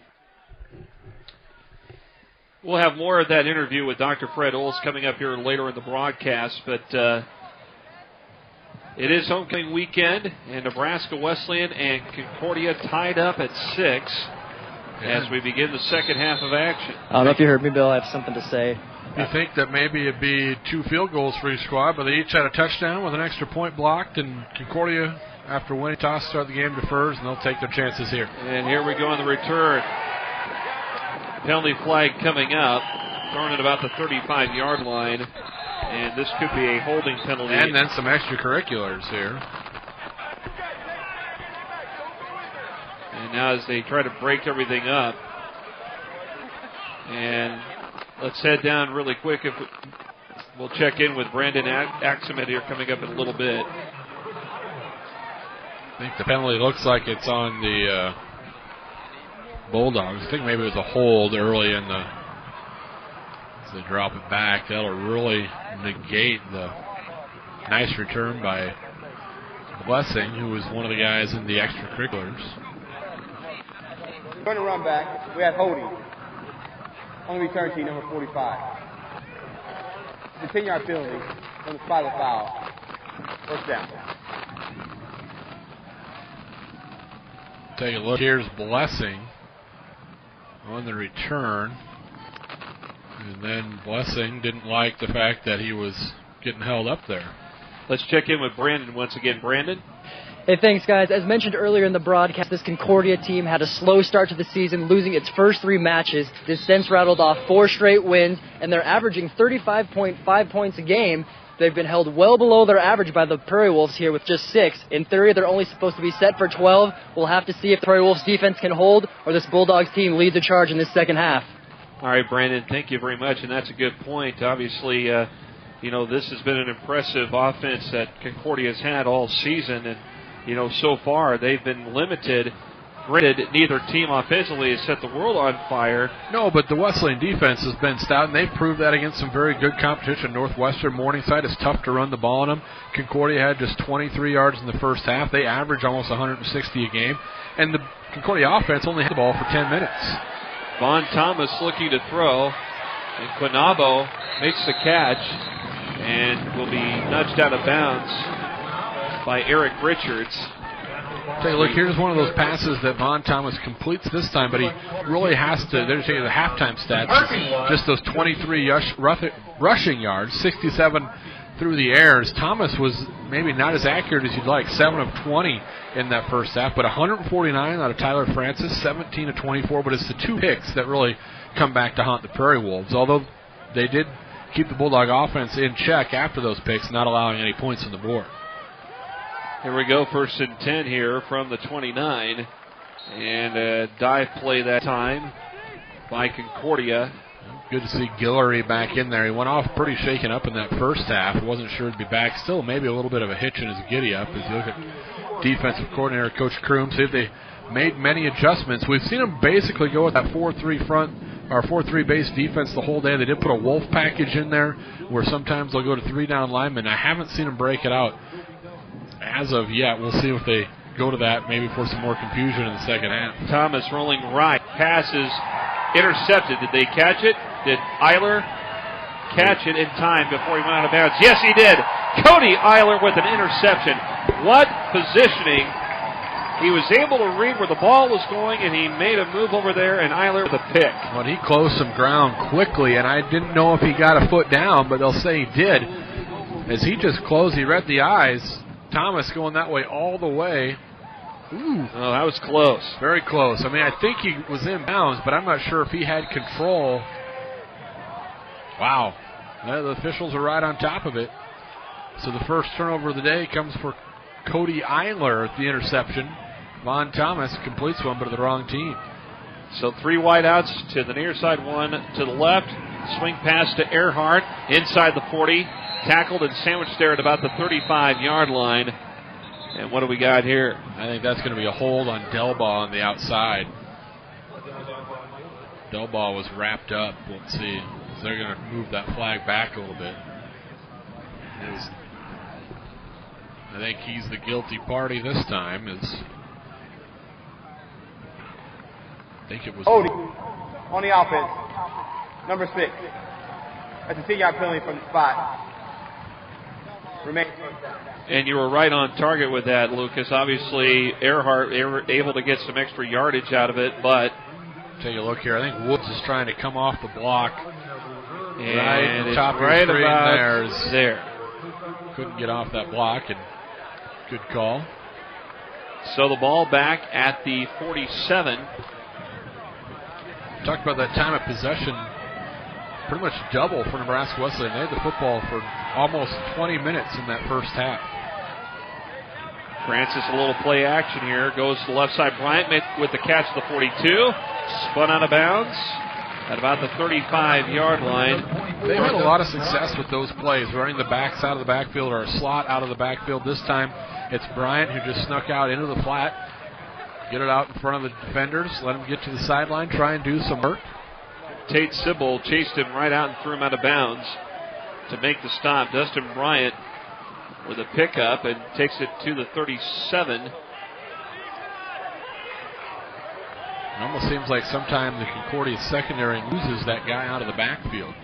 We'll have more of that interview with Dr. Fred Olds coming up here later in the broadcast, but it is homecoming weekend, and Nebraska Wesleyan and Concordia tied up at 6 as we begin the second half of action.
I don't know if you heard me, Bill. I have something to say.
You think that maybe it'd be 2 field goals for each squad, but they each had a touchdown with an extra point blocked, and Concordia, after winning toss, start the game defers, and they'll take their chances here.
And here we go on the return. Penalty flag coming up, thrown at about the 35-yard line, and this could be a holding penalty.
And then some extracurriculars here.
And now as they try to break everything up, and let's head down really quick. We'll check in with Brandon Axemet here coming up in a little bit.
I think the penalty looks like it's on the Bulldogs. I think maybe it was a hold early in the, as they drop it back. That'll really negate the nice return by Blessing, who was one of the guys in the extracurriculars.
Going to run back, we have holding on the return team, number 45. It's a 10-yard penalty on the spot of the foul. First down.
Take a look. Here's Blessing on the return. And then Blessing didn't like the fact that he was getting held up there.
Let's check in with Brandon once again. Brandon?
Hey, thanks, guys. As mentioned earlier in the broadcast, this Concordia team had a slow start to the season, losing its first 3 matches. This since rattled off 4 straight wins, and they're averaging 35.5 points a game. They've been held well below their average by the Prairie Wolves here with just 6. In theory, they're only supposed to be set for 12. We'll have to see if the Prairie Wolves defense can hold or this Bulldogs team leads the charge in this second half.
All right, Brandon, thank you very much, and that's a good point. Obviously, this has been an impressive offense that Concordia's had all season, and, so far they've been limited. Granted, neither team offensively has set the world on fire.
No, but the Wesleyan defense has been stout, and they've proved that against some very good competition. Northwestern, Morningside, is tough to run the ball on them. Concordia had just 23 yards in the first half. They average almost 160 a game, and the Concordia offense only had the ball for 10 minutes.
Vaughn Thomas looking to throw, and Quinabo makes the catch and will be nudged out of bounds by Eric Richards.
Take a look. Here's one of those passes that Vaughn Thomas completes this time, but he really has to. They're taking the halftime stats. Just those 23 rushing yards, 67 through the airs. Thomas was maybe not as accurate as you'd like, 7 of 20 in that first half, but 149 out of Tyler Francis, 17 of 24. But it's the 2 picks that really come back to haunt the Prairie Wolves, although they did keep the Bulldog offense in check after those picks, not allowing any points on the board.
Here we go, 1st and 10 here from the 29. And a dive play that time by Concordia.
Good to see Guillory back in there. He went off pretty shaken up in that first half. Wasn't sure to be back. Still maybe a little bit of a hitch in his giddy-up as you look at defensive coordinator Coach Kroom. See if they made many adjustments. We've seen them basically go with that 4-3 front, or 4-3 base defense the whole day. They did put a wolf package in there where sometimes they'll go to 3 down linemen. I haven't seen them break it out as of yet. We'll see if they go to that maybe for some more confusion in the second half.
Thomas rolling right. Passes intercepted. Did they catch it? Did Eiler catch it in time before he went out of bounds? Yes, he did. Cody Eiler with an interception. What positioning. He was able to read where the ball was going, and he made a move over there, and Eiler with a pick.
Well, he closed some ground quickly, and I didn't know if he got a foot down, but they'll say he did. As he just closed, he read the eyes. Thomas going that way all the way. Ooh.
Oh, that was close.
Very close. I mean, I think he was in bounds, but I'm not sure if he had control. Wow. The officials are right on top of it. So the first turnover of the day comes for Cody Eiler at the interception. Vaughn Thomas completes one, but to the wrong team.
So 3 wideouts to the near side, 1 to the left. Swing pass to Erhart inside the 40. Tackled and sandwiched there at about the 35-yard line. And what do we got here?
I think that's going to be a hold on Delbaugh on the outside. Delbaugh was wrapped up. Let's see. They're going to move that flag back a little bit. I think he's the guilty party this time. I think it was
Odie on the offense, number 6. That's a 10-yard penalty from the spot. Remains.
And you were right on target with that, Lucas. Obviously, Erhart able to get some extra yardage out of it, but
take a look here. I think Woods is trying to come off the block.
And it's
top
right
of
about there.
Couldn't get off that block, and good call.
So the ball back at the 47.
Talked about that time of possession, pretty much double for Nebraska Wesleyan. They had the football for almost 20 minutes in that first half.
Francis, a little play action here. Goes to the left side. Bryant with the catch at the 42. Spun out of bounds at about the 35-yard line.
They've had a lot of success with those plays, running the backs out of the backfield or a slot out of the backfield. This time it's Bryant who just snuck out into the flat. Get it out in front of the defenders. Let him get to the sideline. Try and do some work.
Tate Sibyl chased him right out and threw him out of bounds to make the stop. Dustin Bryant with a pickup and takes it to the 37.
It almost seems like sometimes the Concordia secondary loses that guy out of the backfield.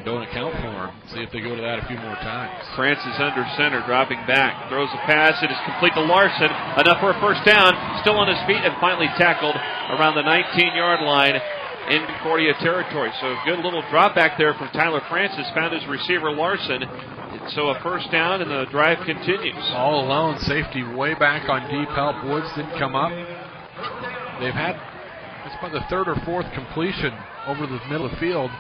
Don't account for him. See if they go to that a few more times.
Francis under center, dropping back. Throws a pass. It is complete to Larson. Enough for a first down. Still on his feet and finally tackled around the 19-yard line in Concordia territory. So a good little drop back there from Tyler Francis. Found his receiver Larson. So a first down and the drive continues.
All alone. Safety way back on deep help. Woods didn't come up. They've had, it's about the third or fourth completion over the middle of the field.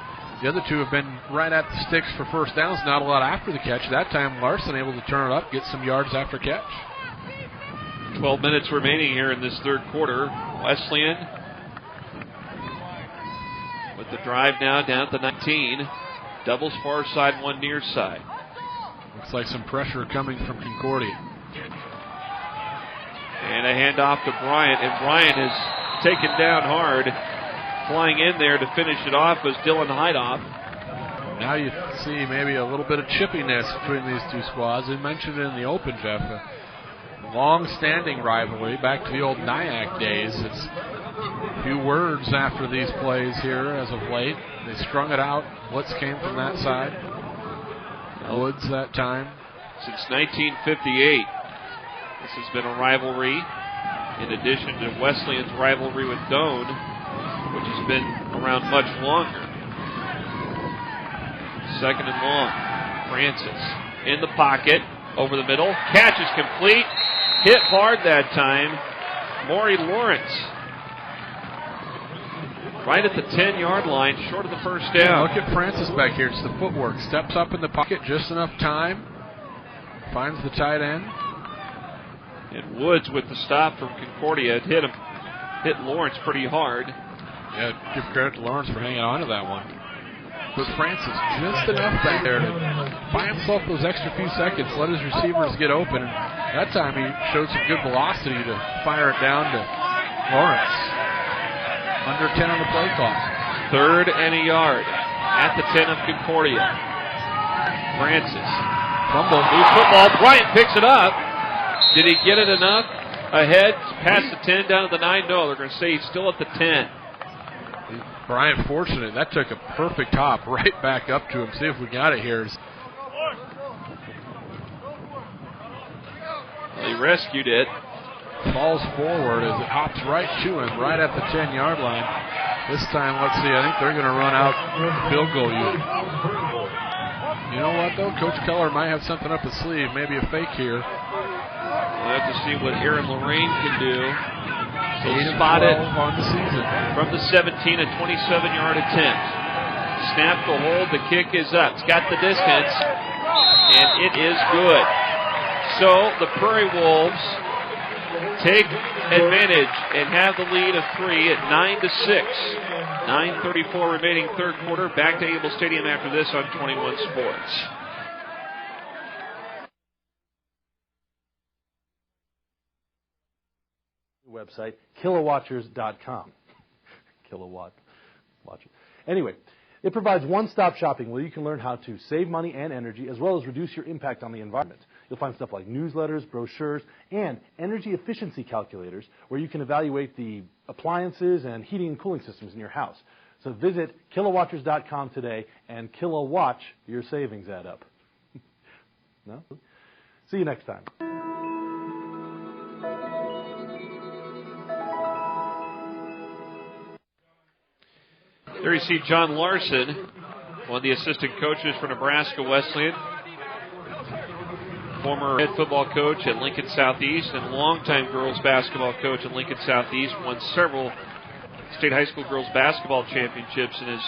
The other two have been right at the sticks for first downs, not a lot after the catch. That time Larson able to turn it up, get some yards after catch.
12 minutes remaining here in this third quarter. Wesleyan with the drive now down at the 19. Doubles far side, one near side.
Looks like some pressure coming from Concordia.
And a handoff to Bryant, and Bryant is taken down hard. Flying in there to finish it off was Dylan Heidoff.
Now you see maybe a little bit of chippiness between these two squads. We mentioned it in the open, Jeff. A long-standing rivalry back to the old Nyack days. It's a few words after these plays here as of late. They strung it out. Blitz came from that side. Woods that time.
Since 1958, this has been a rivalry. In addition to Wesleyan's rivalry with Doane, which has been around much longer. Second and long. Francis in the pocket, over the middle. Catch is complete. Hit hard that time. Maury Lawrence. Right at the 10-yard line, short of the first down.
Yeah, look at Francis back here. It's the footwork. Steps up in the pocket, just enough time. Finds the tight end.
And Woods with the stop from Concordia. It hit Lawrence pretty hard.
Yeah, give credit to Lawrence for hanging on to that one. But Francis just enough back there to buy himself those extra few seconds, let his receivers get open. And that time he showed some good velocity to fire it down to Lawrence. Under 10 on the play clock.
Third and a yard at the 10 of Concordia. Francis. Fumble. Loose football. Bryant picks it up. Did he get it enough ahead past the 10 down to the 9? No, they're going to say he's still at the 10.
Bryant fortunate. That took a perfect hop right back up to him. See if we got it here.
Well, he rescued it.
Falls forward as it hops right to him, right at the 10-yard line. This time, let's see, I think they're going to run out field goal unit. You know what, though? Coach Keller might have something up his sleeve, maybe a fake here.
We'll have to see what Aaron Lorraine can do.
He'll
spot it
on the season.
From the 17, a 27-yard attempt. Snap the hold, the kick is up. It's got the distance, and it is good. So the Prairie Wolves take advantage and have the lead of 3 at 9-6. 9:34 remaining third quarter. Back to Abel Stadium after this on 21 Sports.
Website, kilowatchers.com. Kilowatt watchers. Anyway, it provides one-stop shopping where you can learn how to save money and energy as well as reduce your impact on the environment. You'll find stuff like newsletters, brochures, and energy efficiency calculators where you can evaluate the appliances and heating and cooling systems in your house. So visit kilowatchers.com today and kilowatch your savings add up. No? See you next time.
There you see John Larson, one of the assistant coaches for Nebraska Wesleyan. Former head football coach at Lincoln Southeast and longtime girls basketball coach at Lincoln Southeast. Won several state high school girls basketball championships in his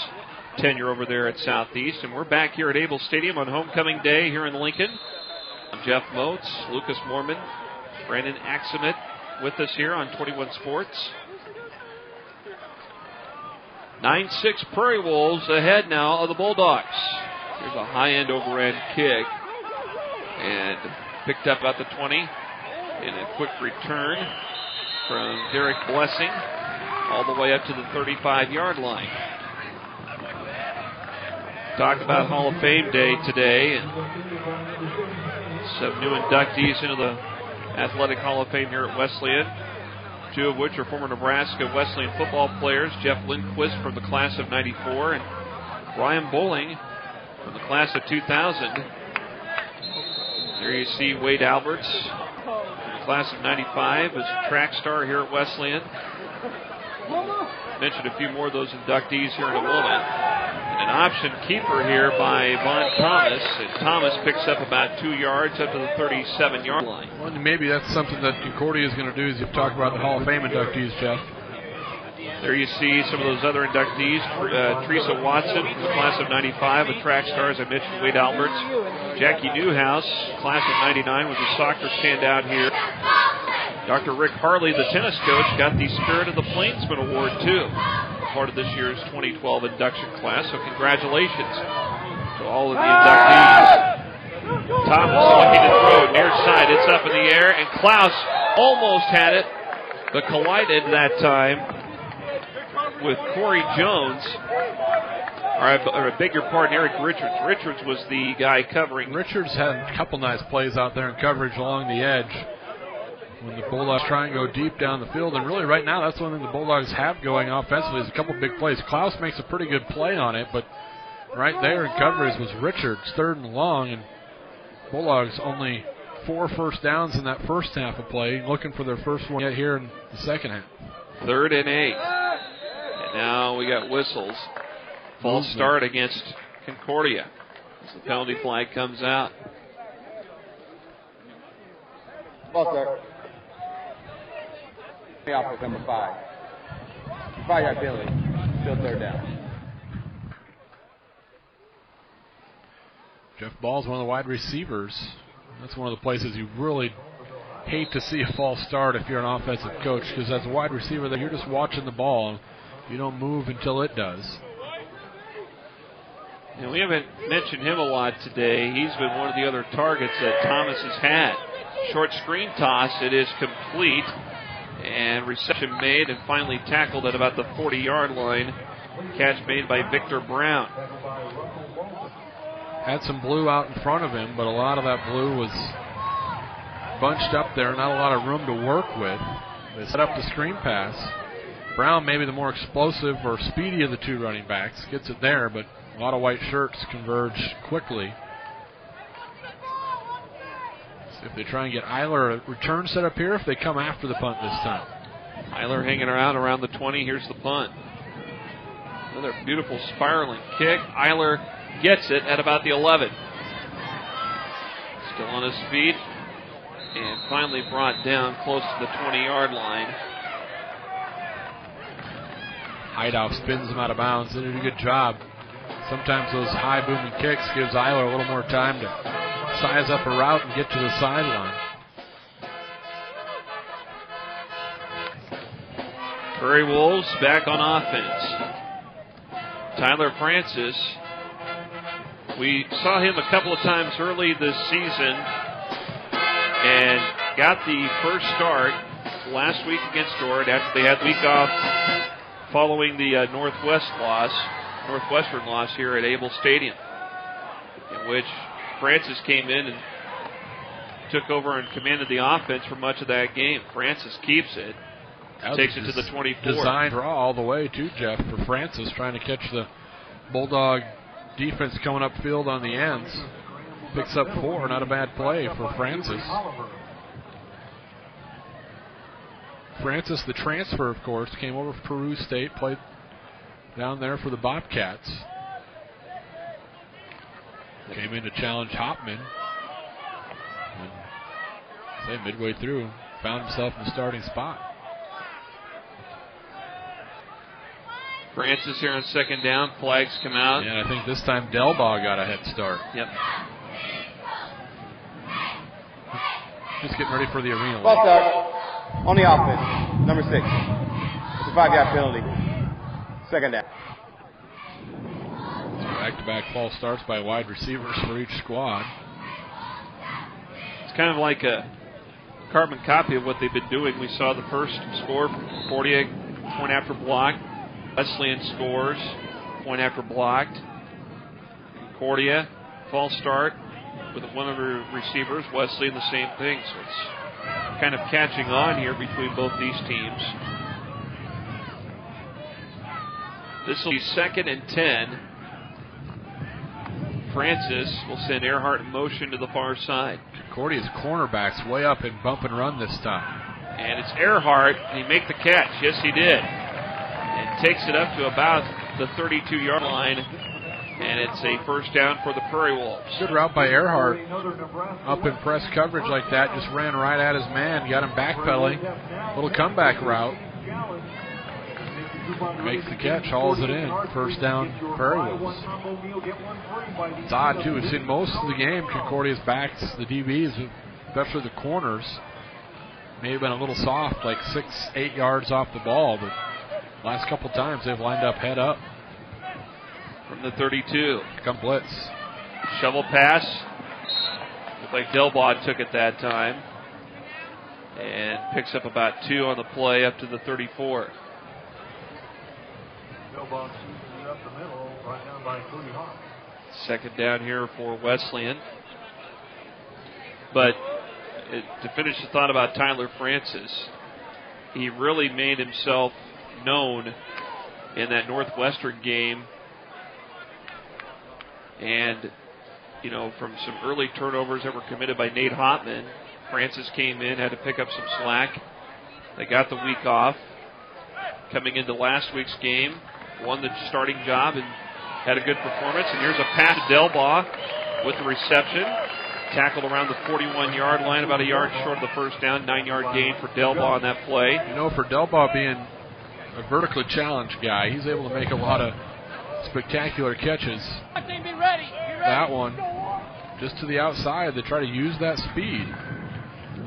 tenure over there at Southeast. And we're back here at Abel Stadium on homecoming day here in Lincoln. I'm Jeff Moats, Lucas Mormon, Brandon Axemet with us here on 21 Sports. 9-6 Prairie Wolves ahead now of the Bulldogs. Here's a high-end over-end kick. And picked up at the 20. And a quick return from Derek Blessing all the way up to the 35-yard line. Talk about Hall of Fame Day today. And some new inductees into the Athletic Hall of Fame here at Wesleyan. 2 of which are former Nebraska Wesleyan football players. Jeff Lindquist from the class of 94 and Brian Bowling from the class of 2000. There you see Wade Alberts from the class of 95 as a track star here at Wesleyan. Mentioned a few more of those inductees here in a moment. And an option keeper here by Von Thomas. And Thomas picks up about 2 yards up to the 37-yard line.
Well, maybe that's something that Concordia is going to do as you talk about the Hall of Fame inductees, Jeff.
There you see some of those other inductees. Teresa Watson from the class of 95, a track star, as I mentioned, Wade Alberts. Jackie Newhouse, class of 99, was a soccer standout here. Dr. Rick Harley, the tennis coach, got the Spirit of the Plainsman Award, too, part of this year's 2012 induction class. So congratulations to all of the inductees. Thomas looking to throw near side. It's up in the air, and Klaus almost had it, but collided that time with Corey Jones. Or I beg your pardon, Eric Richards. Richards was the guy covering.
Richards had a couple nice plays out there in coverage along the edge when the Bulldogs try and go deep down the field. And really right now that's one thing the Bulldogs have going offensively is a couple big plays. Klaus makes a pretty good play on it, but right there in coverage was Richards, 3rd and long, and Bulldogs only 4 first downs in that first half of play, looking for their first one yet here in the second half.
3rd and 8. And now we got whistles. False start against Concordia as the penalty flag comes out.
False start. Off with number 5. 5-yard penalty. Still 3rd down.
Jeff Ball's one of the wide receivers. That's one of the places you really hate to see a false start if you're an offensive coach, because as a wide receiver, you're just watching the ball. You don't move until it does.
And we haven't mentioned him a lot today. He's been one of the other targets that Thomas has had. Short screen toss. It is complete. And reception made and finally tackled at about the 40-yard line. Catch made by Victor Brown.
Had some blue out in front of him, but a lot of that blue was bunched up there. Not a lot of room to work with. They set up the screen pass. Brown, maybe the more explosive or speedy of the 2 running backs, gets it there, but a lot of white shirts converge quickly. See if they try and get Eiler a return set up here, if they come after the punt this time.
Eiler hanging around the 20. Here's the punt. Another beautiful spiraling kick. Eiler gets it at about the 11. Still on his feet. And finally brought down close to the 20-yard line.
Hideout spins him out of bounds. They did a good job. Sometimes those high booming kicks gives Eiler a little more time to size up a route and get to the sideline.
Prairie Wolves back on offense. Tyler Francis, we saw him a couple of times early this season and got the first start last week against Dordt after they had the week off following the Northwestern loss here at Abel Stadium, in which Francis came in and took over and commanded the offense for much of that game. Francis keeps it, takes it to the 24.
Design draw all the way too, Jeff, for Francis, trying to catch the Bulldog defense coming upfield on the ends. Picks up 4, not a bad play for Francis. Francis, the transfer, of course, came over from Peru State, played down there for the Bobcats. Came in to challenge Hopman. And midway through, found himself in the starting spot.
Francis here on second down. Flags come out.
Yeah, I think this time Delbaugh got a head start.
Yep.
Just getting ready for the arena.
False start on the offense. Number 6. It's a 5-yard penalty. Second down.
Back-to-back false starts by wide receivers for each squad.
It's kind of like a carbon copy of what they've been doing. We saw the first score from Concordia, point after block. Wesleyan scores, point after blocked. Concordia, false start with one of the receivers. Wesleyan the same thing. So it's kind of catching on here between both these teams. This will be 2nd and 10. Francis will send Erhart in motion to the far side.
Concordia's cornerbacks way up and bump and run this time.
And it's Erhart. Did he make the catch? Yes, he did. And takes it up to about the 32-yard line. And it's a first down for the Prairie Wolves.
Good route by Erhart. Up in press coverage like that. Just ran right at his man. Got him backpedaling. Little comeback route. Makes the catch, hauls it in. First down, Prairie Wolves. It's odd, too. We've seen most of the game Concordia's backs, the DBs, especially the corners, may have been a little soft, like 6-8 yards off the ball, but last couple times they've lined up head up.
From the 32.
Come blitz.
Shovel pass. Looked like Delbaugh took it that time. And picks up about 2 on the play up to the 34. Second down here for Wesleyan. But to finish the thought about Tyler Francis, he really made himself known in that Northwestern game. And, you know, from some early turnovers that were committed by Nate Hopman, Francis came in, had to pick up some slack. They got the week off. Coming into last week's game, won the starting job and had a good performance. And here's a pass to Delbaugh with the reception. Tackled around the 41-yard line, about a yard short of the first down. 9-yard gain for Delbaugh on that play.
You know, for Delbaugh being a vertically challenged guy, he's able to make a lot of spectacular catches. That one, just to the outside, they try to use that speed.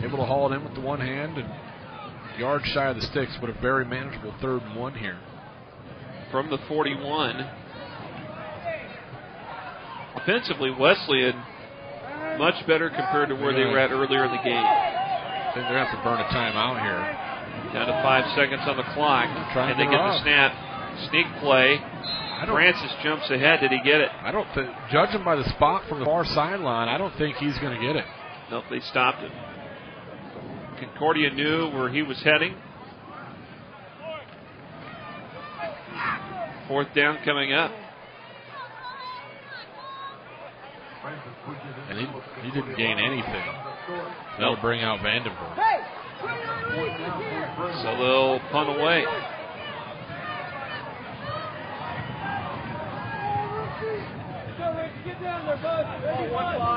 Able to haul it in with the one hand and yard shy of the sticks, but a very manageable 3rd and 1 here.
From the 41. Offensively, Wesleyan much better compared to where they were at earlier in the game.
I think they're going to have to burn a timeout here.
Down to 5 seconds on the clock. And they get the snap. Sneak play. Francis jumps ahead. Did he get it?
I don't think, judging by the spot from the far sideline, I don't think he's going to get it.
Nope, they stopped him. Concordia knew where he was heading. 4th down coming up.
And he didn't gain anything. They'll bring out Vandenberg.
So they'll punt away.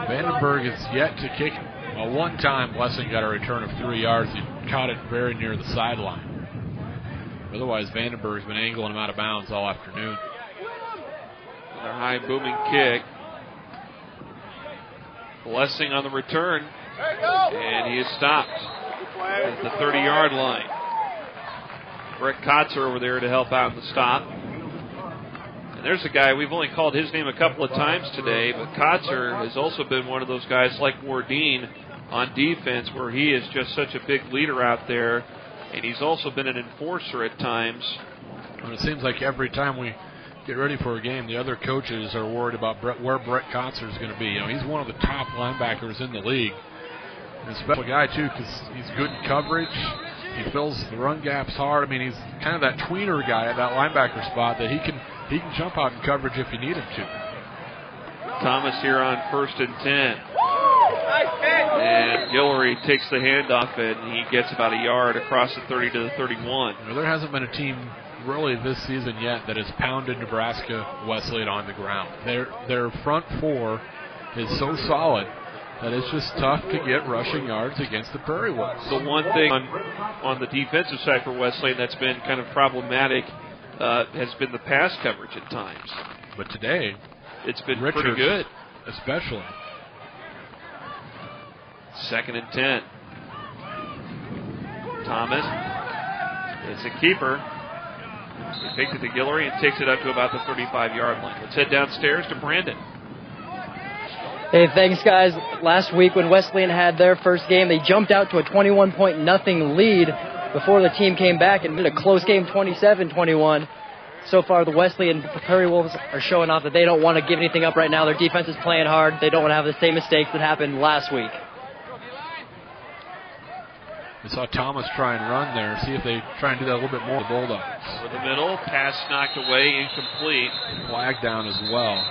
Vandenberg is yet to kick. One time, Blessing got a return of 3 yards. He caught it very near the sideline. Otherwise, Vandenberg's been angling him out of bounds all afternoon.
Another high booming kick. Blessing on the return. And he is stopped at the 30-yard line. Brett Kotzer over there to help out in the stop. And there's a guy, we've only called his name a couple of times today, but Kotzer has also been one of those guys like Wardeen on defense where he is just such a big leader out there, and he's also been an enforcer at times.
And it seems like every time we get ready for a game, the other coaches are worried about where Brett Kotzer is going to be. You know, he's one of the top linebackers in the league. And a special guy, too, because he's good in coverage. He fills the run gaps hard. I mean, he's kind of that tweener guy at that linebacker spot that he can jump out in coverage if you need him to.
Thomas here on 1st and 10. And Guillory takes the handoff, and he gets about a yard across the 30 to the 31.
You know, there hasn't been a team really this season yet that has pounded Nebraska Wesleyan on the ground. Their front four is so solid that it's just tough to get rushing yards against the Prairie Wolves.
The one thing on the defensive side for Wesleyan that's been kind of problematic has been the pass coverage at times.
But today,
it's been
Richards,
pretty good.
Especially.
2nd and 10. Thomas is a keeper. He takes it to Guillory and takes it up to about the 35-yard line. Let's head downstairs to Brandon.
Hey, thanks, guys. Last week when Wesleyan had their first game, they jumped out to a 21-0 lead before the team came back and did a close game, 27-21. So far, the Wesleyan Prairie Wolves are showing off that they don't want to give anything up right now. Their defense is playing hard. They don't want to have the same mistakes that happened last week.
We saw Thomas try and run there. See if they try and do that a little bit more. The Bulldogs.
Over the middle, pass knocked away, incomplete.
Flag down as well.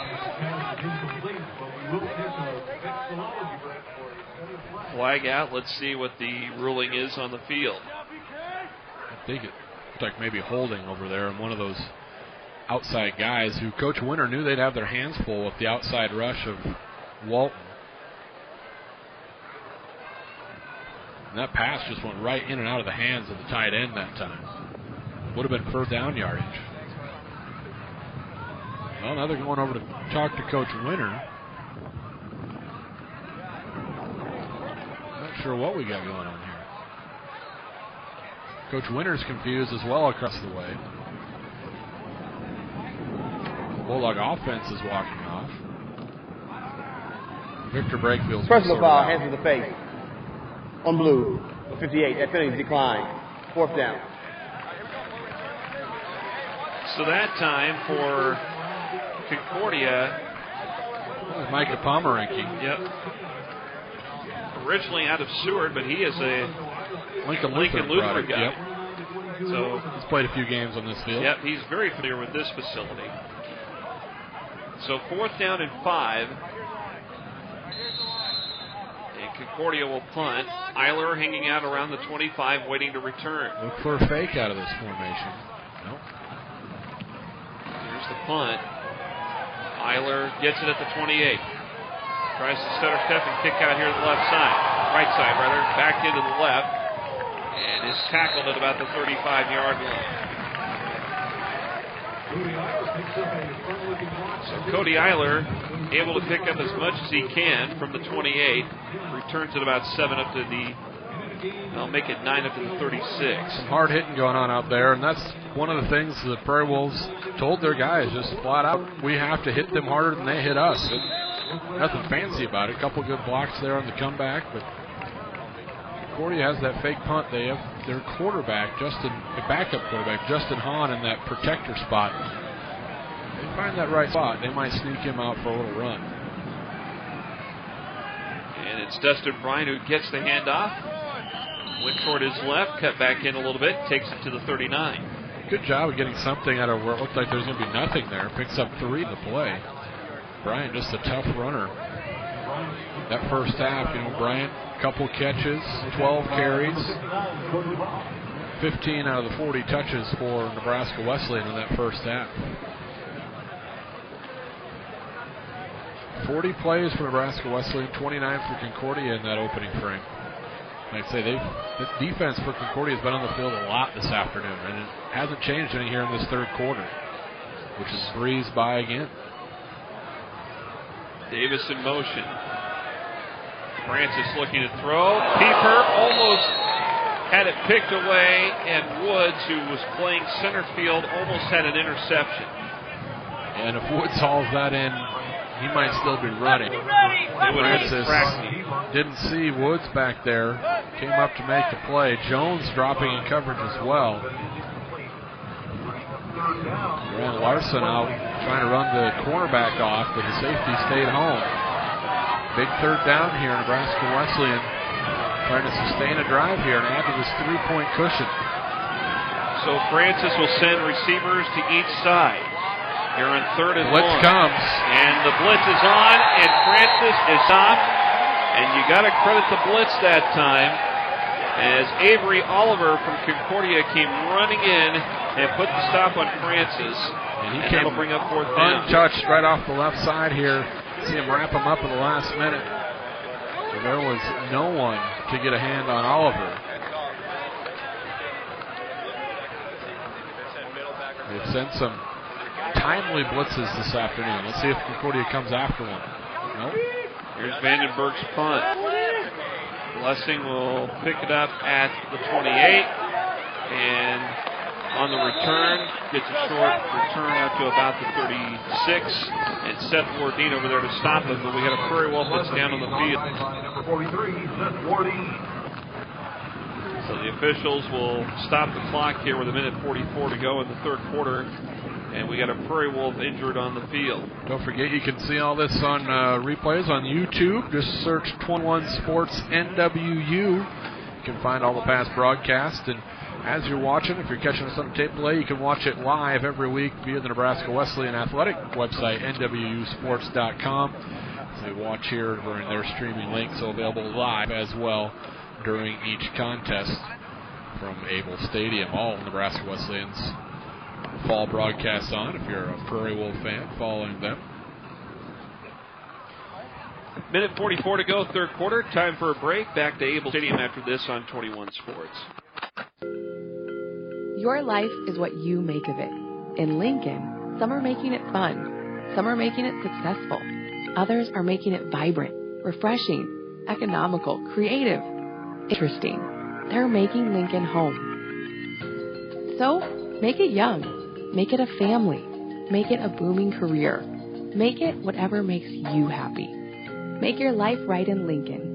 Flag out. Let's see what the ruling is on the field.
I think it looked like maybe holding over there, and one of those outside guys who Coach Winter knew they'd have their hands full with the outside rush of Walton. And that pass just went right in and out of the hands of the tight end that time. Would have been first down yardage. Well, now they're going over to talk to Coach Winter. Not sure what we got going on here. Coach Winter's confused as well across the way. The Bulldog offense is walking off. Victor Brakefield's
personal foul, hands to the face. On blue, 58. That penalty declined. 4th down.
So that time for Concordia.
Micah Pomeranke.
Yep. Originally out of Seward, but he is a Lincoln Lutheran guy.
Yep.
So
he's played a few games on this field.
Yep, he's very familiar with this facility. So 4th down and 5. Concordia will punt. Eiler hanging out around the 25, waiting to return.
Look for a fake out of this formation. Nope.
Here's the punt. Eiler gets it at the 28. Tries to stutter step and kick out here to the left side. Right side, rather. Back into the left. And is tackled at about the 35-yard line. So Cody Eiler able to pick up as much as he can from the 28. Returns it about 7 up to the, I'll make it 9 up to the 36.
Some hard hitting going on out there, and that's one of the things the Prairie Wolves told their guys, just flat out, we have to hit them harder than they hit us. Nothing fancy about it. A couple good blocks there on the comeback, but Concordia has that fake punt. They have their quarterback, backup quarterback, Justin Hahn, in that protector spot. They find that right spot, they might sneak him out for a little run.
And it's Dustin Bryant who gets the handoff. Went toward his left, cut back in a little bit, takes it to the 39.
Good job of getting something out of where it looked like there's going to be nothing there. Picks up 3 in the play. Bryant just a tough runner. That first half, Bryant, couple catches, 12 carries, 15 out of the 40 touches for Nebraska Wesleyan in that first half. 40 plays for Nebraska Wesleyan, 29 for Concordia in that opening frame. Like I say, the defense for Concordia has been on the field a lot this afternoon, and it hasn't changed any here in this third quarter, which is breezed by again.
Davis in motion. Francis looking to throw. Keeper almost had it picked away, and Woods, who was playing center field, almost had an interception.
And if Woods hauls that in, he might still be running. Francis didn't see Woods back there, came up to make the play. Jones dropping in coverage as well. Ran Larson out, trying to run the cornerback off, but the safety stayed home. Big third down here, Nebraska Wesleyan trying to sustain a drive here and add to this 3-point cushion.
So Francis will send receivers to each side. Here on 3rd and 1.
Blitz comes.
And the blitz is on, and Francis is stopped. And you got to credit the blitz that time, as Avery Oliver from Concordia came running in and put the stop on Francis.
And
that'll bring up 4th down.
Untouched right off the left side here. See him wrap him up in the last minute. So there was no one to get a hand on Oliver. They've sent some timely blitzes this afternoon. Let's see if Concordia comes after one. Nope.
Here's Vandenberg's punt. Blessing will pick it up at the 28. And on the return, gets a short return out to about the 36. And Seth Wardeen over there to stop him. But we had a Prairie Wolf that's down on the field. So the officials will stop the clock here with 1:44 to go in the 3rd quarter. And we got a Prairie Wolf injured on the field.
Don't forget you can see all this on replays on YouTube. Just search 21 Sports NWU. You can find all the past broadcasts. And as you're watching, if you're catching us on tape delay, you can watch it live every week via the Nebraska Wesleyan Athletic website, NWUsports.com. So you watch here during their streaming link, so available live as well during each contest from Abel Stadium. All Nebraska Wesleyan's fall broadcasts on if you're a Prairie Wolf fan following them.
1:44 to go, 3rd quarter. Time for a break. Back to Abel Stadium after this on 21 Sports.
Your life is what you make of it. In Lincoln, some are making it fun. Some are making it successful. Others are making it vibrant, refreshing, economical, creative, interesting. They're making Lincoln home. So, make it young. Make it a family. Make it a booming career. Make it whatever makes you happy. Make your life right in Lincoln.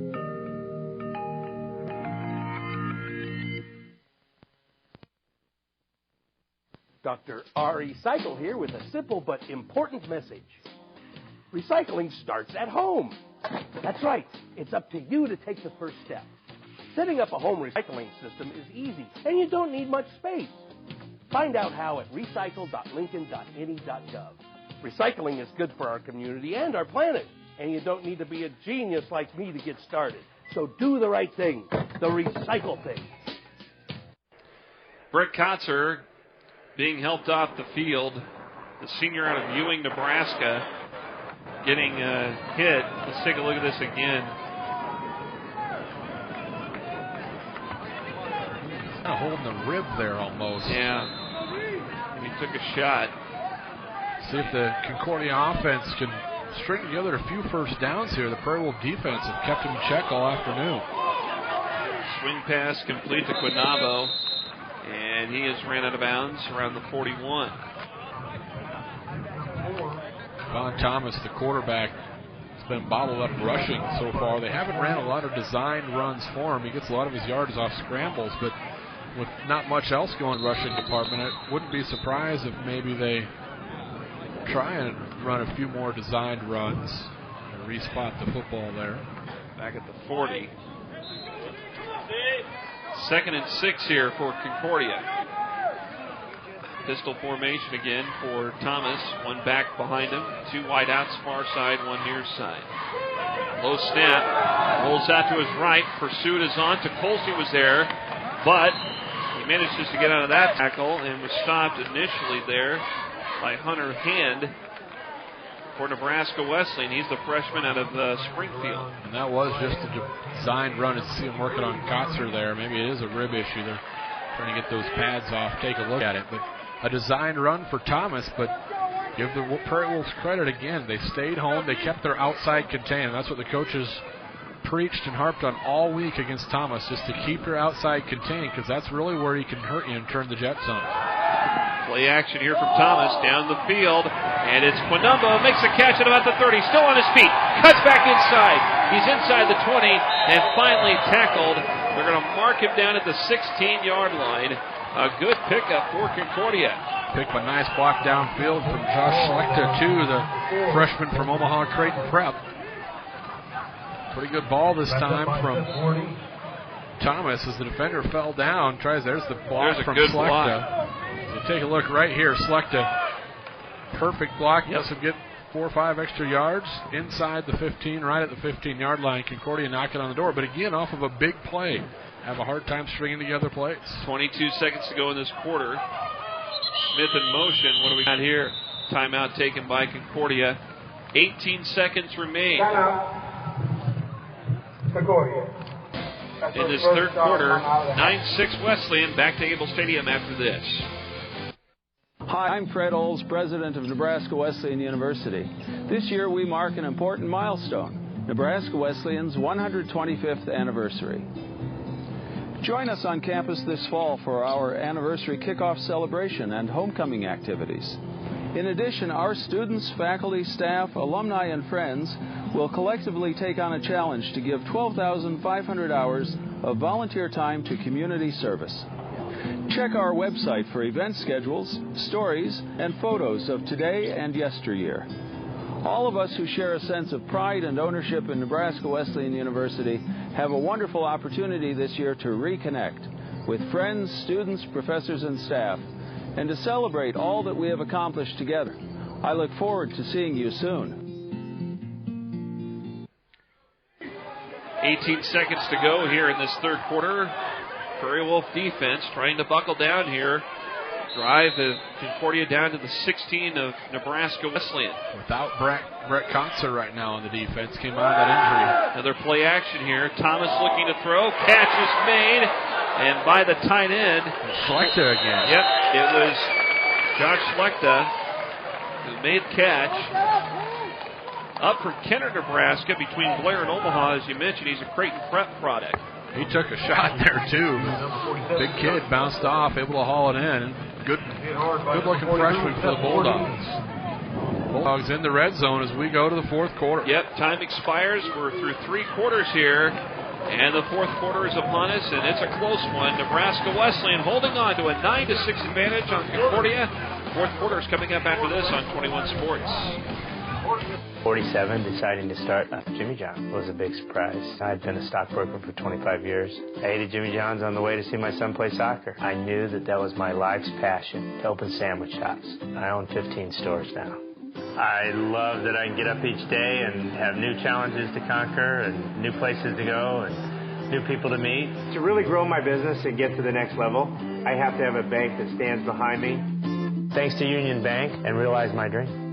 Dr. R.E. Cycle here with a simple but important message. Recycling starts at home. That's right. It's up to you to take the first step. Setting up a home recycling system is easy, and you don't need much space. Find out how at recycle.lincoln.ne.gov. Recycling is good for our community and our planet, and you don't need to be a genius like me to get started. So do the right thing, the recycle thing.
Brett Kotzer being helped off the field, the senior out of Ewing, Nebraska, getting hit. Let's take a look at this again.
Kind of holding the rib there almost.
Yeah. He took a shot.
See if the Concordia offense can string together a few first downs here. The Prairie Wolf defense have kept him in check all afternoon.
Swing pass complete to Quinabo, and he has ran out of bounds around the 41.
Von Thomas, the quarterback, has been bottled up rushing so far. They haven't ran a lot of designed runs for him. He gets a lot of his yards off scrambles, but with not much else going in the rushing department, I wouldn't be surprised if maybe they try and run a few more designed runs and respot the football there.
Back at the 40. 2nd and 6 here for Concordia. Pistol formation again for Thomas. One back behind him. 2 wide outs far side, 1 near side. Low snap. Rolls out to his right. Pursuit is on. Tukolsky was there, but he manages to get out of that tackle and was stopped initially there by Hunter Hand for Nebraska Wesleyan. He's the freshman out of Springfield.
And that was just a designed run. To see him working on Kotzer there. Maybe it is a rib issue. They're trying to get those pads off. Take a look at it. But a designed run for Thomas, but give the Prairie Wolves credit again. They stayed home. They kept their outside contained. That's what the coaches preached and harped on all week against Thomas, just to keep your outside contained, because that's really where he can hurt you and turn the jet zone.
Play action here from Thomas down the field, and it's Quinabo makes a catch at about the 30, still on his feet, cuts back inside. He's inside the 20 and finally tackled. They're going to mark him down at the 16-yard line. A good pickup for Concordia.
Pick a nice block downfield from Josh Schlechter, too, the freshman from Omaha Creighton Prep. Pretty good ball this time from Thomas as the defender fell down. There's the block from Schlechter. So take a look right here. Schlechter, perfect block. Doesn't get 4 or 5 extra yards inside the 15, right at the 15-yard line. Concordia knocking on the door, but again, off of a big play. Have a hard time stringing together plays.
22 seconds to go in this quarter. Smith in motion. What do we got here? Timeout taken by Concordia. 18 seconds remain.
Concordia.
In this third quarter, 9-6 Wesleyan. Back to Abel Stadium after this.
Hi, I'm Fred Olds, president of Nebraska Wesleyan University. This year we mark an important milestone, Nebraska Wesleyan's 125th anniversary. Join us on campus this fall for our anniversary kickoff celebration and homecoming activities. In addition, our students, faculty, staff, alumni, and friends will collectively take on a challenge to give 12,500 hours of volunteer time to community service. Check our website for event schedules, stories, and photos of today and yesteryear. All of us who share a sense of pride and ownership in Nebraska Wesleyan University have a wonderful opportunity this year to reconnect with friends, students, professors, and staff, and to celebrate all that we have accomplished together. I look forward to seeing you soon.
18 seconds to go here in this third quarter. Prairie Wolf defense trying to buckle down here. Drive Concordia down to the 16 of Nebraska Wesleyan.
Without Brett Kotzer right now on the defense, came out of that injury.
Another play action here. Thomas looking to throw. Catch is made. And by the tight end.
Schlechter again.
Yep, it was Josh Schlechter who made the catch. Up from Kenner, Nebraska, between Blair and Omaha, as you mentioned. He's a Creighton Prep product.
He took a shot there, too. Big kid, bounced off, able to haul it in. Good-looking freshman for the Bulldogs. Bulldogs in the red zone as we go to the fourth quarter.
Yep, time expires. We're through 3 quarters here. And the fourth quarter is upon us, and it's a close one. Nebraska Wesleyan holding on to a 9-6 advantage on Concordia. Fourth quarter is coming up after this on 21 Sports.
47, deciding to start Jimmy John was a big surprise. I'd been a stockbroker for 25 years. I ate at Jimmy John's on the way to see my son play soccer. I knew that was my life's passion, to open sandwich shops. I own 15 stores now. I love that I can get up each day and have new challenges to conquer and new places to go and new people to meet. To really grow my business and get to the next level, I have to have a bank that stands behind me. Thanks to Union Bank, and realize my dream.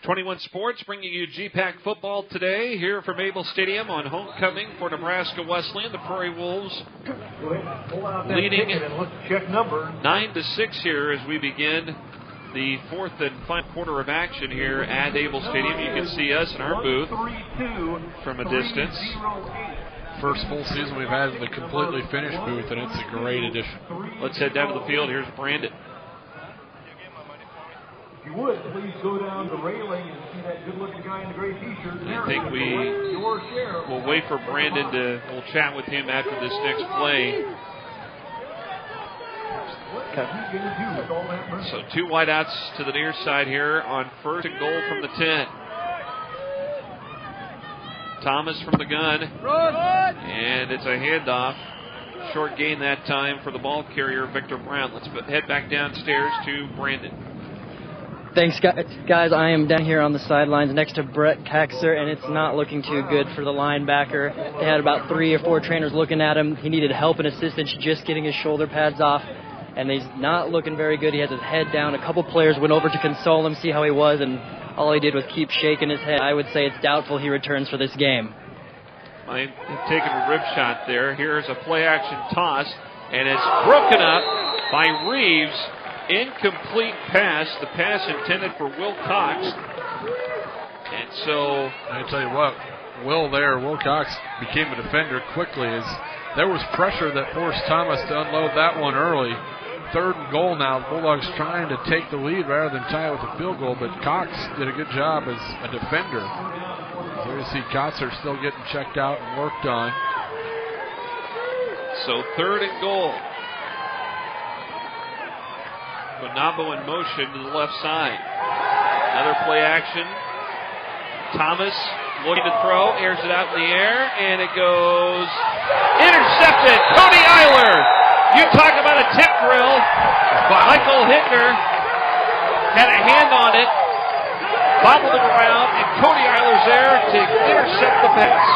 21 Sports bringing you GPAC football today here from Abel Stadium on homecoming for Nebraska Wesleyan. The Prairie Wolves leading 9-6 here as we begin the fourth and final quarter of action here at Abel Stadium. You can see us in our booth from a distance.
First full season we've had in the completely finished booth, and it's a great addition.
Let's head down to the field. Here's Brandon.
If you would, please go down the railing and see that good-looking guy in the gray T-shirt.
I think we'll wait for Brandon we'll chat with him after this next play. So 2 wideouts to the near side here on first and goal from the 10. Thomas from the gun. And it's a handoff. Short gain that time for the ball carrier, Victor Brown. Let's head back downstairs to Brandon.
Thanks, guys. I am down here on the sidelines next to Brett Kaxer, and it's not looking too good for the linebacker. They had about 3 or 4 trainers looking at him. He needed help and assistance just getting his shoulder pads off, and he's not looking very good. He has his head down. A couple players went over to console him, see how he was, and all he did was keep shaking his head. I would say it's doubtful he returns for this game.
I'm taking a rib shot there. Here's a play-action toss, and it's broken up by Reeves. incomplete pass. The pass intended for Will Cox. And so,
I tell you what, Will Cox became a defender quickly as there was pressure that forced Thomas to unload that one early. 3rd and goal now. The Bulldogs trying to take the lead rather than tie it with a field goal, but Cox did a good job as a defender. There you see Kotzer still getting checked out and worked on.
So 3rd and goal. Quinabo in motion to the left side. Another play action. Thomas looking to throw, airs it out in the air, and it goes intercepted. Cody Eiler. You talk about a tip drill. Michael Hittner had a hand on it, bobbled it around, and Cody Eiler's there to intercept the pass.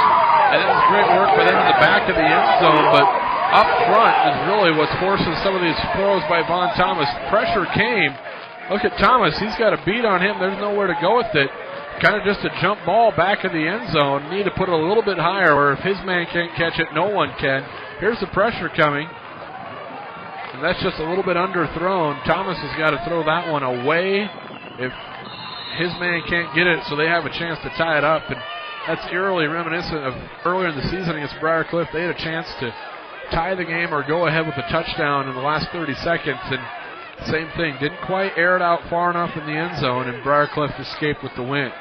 And it was great work by them in the back of the end zone, but up front is really what's forcing some of these throws by Von Thomas. Pressure came. Look at Thomas. He's got a beat on him. There's nowhere to go with it. Kind of just a jump ball back of the end zone. Need to put it a little bit higher, or if his man can't catch it, no one can. Here's the pressure coming. And that's just a little bit underthrown. Thomas has got to throw that one away if his man can't get it, so they have a chance to tie it up. And that's eerily reminiscent of earlier in the season against Briarcliff. They had a chance to tie the game or go ahead with a touchdown in the last 30 seconds. And same thing, didn't quite air it out far enough in the end zone, and Briarcliff escaped with the win.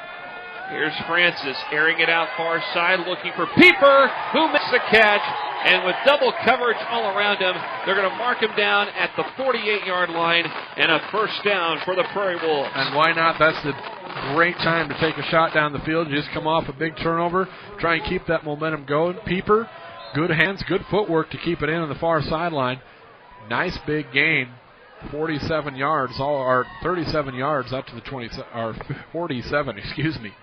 Here's Francis airing it out far side, looking for Pieper, who missed the catch. And with double coverage all around him, they're going to mark him down at the 48-yard line, and a first down for the Prairie Wolves.
And why not? That's the great time to take a shot down the field. You just come off a big turnover, try and keep that momentum going. Pieper, good hands, good footwork to keep it in on the far sideline. Nice big gain, 47 yards, or 37 yards out to the 47, excuse me.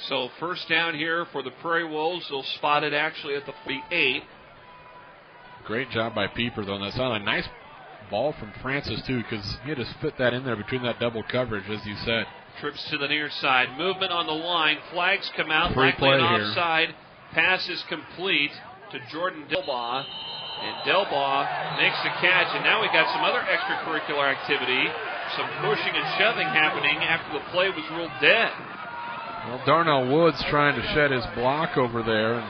So first down here for the Prairie Wolves. They'll spot it actually at the 48.
Great job by Pieper, though, on that sideline. Nice ball from Francis, too, because he had to fit that in there between that double coverage, as you said.
Trips to the near side. Movement on the line. Flags come out.
Free
Likely
play
an
here.
offside. Pass is complete to Jordan Delbaugh. And Delbaugh makes the catch. And now we got some other extracurricular activity. Some pushing and shoving happening after the play was ruled dead.
Well, Darnell Woods trying to shed his block over there and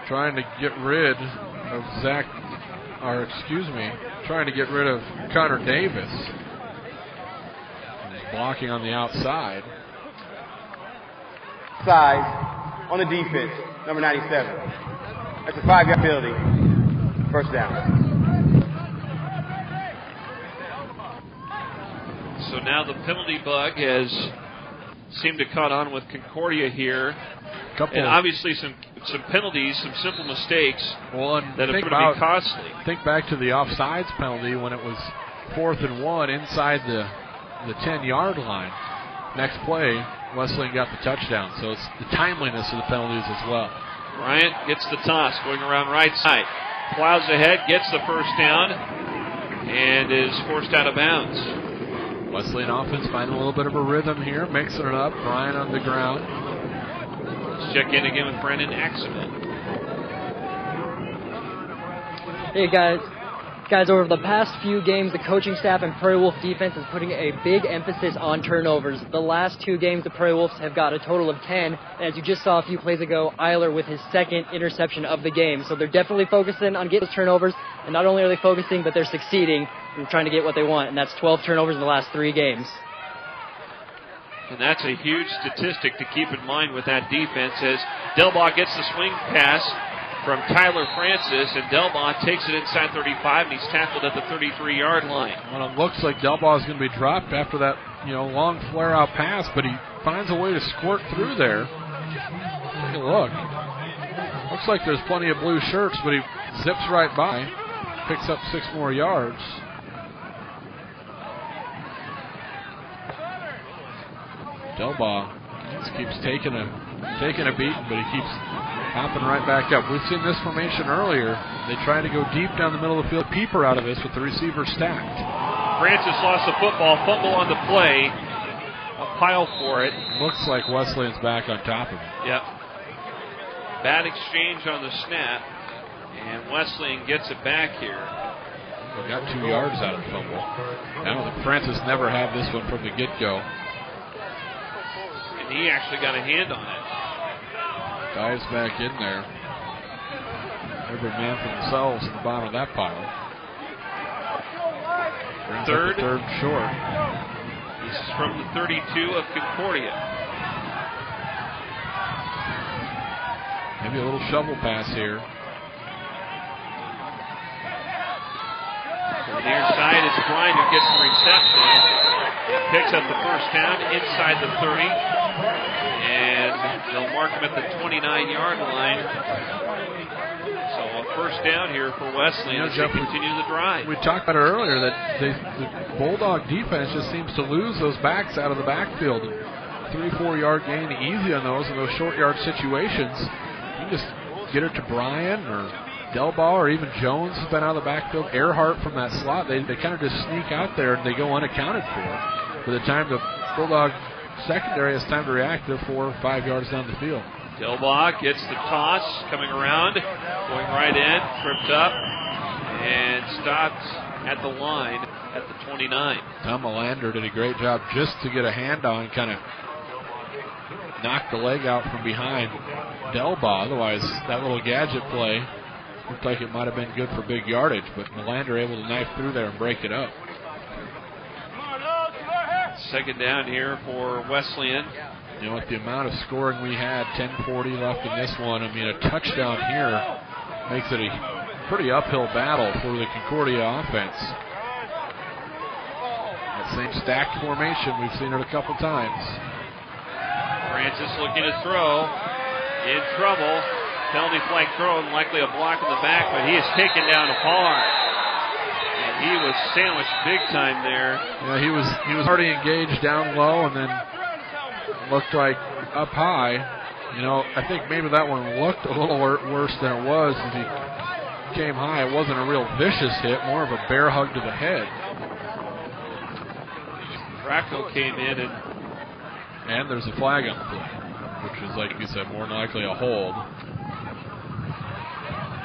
trying to get rid of trying to get rid of Connor Davis. He's blocking on the outside.
Size on the defense, number 97. That's a 5-yard penalty. First down.
So now the penalty bug has seemed to caught on with Concordia here. And obviously some penalties, some simple mistakes that have proven to be costly.
Think back to the offsides penalty when it was 4th and 1 inside the 10-yard line. Next play, Wesleyan got the touchdown. So it's the timeliness of the penalties as well.
Bryant gets the toss, going around right side. Plows ahead, gets the first down, and is forced out of bounds.
Wesleyan offense finding a little bit of a rhythm here, mixing it up. Bryant on the ground.
Let's check in again with Brendan Axeman.
Hey guys, over the past few games, the coaching staff and Prairie Wolf defense is putting a big emphasis on turnovers. The last 2 games, the Prairie Wolves have got a total of 10. And as you just saw a few plays ago, Eiler with his 2nd interception of the game. So they're definitely focusing on getting those turnovers. And not only are they focusing, but they're succeeding in trying to get what they want. And that's 12 turnovers in the last 3 games.
And that's a huge statistic to keep in mind with that defense as Delbaugh gets the swing pass from Tyler Francis, and Delbaugh takes it inside 35, and he's tackled at the 33-yard line.
Well, it looks like Delbaugh is going to be dropped after that, long flare-out pass, but he finds a way to squirt through there. Take a look. Looks like there's plenty of blue shirts, but he zips right by, picks up 6 more yards. Delbaugh just keeps taking a beating, but he keeps hopping right back up. We've seen this formation earlier. They try to go deep down the middle of the field. Pieper out of this with the receiver stacked.
Francis lost the football, fumble on the play. A pile for it.
Looks like Wesleyan's back on top of him.
Yep. Bad exchange on the snap, and Wesleyan gets it back here.
We got 2 yards out of the fumble. Now Francis never had this one from the get-go.
And he actually got a hand on it.
Dives back in there. Every man for themselves in the bottom of that pile.
Third
short.
This is from the 32 of Concordia.
Maybe a little shovel pass here.
To the near side is Brian, who gets the reception. Picks up the first down inside the 30. And they'll mark him at the 29-yard line. So a first down here for Wesleyan as they continue the drive.
We talked about it earlier that the Bulldog defense just seems to lose those backs out of the backfield. 3-4 yard gain easy on those in those short yard situations. You can just get it to Brian or Delbaugh or even Jones has been out of the backfield. Erhart from that slot. They kind of just sneak out there and they go unaccounted for. By the time the Bulldog secondary has time to react, they're 4 or 5 yards down the field.
Delbaugh gets the toss, coming around, going right in, tripped up, and stopped at the line at the 29.
Tom Melander did a great job just to get a hand on, kind of knock the leg out from behind Delbaugh. Otherwise, that little gadget play looked like it might have been good for big yardage, but Melander able to knife through there and break it up.
Second down here for Wesleyan.
You know, with the amount of scoring we had, 10:40 left in this one, I mean, a touchdown here makes it a pretty uphill battle for the Concordia offense. That same stacked formation, we've seen it a couple times.
Francis looking to throw, in trouble. Penalty flag throw, and likely a block in the back, but he is taken down hard. And he was sandwiched big time there.
Yeah, he was already engaged down low, and then looked like up high. You know, I think maybe that one looked a little worse than it was as he came high. It wasn't a real vicious hit, more of a bear hug to the head.
Bracco came in
and there's a flag on the play, which is, like you said, more than likely a hold.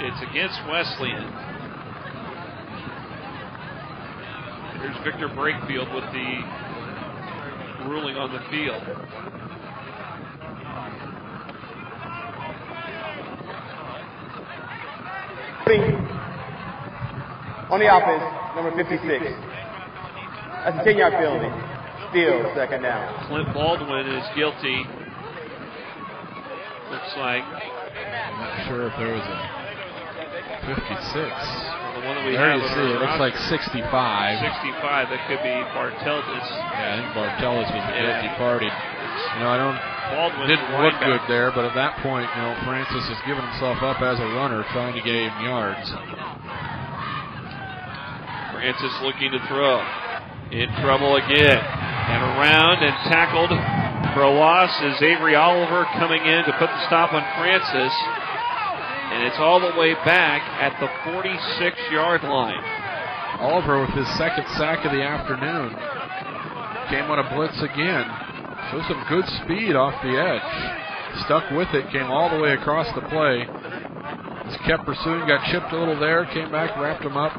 It's against Wesleyan. Here's Victor Brakefield with the ruling on the field.
On the offense, number 56. That's a 10-yard penalty. Still second down.
Clint Baldwin is guilty. Looks like.
I'm not sure if there was a 56.
The one that we
there
have
you see it. Looks like 65.
65. That could be Barteldis.
Yeah, I think Barteldis was the guilty party. You know,
Baldwin
didn't look good there, but at that point, you know, Francis has given himself up as a runner, trying to gain yards.
Francis looking to throw. In trouble again. And around and tackled for a loss is Avery Oliver coming in to put the stop on Francis. And it's all the way back at the 46-yard line.
Oliver with his second sack of the afternoon. Came on a blitz again. Shows some good speed off the edge. Stuck with it, came all the way across the play. Just kept pursuing, got chipped a little there, came back, wrapped him up.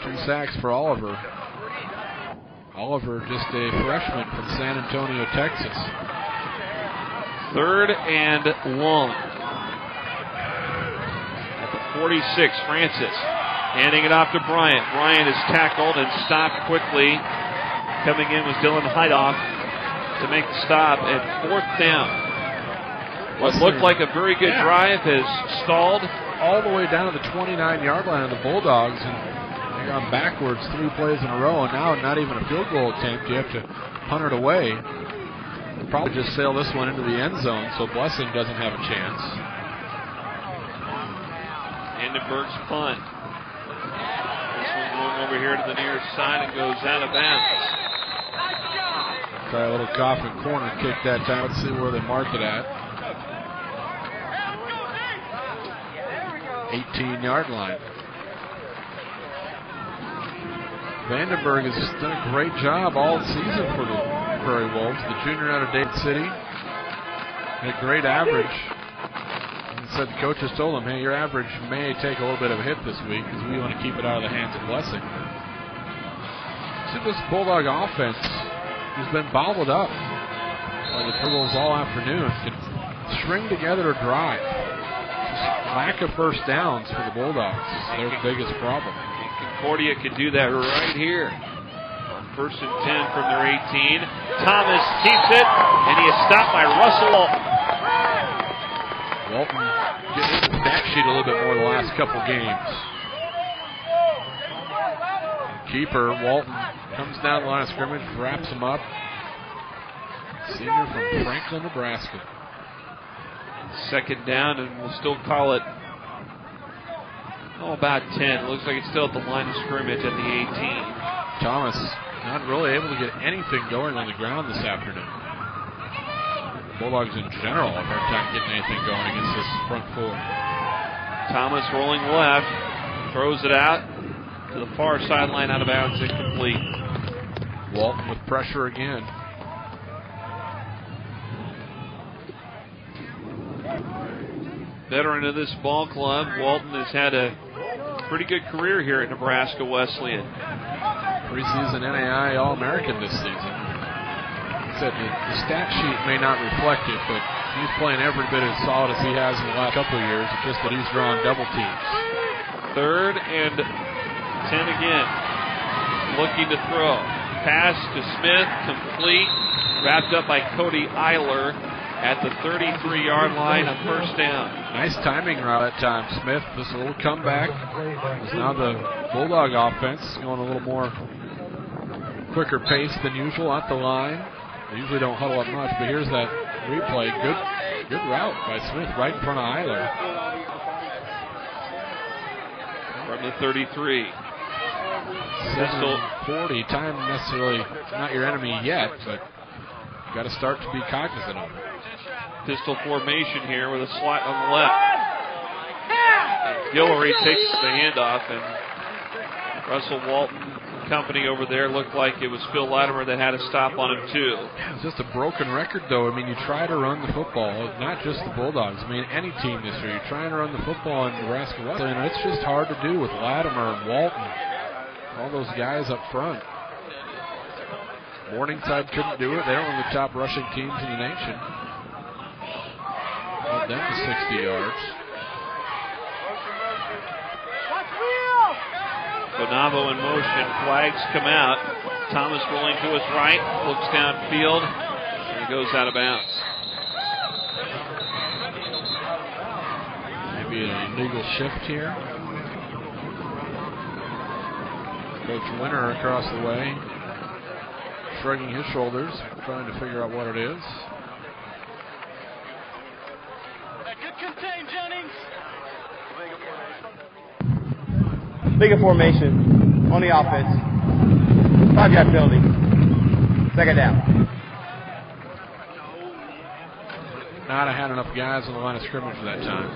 2 sacks for Oliver. Oliver, just a freshman from San Antonio, Texas.
3rd and long. At the 46, Francis handing it off to Bryant. Bryant is tackled and stopped quickly. Coming in was Dylan Heidoff to make the stop at 4th down. What looked like a very good drive has stalled.
All the way down to the 29-yard line of the Bulldogs. And they've gone backwards 3 plays in a row, and now not even a field goal attempt. You have to punt it away. They'll probably just sail this one into the end zone, so Blessing doesn't have a chance.
Hindenburg's punt. This one going over here to the near side and goes out of bounds.
Try a little coffin corner kick that time. Let's see where they mark it at. 18-yard line. Vandenberg has done a great job all season for the Prairie Wolves. The junior out of Dade City. Had a great average in said the coaches told him, hey, your average may take a little bit of a hit this week because we want to keep it out of the hands of Blessing. See this Bulldog offense has been bottled up by the Prairie Wolves all afternoon. Can string together a drive. Just lack of first downs for the Bulldogs is their biggest problem.
Concordia could do that right here. On 1st and 10 from their 18. Thomas keeps it, and he is stopped by Russell
Walton getting in the stat sheet a little bit more the last couple games. Keeper, Walton, comes down the line of scrimmage, wraps him up. Senior from Franklin, Nebraska.
2nd down, and we'll still call it about 10. It looks like it's still at the line of scrimmage at the 18.
Thomas not really able to get anything going on the ground this afternoon. The Bulldogs in general have a hard time getting anything going against this front four.
Thomas rolling left, throws it out to the far sideline, out of bounds, incomplete.
Walton with pressure again.
Veteran of this ball club, Walton has had a pretty good career here at Nebraska Wesleyan.
Preseason NAI All-American this season. Said the stat sheet may not reflect it, but he's playing every bit as solid as he has in the last couple of years. It's just that he's drawing double teams.
3rd and 10 again. Looking to throw. Pass to Smith, complete. Wrapped up by Cody Eiler at the 33-yard line, a 1st down.
Nice timing route that time. Smith, just a little comeback. Is now the Bulldog offense going a little more quicker pace than usual at the line. They usually don't huddle up much, but here's that replay. Good route by Smith right in front of Eiler.
From the 33.
7:40. Time necessarily not your enemy yet, but got to start to be cognizant of it.
Pistol formation here with a slot on the left. And Guillory takes the handoff, and Russell Walton company over there looked like it was Phil Latimer that had a stop on him too.
Yeah, it's just a broken record though. I mean, you try to run the football, not just the Bulldogs. I mean, any team this year, you're trying to run the football in Nebraska Wesleyan, and it's just hard to do with Latimer and Walton, all those guys up front. Morningside couldn't do it. They're one of the top rushing teams in the nation. Held them to 60 yards.
Quinabo in motion. Flags come out. Thomas rolling to his right. Looks downfield. And he goes out of bounds.
Maybe an illegal shift here. Coach Winter across the way, shrugging his shoulders, trying to figure out what it is.
Good contain, Jennings.
Bigger formation on the offense. 5-yard penalty. 2nd down.
Not had enough guys on the line of scrimmage at that time.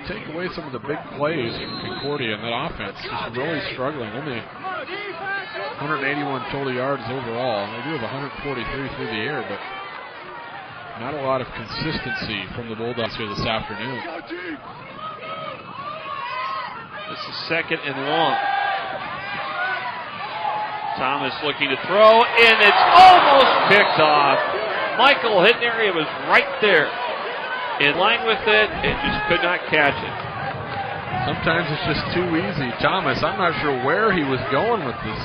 Take away some of the big plays from Concordia, and that offense just really struggling. Only 181 total yards overall. They do have 143 through the air, but not a lot of consistency from the Bulldogs here this afternoon.
This is 2nd and long. Thomas looking to throw, and it's almost picked off. Michael Hittner was right there, in line with it, and just could not catch it.
Sometimes it's just too easy. Thomas, I'm not sure where he was going with this.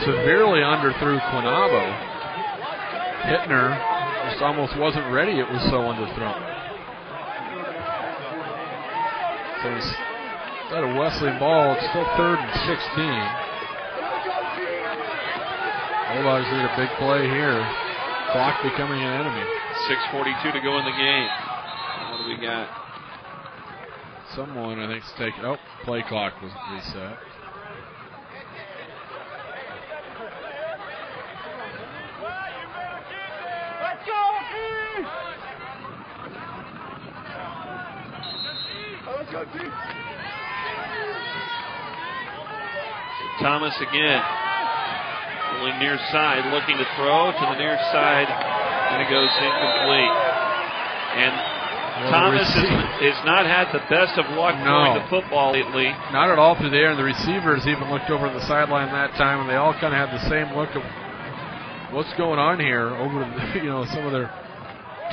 Severely underthrew Quinabo. Hittner just almost wasn't ready. It was so underthrown. So instead of Wesleyan ball, it's still 3rd and 16. Bulldogs need a big play here. Clock becoming an enemy.
6:42 to go in the game. What do we got?
Someone, I think, is taking. Oh, play clock was reset.
Let's go, team! Let's go, team!
Thomas again. Going near side, looking to throw to the near side, and it goes incomplete. And Thomas has not had the best of luck throwing the football lately.
Not at all through the air, and the receivers even looked over the sideline that time, and they all kind of had the same look of what's going on here over some of their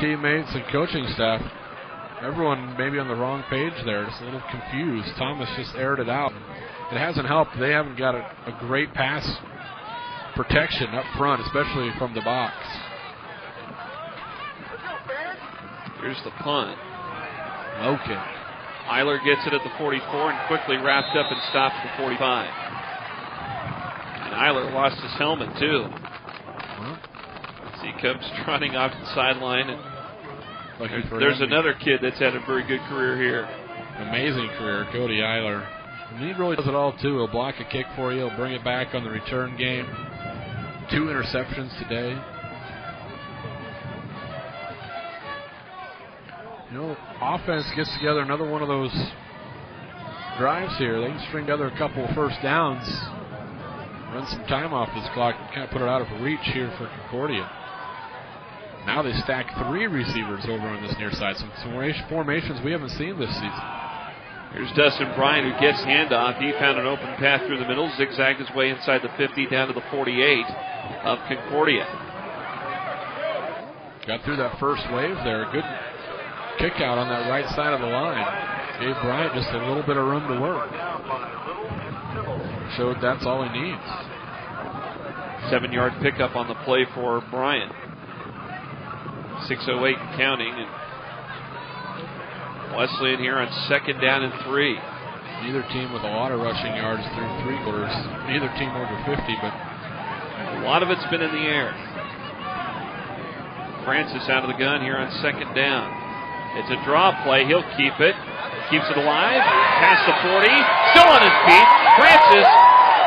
teammates and coaching staff. Everyone maybe on the wrong page there, just a little confused. Thomas just aired it out. It hasn't helped. They haven't got a great pass protection up front, especially from the box.
Here's the punt.
Okay.
Eiler gets it at the 44 and quickly wrapped up and stopped at the 45. And Eiler lost his helmet too. As he comes trotting off the sideline. And there's another kid that's had a very good career here.
Amazing career, Cody Eiler. And he really does it all too. He'll block a kick for you. He'll bring it back on the return game. 2 interceptions today. Offense gets together another one of those drives here. They can string together a couple of first downs, run some time off this clock, and kind of put it out of reach here for Concordia. Now they stack 3 receivers over on this near side. Some formations we haven't seen this season.
Here's Dustin Bryant, who gets handoff. He found an open path through the middle, zigzagged his way inside the 50 down to the 48 of Concordia.
Got through that first wave there. Good kick out on that right side of the line. Gave Bryant just a little bit of room to work. Showed that's all he needs.
7-yard pickup on the play for Bryant. 6:08 counting. And Wesleyan here on 2nd down and 3.
Neither team with a lot of rushing yards through 3 quarters. Neither team over 50, but
a lot of it's been in the air. Francis out of the gun here on 2nd down. It's a draw play. He'll keep it. Keeps it alive. Past the 40. Still on his feet. Francis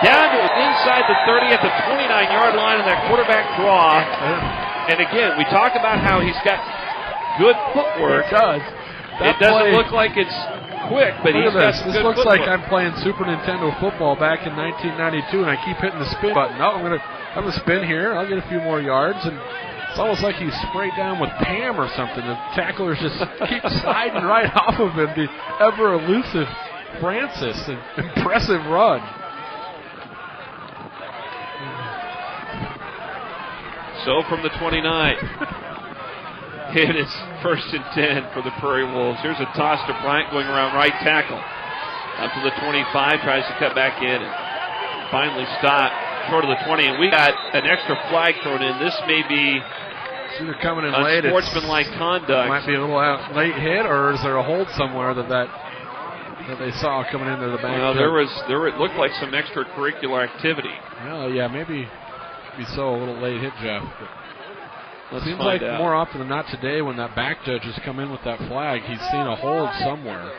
down to inside the 30 at the 29-yard line on that quarterback draw. And again, we talk about how he's got good footwork.
It does.
It doesn't look like it's quick, but he's got some good
looks
footwork.
like I'm playing Super Nintendo football back in 1992, and I keep hitting the spin button. No, I'm gonna spin here. I'll get a few more yards, and it's almost like he's sprayed down with Pam or something. The tacklers just keep sliding right off of him. The ever elusive Francis, an impressive run.
So from the 29, it is 1st and 10 for the Prairie Wolves. Here's a toss to Bryant going around right tackle. Up to the 25, tries to cut back in and finally stopped short of the 20. And we got an extra flag thrown in. This may be
either coming in late.
Sportsmanlike conduct.
Might be a little late hit, or is there a hold somewhere that they saw coming into the back?
No, it looked like some extracurricular activity.
Oh yeah, maybe so a little late hit, Jeff. It seems like
out.
More often than not today, when that back judge has come in with that flag, he's seen a hold somewhere.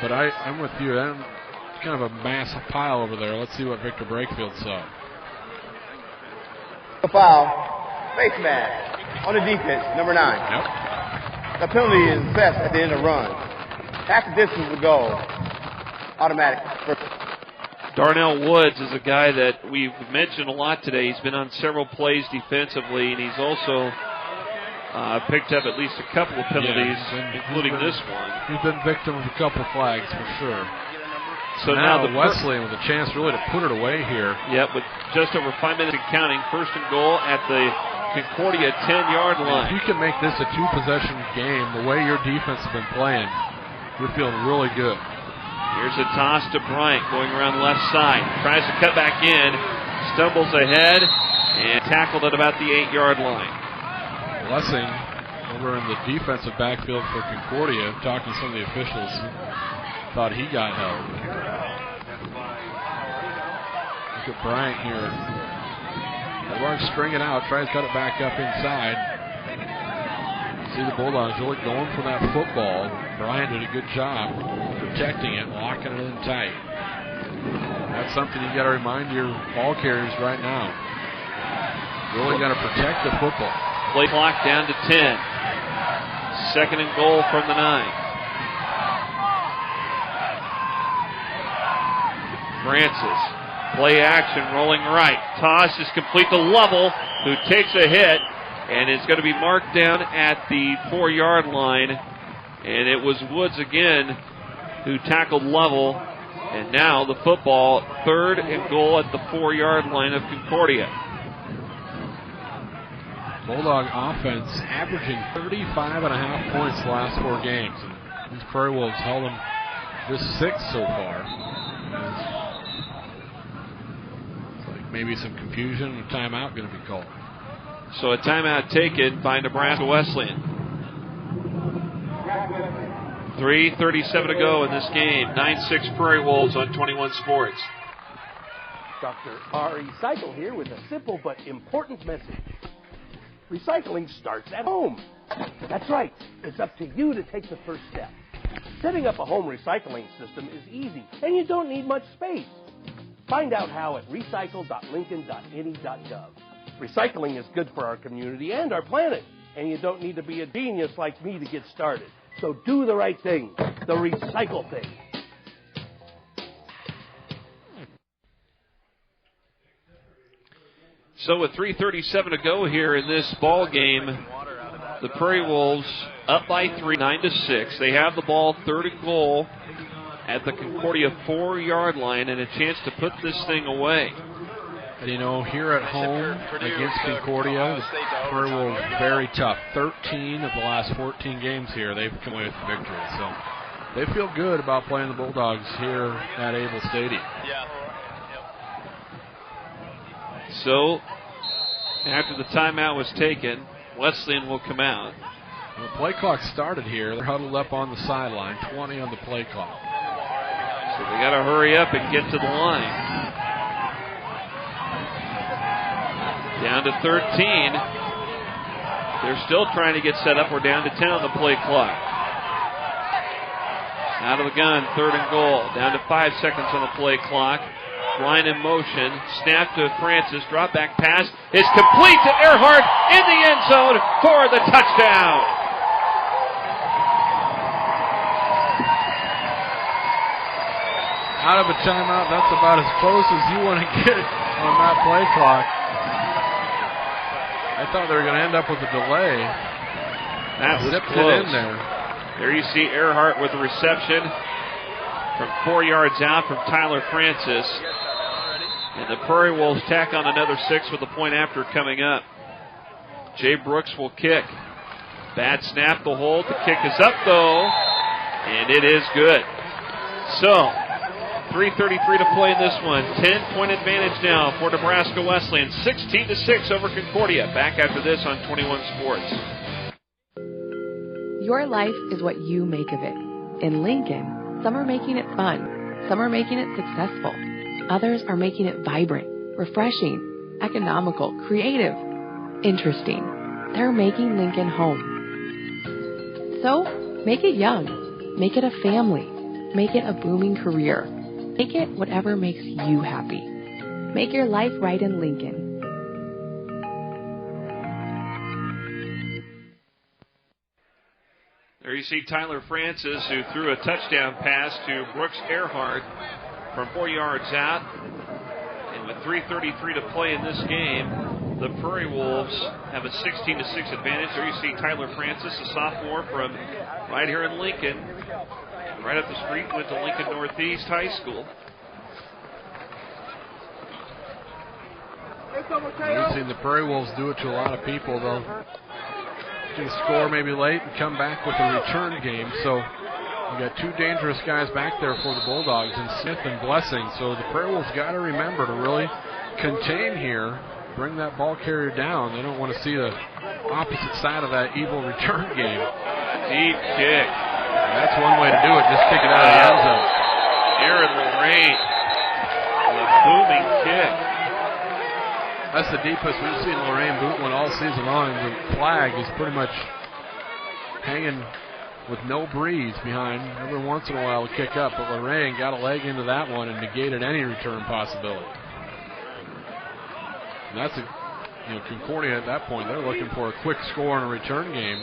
But I'm with you. It's kind of a mass pile over there. Let's see what Victor Brakefield saw.
A foul, face mask on the defense, number 9.
Yep.
The penalty is assessed at the end of the run. Half the distance will go automatic.
Darnell Woods is a guy that we've mentioned a lot today. He's been on several plays defensively, and he's also picked up at least a couple of penalties, including this one.
He's been victim of a couple flags for sure.
So now the
Wesleyan with a chance really to put it away here.
Yep, with just over 5 minutes and counting. 1st and goal at the Concordia 10-yard line.
If you can make this a 2-possession game, the way your defense has been playing, you're feeling really good.
Here's a toss to Bryant going around the left side. Tries to cut back in, stumbles ahead, and tackled at about the 8-yard line.
Blessing over in the defensive backfield for Concordia, talking to some of the officials, thought he got held. Look at Bryant here. Delbaugh string it out, tries to cut it back up inside. See the Bulldogs really going for that football. Bryant did a good job protecting it, locking it in tight. That's something you got to remind your ball carriers right now. Really got to protect the football.
Play clock down to 10. 2nd and goal from the 9. Francis Play action, rolling right. Toss is complete to Lovell, who takes a hit, and it's going to be marked down at the 4-yard line. And it was Woods again who tackled Lovell. And now the football, 3rd and goal at the 4-yard line of Concordia.
Bulldog offense averaging 35.5 points the last 4 games. And these Prairie Wolves held them just 6 so far. It's like maybe some confusion and a timeout going to be called.
So a timeout taken by Nebraska Wesleyan. 3:37 to go in this game. 9-6 Prairie Wolves on 21 Sports.
Dr. R.E. Cycle here with a simple but important message. Recycling starts at home. That's right. It's up to you to take the first step. Setting up a home recycling system is easy, and you don't need much space. Find out how at recycle.lincoln.ne.gov. Recycling is good for our community and our planet, and you don't need to be a genius like me to get started. So do the right thing, the recycle thing.
So with 3:37 to go here in this ball game, the Prairie Wolves up by 3, 9-6. They have the ball, 3rd and goal at the Concordia 4-yard line, and a chance to put this thing away.
And you know, here at home against Concordia, the Prairie Wolves very tough. 13 of the last 14 games here, they've come away with the victory. So they feel good about playing the Bulldogs here at Abel Stadium.
So after the timeout was taken, Wesleyan will come out.
The play clock started here. They're huddled up on the sideline, 20 on the play clock.
So they got to hurry up and get to the line. Down to 13. They're still trying to get set up. We're down to 10 on the play clock. Out of the gun, 3rd and goal. Down to 5 seconds on the play clock. Line in motion. Snap to Francis. Drop back pass is complete to Erhart in the end zone for the touchdown.
Out of a timeout, that's about as close as you want to get on that play clock. I thought they were going to end up with a delay.
That was
zipped
close.
It in there.
There you see Erhart with the reception from 4 yards out from Tyler Francis. And the Prairie Wolves tack on another 6 with the point after coming up. Jay Brooks will kick. Bad snap, the hold. The kick is up though, and it is good. So 3:33 to play in this one. 10-point advantage now for Nebraska Wesleyan. 16-6 over Concordia. Back after this on 21 Sports.
Your life is what you make of it. In Lincoln, some are making it fun. Some are making it successful. Others are making it vibrant, refreshing, economical, creative, interesting. They're making Lincoln home. So, make it young. Make it a family. Make it a booming career. Make it whatever makes you happy. Make your life right in Lincoln.
There you see Tyler Francis, who threw a touchdown pass to Brooks Erhart from 4 yards out. And with 3:33 to play in this game, the Prairie Wolves have a 16-6 advantage. There you see Tyler Francis, a sophomore from right here in Lincoln. Right up the street, went to Lincoln Northeast High School.
We've seen the Prairie Wolves do it to a lot of people. They'll get a score maybe late and come back with a return game. So you got 2 dangerous guys back there for the Bulldogs, in Smith and Blessing. So the Prairie Wolves got to remember to really contain here, bring that ball carrier down. They don't want to see the opposite side of that evil return game.
Deep kick.
That's one way to do it, just kick it out of the end zone.
Aaron Lorraine, a booming kick.
That's the deepest we've seen Lorraine boot one all season long. The flag is pretty much hanging with no breeze behind. Every once in a while it'll kick up, but Lorraine got a leg into that one and negated any return possibility. And that's Concordia at that point, they're looking for a quick score in a return game.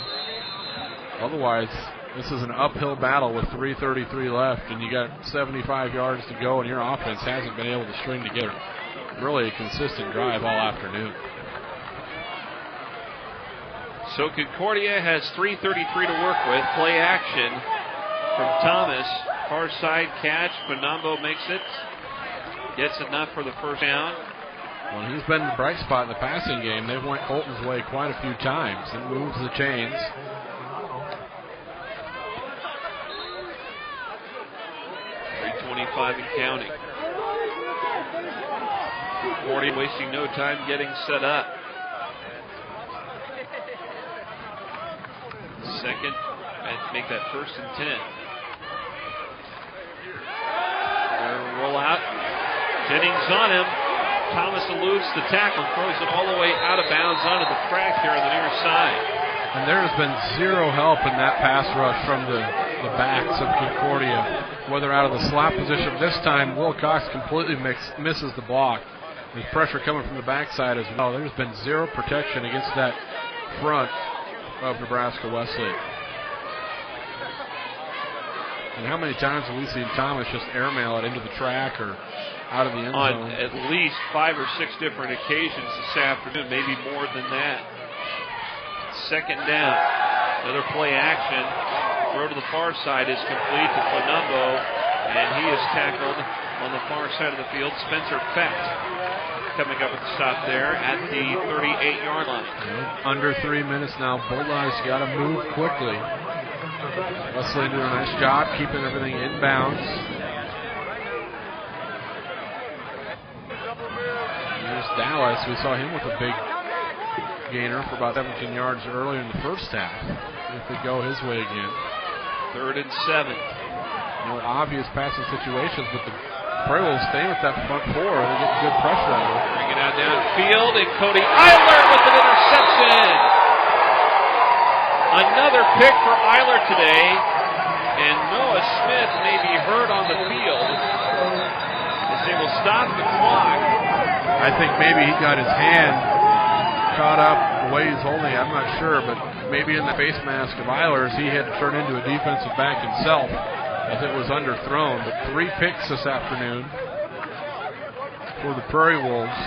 Otherwise, This is an uphill battle with 3:33 left, and you got 75 yards to go, and your offense hasn't been able to string together really a consistent drive all afternoon.
So Concordia has 3:33 to work with. Play action from Thomas. Far side catch. Quinabo makes it. Gets enough for the first down.
Well, he's been the bright spot in the passing game. They've went Colten's way quite a few times. It moves the chains.
.325 and counting. Concordia wasting no time getting set up. Second, and make that 1st and 10. Roll out. Jennings on him. Thomas eludes the tackle, throws it all the way out of bounds onto the track here on the near side.
And there has been zero help in that pass rush from the backs of Concordia, whether out of the slot position. This time, Will Cox completely misses the block. There's pressure coming from the backside as well. There's been zero protection against that front of Nebraska Wesleyan. And how many times have we seen Thomas just airmail it into the track or out of the end zone?
On at least 5 or 6 different occasions this afternoon, maybe more than that. Second down. Another play action. Throw to the far side is complete to Quinabo, and he is tackled on the far side of the field. Spencer Fett coming up with the stop there at the 38-yard line.
Under 3 minutes now. Bulldogs got to move quickly. Wesleyan doing a nice job keeping everything in bounds. Here's Dallas. We saw him with a big gainer for about 17 yards earlier in the first half. If they go his way again.
3rd and 7.
More obvious passing situations, but the Prairie Wolves staying with that front 4. They get good pressure out of it.
Bring it out downfield, and Cody Eiler with an interception. Another pick for Eiler today, and Noah Smith may be hurt on the field as they will stop the clock.
I think maybe he got his hand caught up the way he's holding it. I'm not sure, but maybe in the face mask of Eiler's, he had to turn into a defensive back himself as it was underthrown. But 3 picks this afternoon for the Prairie Wolves.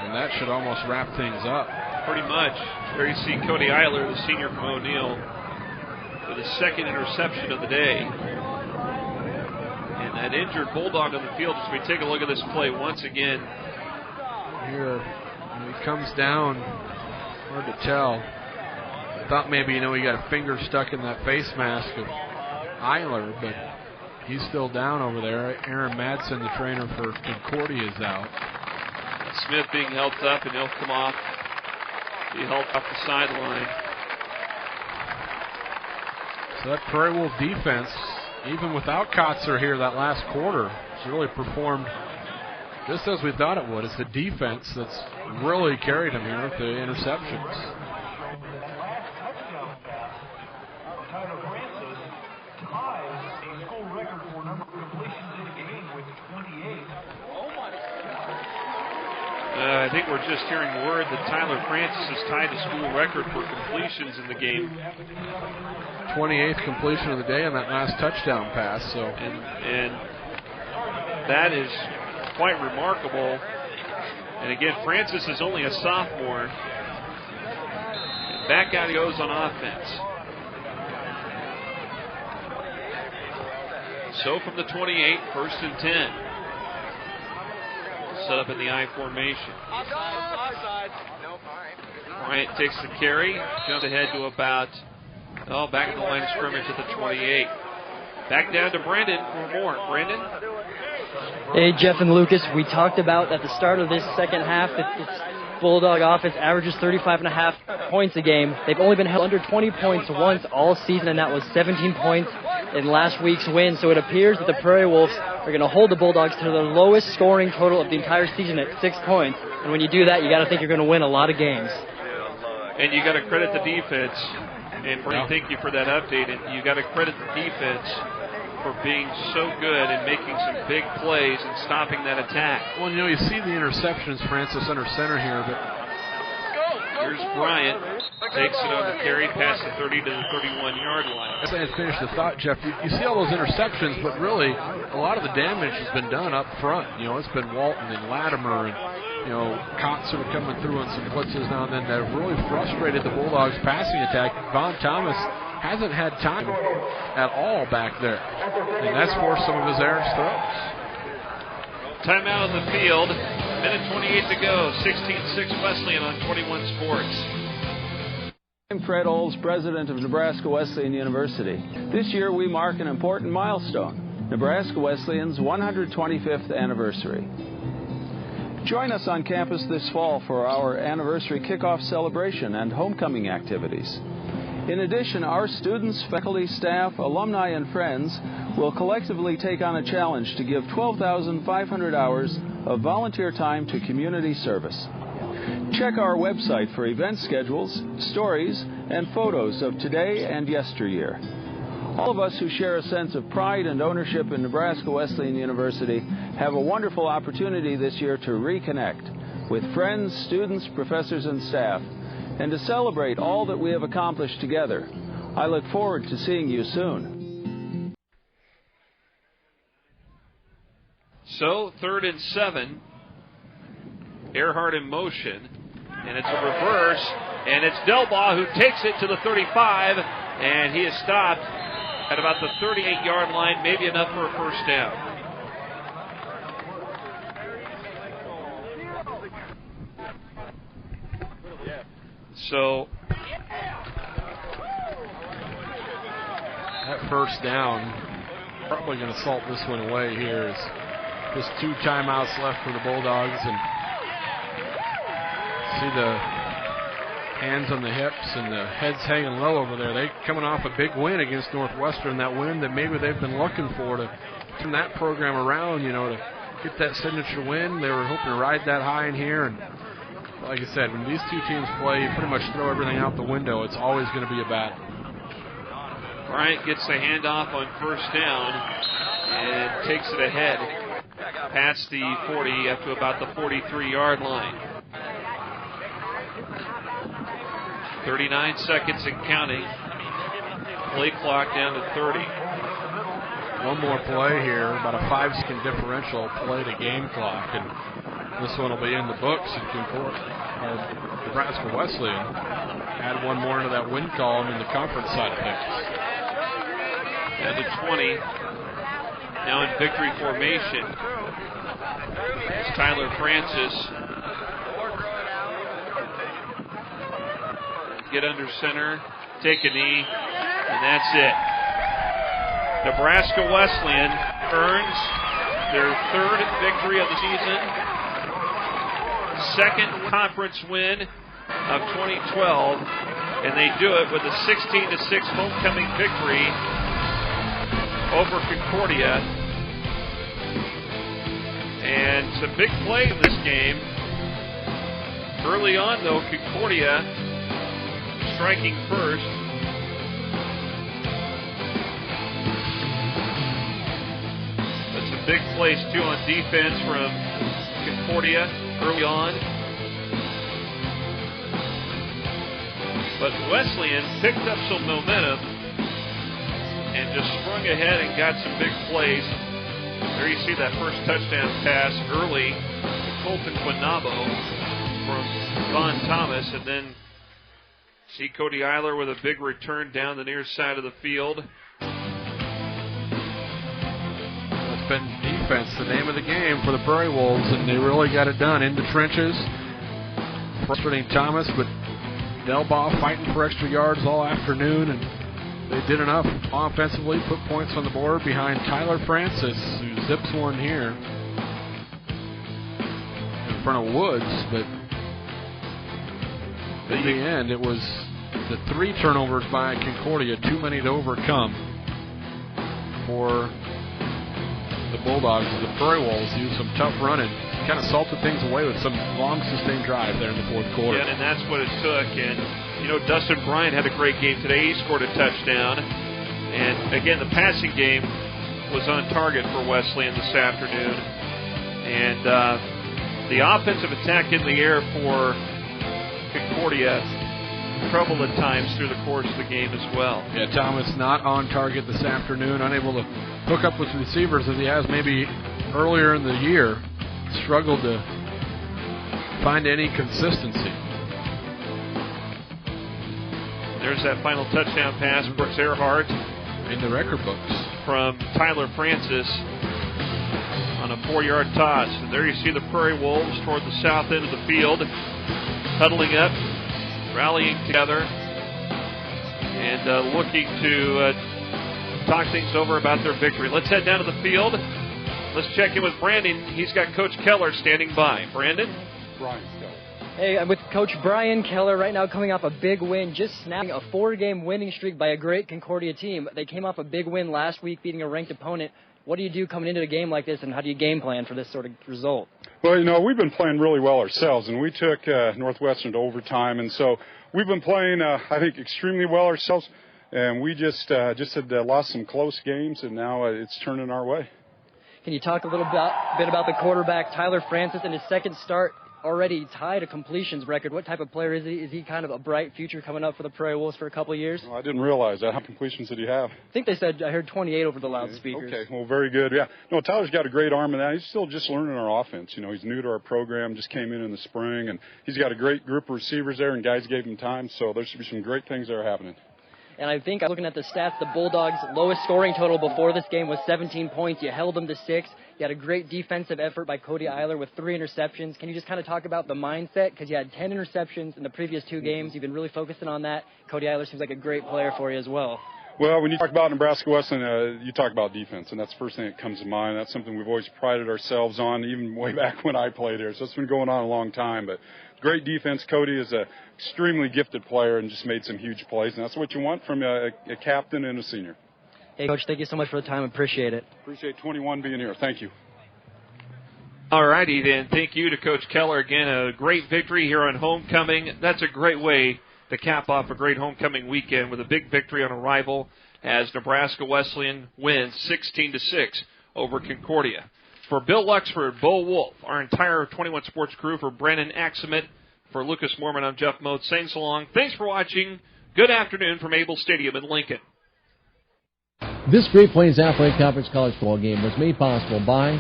And that should almost wrap things up.
Pretty much. There you see Cody Eiler, the senior from O'Neill, with his 2nd interception of the day. And that injured Bulldog on the field as we take a look at this play once again.
Here, when he comes down, hard to tell. I thought maybe, he got a finger stuck in that face mask of Eiler, but he's still down over there. Aaron Madsen, the trainer for Concordia, is out.
Smith being helped up, and he'll come off. Be helped off the sideline.
So that Prairie Wolf defense, even without Kotzer here that last quarter, has really performed just as we thought it would. It's the defense that's really carried them here with the interceptions.
I think we're just hearing word that Tyler Francis has tied the school record for completions in the game.
28th completion of the day on that last touchdown pass. So,
and that is quite remarkable. And again, Francis is only a sophomore. And back out he goes on offense. So from the 28, 1st and 10. Set up in the I formation. Bryant takes the carry, jumps ahead to about, back at the line of scrimmage at the 28. Back down to Brandon for more. Brandon?
Hey, Jeff and Lucas, we talked about at the start of this second half that this Bulldog offense averages 35.5 points a game. They've only been held under 20 points once all season, and that was 17 points in last week's win. So it appears that the Prairie Wolves are going to hold the Bulldogs to the lowest scoring total of the entire season at 6 points. And when you do that, you got to think you're going to win a lot of games.
And you got to credit the defense. And Brandon, thank you for that update. And you got to credit the defense for being so good and making some big plays and stopping that attack.
Well, you see the interceptions, Francis under center here, but
here's Here's Bryant. Takes it on the carry past the 30 to the 31-yard line.
As I finished the thought, Jeff, you see all those interceptions, but really a lot of the damage has been done up front. It's been Walton and Latimer and, Cox sort of coming through on some blitzes now and then that have really frustrated the Bulldogs' passing attack. Von Thomas hasn't had time at all back there, and that's forced some of his errant throws.
Timeout on the field. Minute 28 to go. 16-6 Wesleyan on 21 Sports.
I'm Fred Olds, president of Nebraska Wesleyan University. This year we mark an important milestone, Nebraska Wesleyan's 125th anniversary. Join us on campus this fall for our anniversary kickoff celebration and homecoming activities. In addition, our students, faculty, staff, alumni, and friends will collectively take on a challenge to give 12,500 hours of volunteer time to community service. Check our website for event schedules, stories, and photos of today and yesteryear. All of us who share a sense of pride and ownership in Nebraska Wesleyan University have a wonderful opportunity this year to reconnect with friends, students, professors, and staff, and to celebrate all that we have accomplished together. I look forward to seeing you soon.
So, 3rd and 7. Erhart in motion. And it's a reverse. And it's Delbaugh who takes it to the 35. And he is stopped at about the 38-yard line, maybe enough for a first down. So
that first down, probably going to salt this one away here. Is just 2 timeouts left for the Bulldogs, and see the hands on the hips and the heads hanging low over there. They coming off a big win against Northwestern, that win that maybe they've been looking for to turn that program around, to get that signature win. They were hoping to ride that high in here, and like I said, when these two teams play, you pretty much throw everything out the window. It's always going to be a battle.
Bryant gets the handoff on first down and takes it ahead past the 40 up to about the 43-yard line. 39 seconds and counting. Play clock down to 30.
One more play here, about a 5-second differential play to game clock, and this one will be in the books in Concordia. Nebraska Wesleyan add one more into that win column in the conference side of things.
Down to 20. Now in victory formation. It's Tyler Francis. Get under center, take a knee, and that's it. Nebraska Wesleyan earns their 3rd victory of the season. 2nd conference win of 2012, and they do it with a 16-6 homecoming victory over Concordia. And some big play in this game. Early on, though, Concordia striking first. But some big plays, too, on defense from Concordia early on. But Wesleyan picked up some momentum and just sprung ahead and got some big plays. There you see that first touchdown pass early to Colten Quinabo from Von Thomas, and then see Cody Eiler with a big return down the near side of the field.
It's been defense, the name of the game for the Prairie Wolves, and they really got it done in the trenches. Frustrating Thomas, but Delbaugh fighting for extra yards all afternoon, and they did enough offensively, put points on the board behind Tyler Francis, who zips one here in front of Woods, but in the end, it was the 3 turnovers by Concordia, too many to overcome for the Bulldogs. The Prairie Wolves used some tough running, kind of salted things away with some long sustained drive there in the 4th quarter.
Yeah, and that's what it took. And, Dustin Bryant had a great game today. He scored a touchdown. And, again, the passing game was on target for Wesleyan this afternoon. And the offensive attack in the air for Concordia trouble at times through the course of the game as well.
Yeah, Thomas not on target this afternoon, unable to hook up with receivers as he has maybe earlier in the year. Struggled to find any consistency.
There's that final touchdown pass, Brooks Erhart.
In the record books.
From Tyler Francis on a 4-yard toss. And there you see the Prairie Wolves toward the south end of the field, huddling up, rallying together, and looking to talk things over about their victory. Let's head down to the field. Let's check in with Brandon. He's got Coach Keller standing by. Brandon?
Brian Keller.
Hey, I'm with Coach Brian Keller right now, coming off a big win, just snapping a 4-game winning streak by a great Concordia team. They came off a big win last week, beating a ranked opponent. What do you do coming into a game like this, and how do you game plan for this sort of result?
Well, we've been playing really well ourselves, and we took Northwestern to overtime, and so we've been playing, I think, extremely well ourselves, and we just had lost some close games, and now it's turning our way.
Can you talk a little bit about the quarterback, Tyler Francis, in his second start? Already tied a completions record. What type of player is he? Is he kind of a bright future coming up for the Prairie Wolves for a couple of years?
Well, I didn't realize that. How many completions did he have?
I think they said, I heard 28 over the loudspeakers.
Okay, well, very good. Yeah, no, Tyler's got a great arm in that. He's still just learning our offense. He's new to our program, just came in the spring, and he's got a great group of receivers there, and guys gave him time, so there should be some great things that are happening.
And I think, looking at the stats, the Bulldogs' lowest scoring total before this game was 17 points. You held them to 6. You had a great defensive effort by Cody Eiler with 3 interceptions. Can you just kind of talk about the mindset? Because you had 10 interceptions in the previous 2 games. You've been really focusing on that. Cody Eiler seems like a great player for you as well.
Well, when you talk about Nebraska Wesleyan, you talk about defense, and that's the first thing that comes to mind. That's something we've always prided ourselves on, even way back when I played here. So it's been going on a long time. But great defense. Cody is an extremely gifted player and just made some huge plays, and that's what you want from a captain and a senior.
Hey, Coach, thank you so much for the time. Appreciate it.
Appreciate 21 being here. Thank you.
All righty, then. Thank you to Coach Keller. Again, a great victory here on homecoming. That's a great way to cap off a great homecoming weekend with a big victory on a rival as Nebraska Wesleyan wins 16-6 over Concordia. For Bill Luxford, Bo Wolf, our entire 21 Sports crew, for Brandon Axemet, for Lucas Mormon, I'm Jeff Mote saying so long. Thanks for watching. Good afternoon from Abel Stadium in Lincoln.
This Great Plains Athletic Conference college football game was made possible by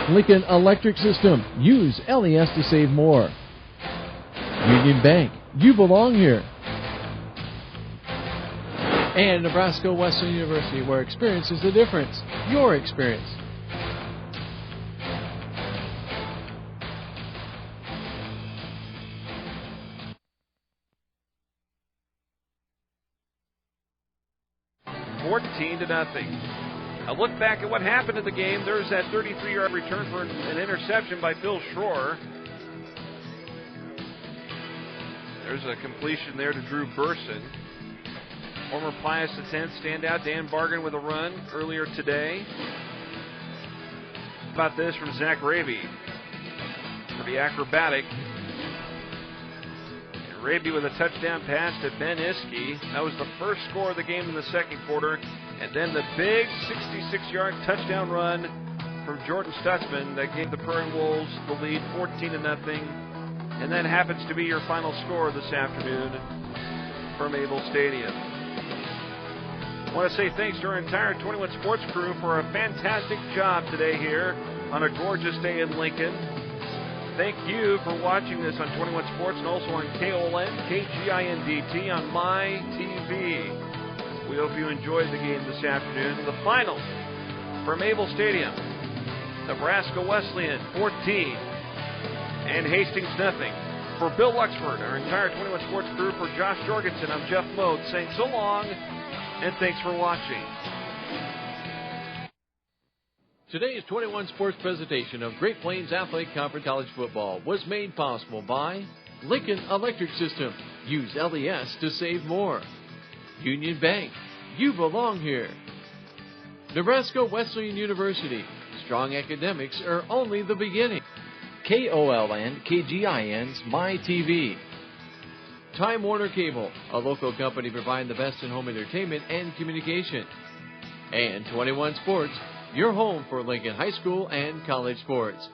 Lincoln Electric System. Use LES to save more. Union Bank. You belong here. And Nebraska Wesleyan University, where experience is the difference. Your experience.
A look back at what happened in the game. There's that 33-yard return for an interception by Phil Schroer. There's a completion there to Drew Burson. Former Pius X standout Dan Bargan with a run earlier today. How about this from Zach Raby? Pretty acrobatic. And Raby with a touchdown pass to Ben Iskey. That was the first score of the game in the second quarter. And then the big 66-yard touchdown run from Jordan Stutzman that gave the Prairie Wolves the lead 14-0. And that happens to be your final score this afternoon from Abel Stadium. I want to say thanks to our entire 21 Sports crew for a fantastic job today here on a gorgeous day in Lincoln. Thank you for watching this on 21 Sports and also on KOLN, KGINDT on My TV. We hope you enjoyed the game this afternoon. The final from Abel Stadium. Nebraska Wesleyan 14 and Hastings nothing. For Bill Luxford, our entire 21 Sports crew, for Josh Jorgensen, I'm Jeff Mote saying so long and thanks for watching.
Today's 21 Sports presentation of Great Plains Athletic Conference College Football was made possible by Lincoln Electric System. Use LES to save more. Union Bank. You belong here. Nebraska Wesleyan University. Strong academics are only the beginning. KOLN, KGIN's My TV. Time Warner Cable, a local company providing the best in home entertainment and communication. And 21 Sports, your home for Lincoln High School and college sports.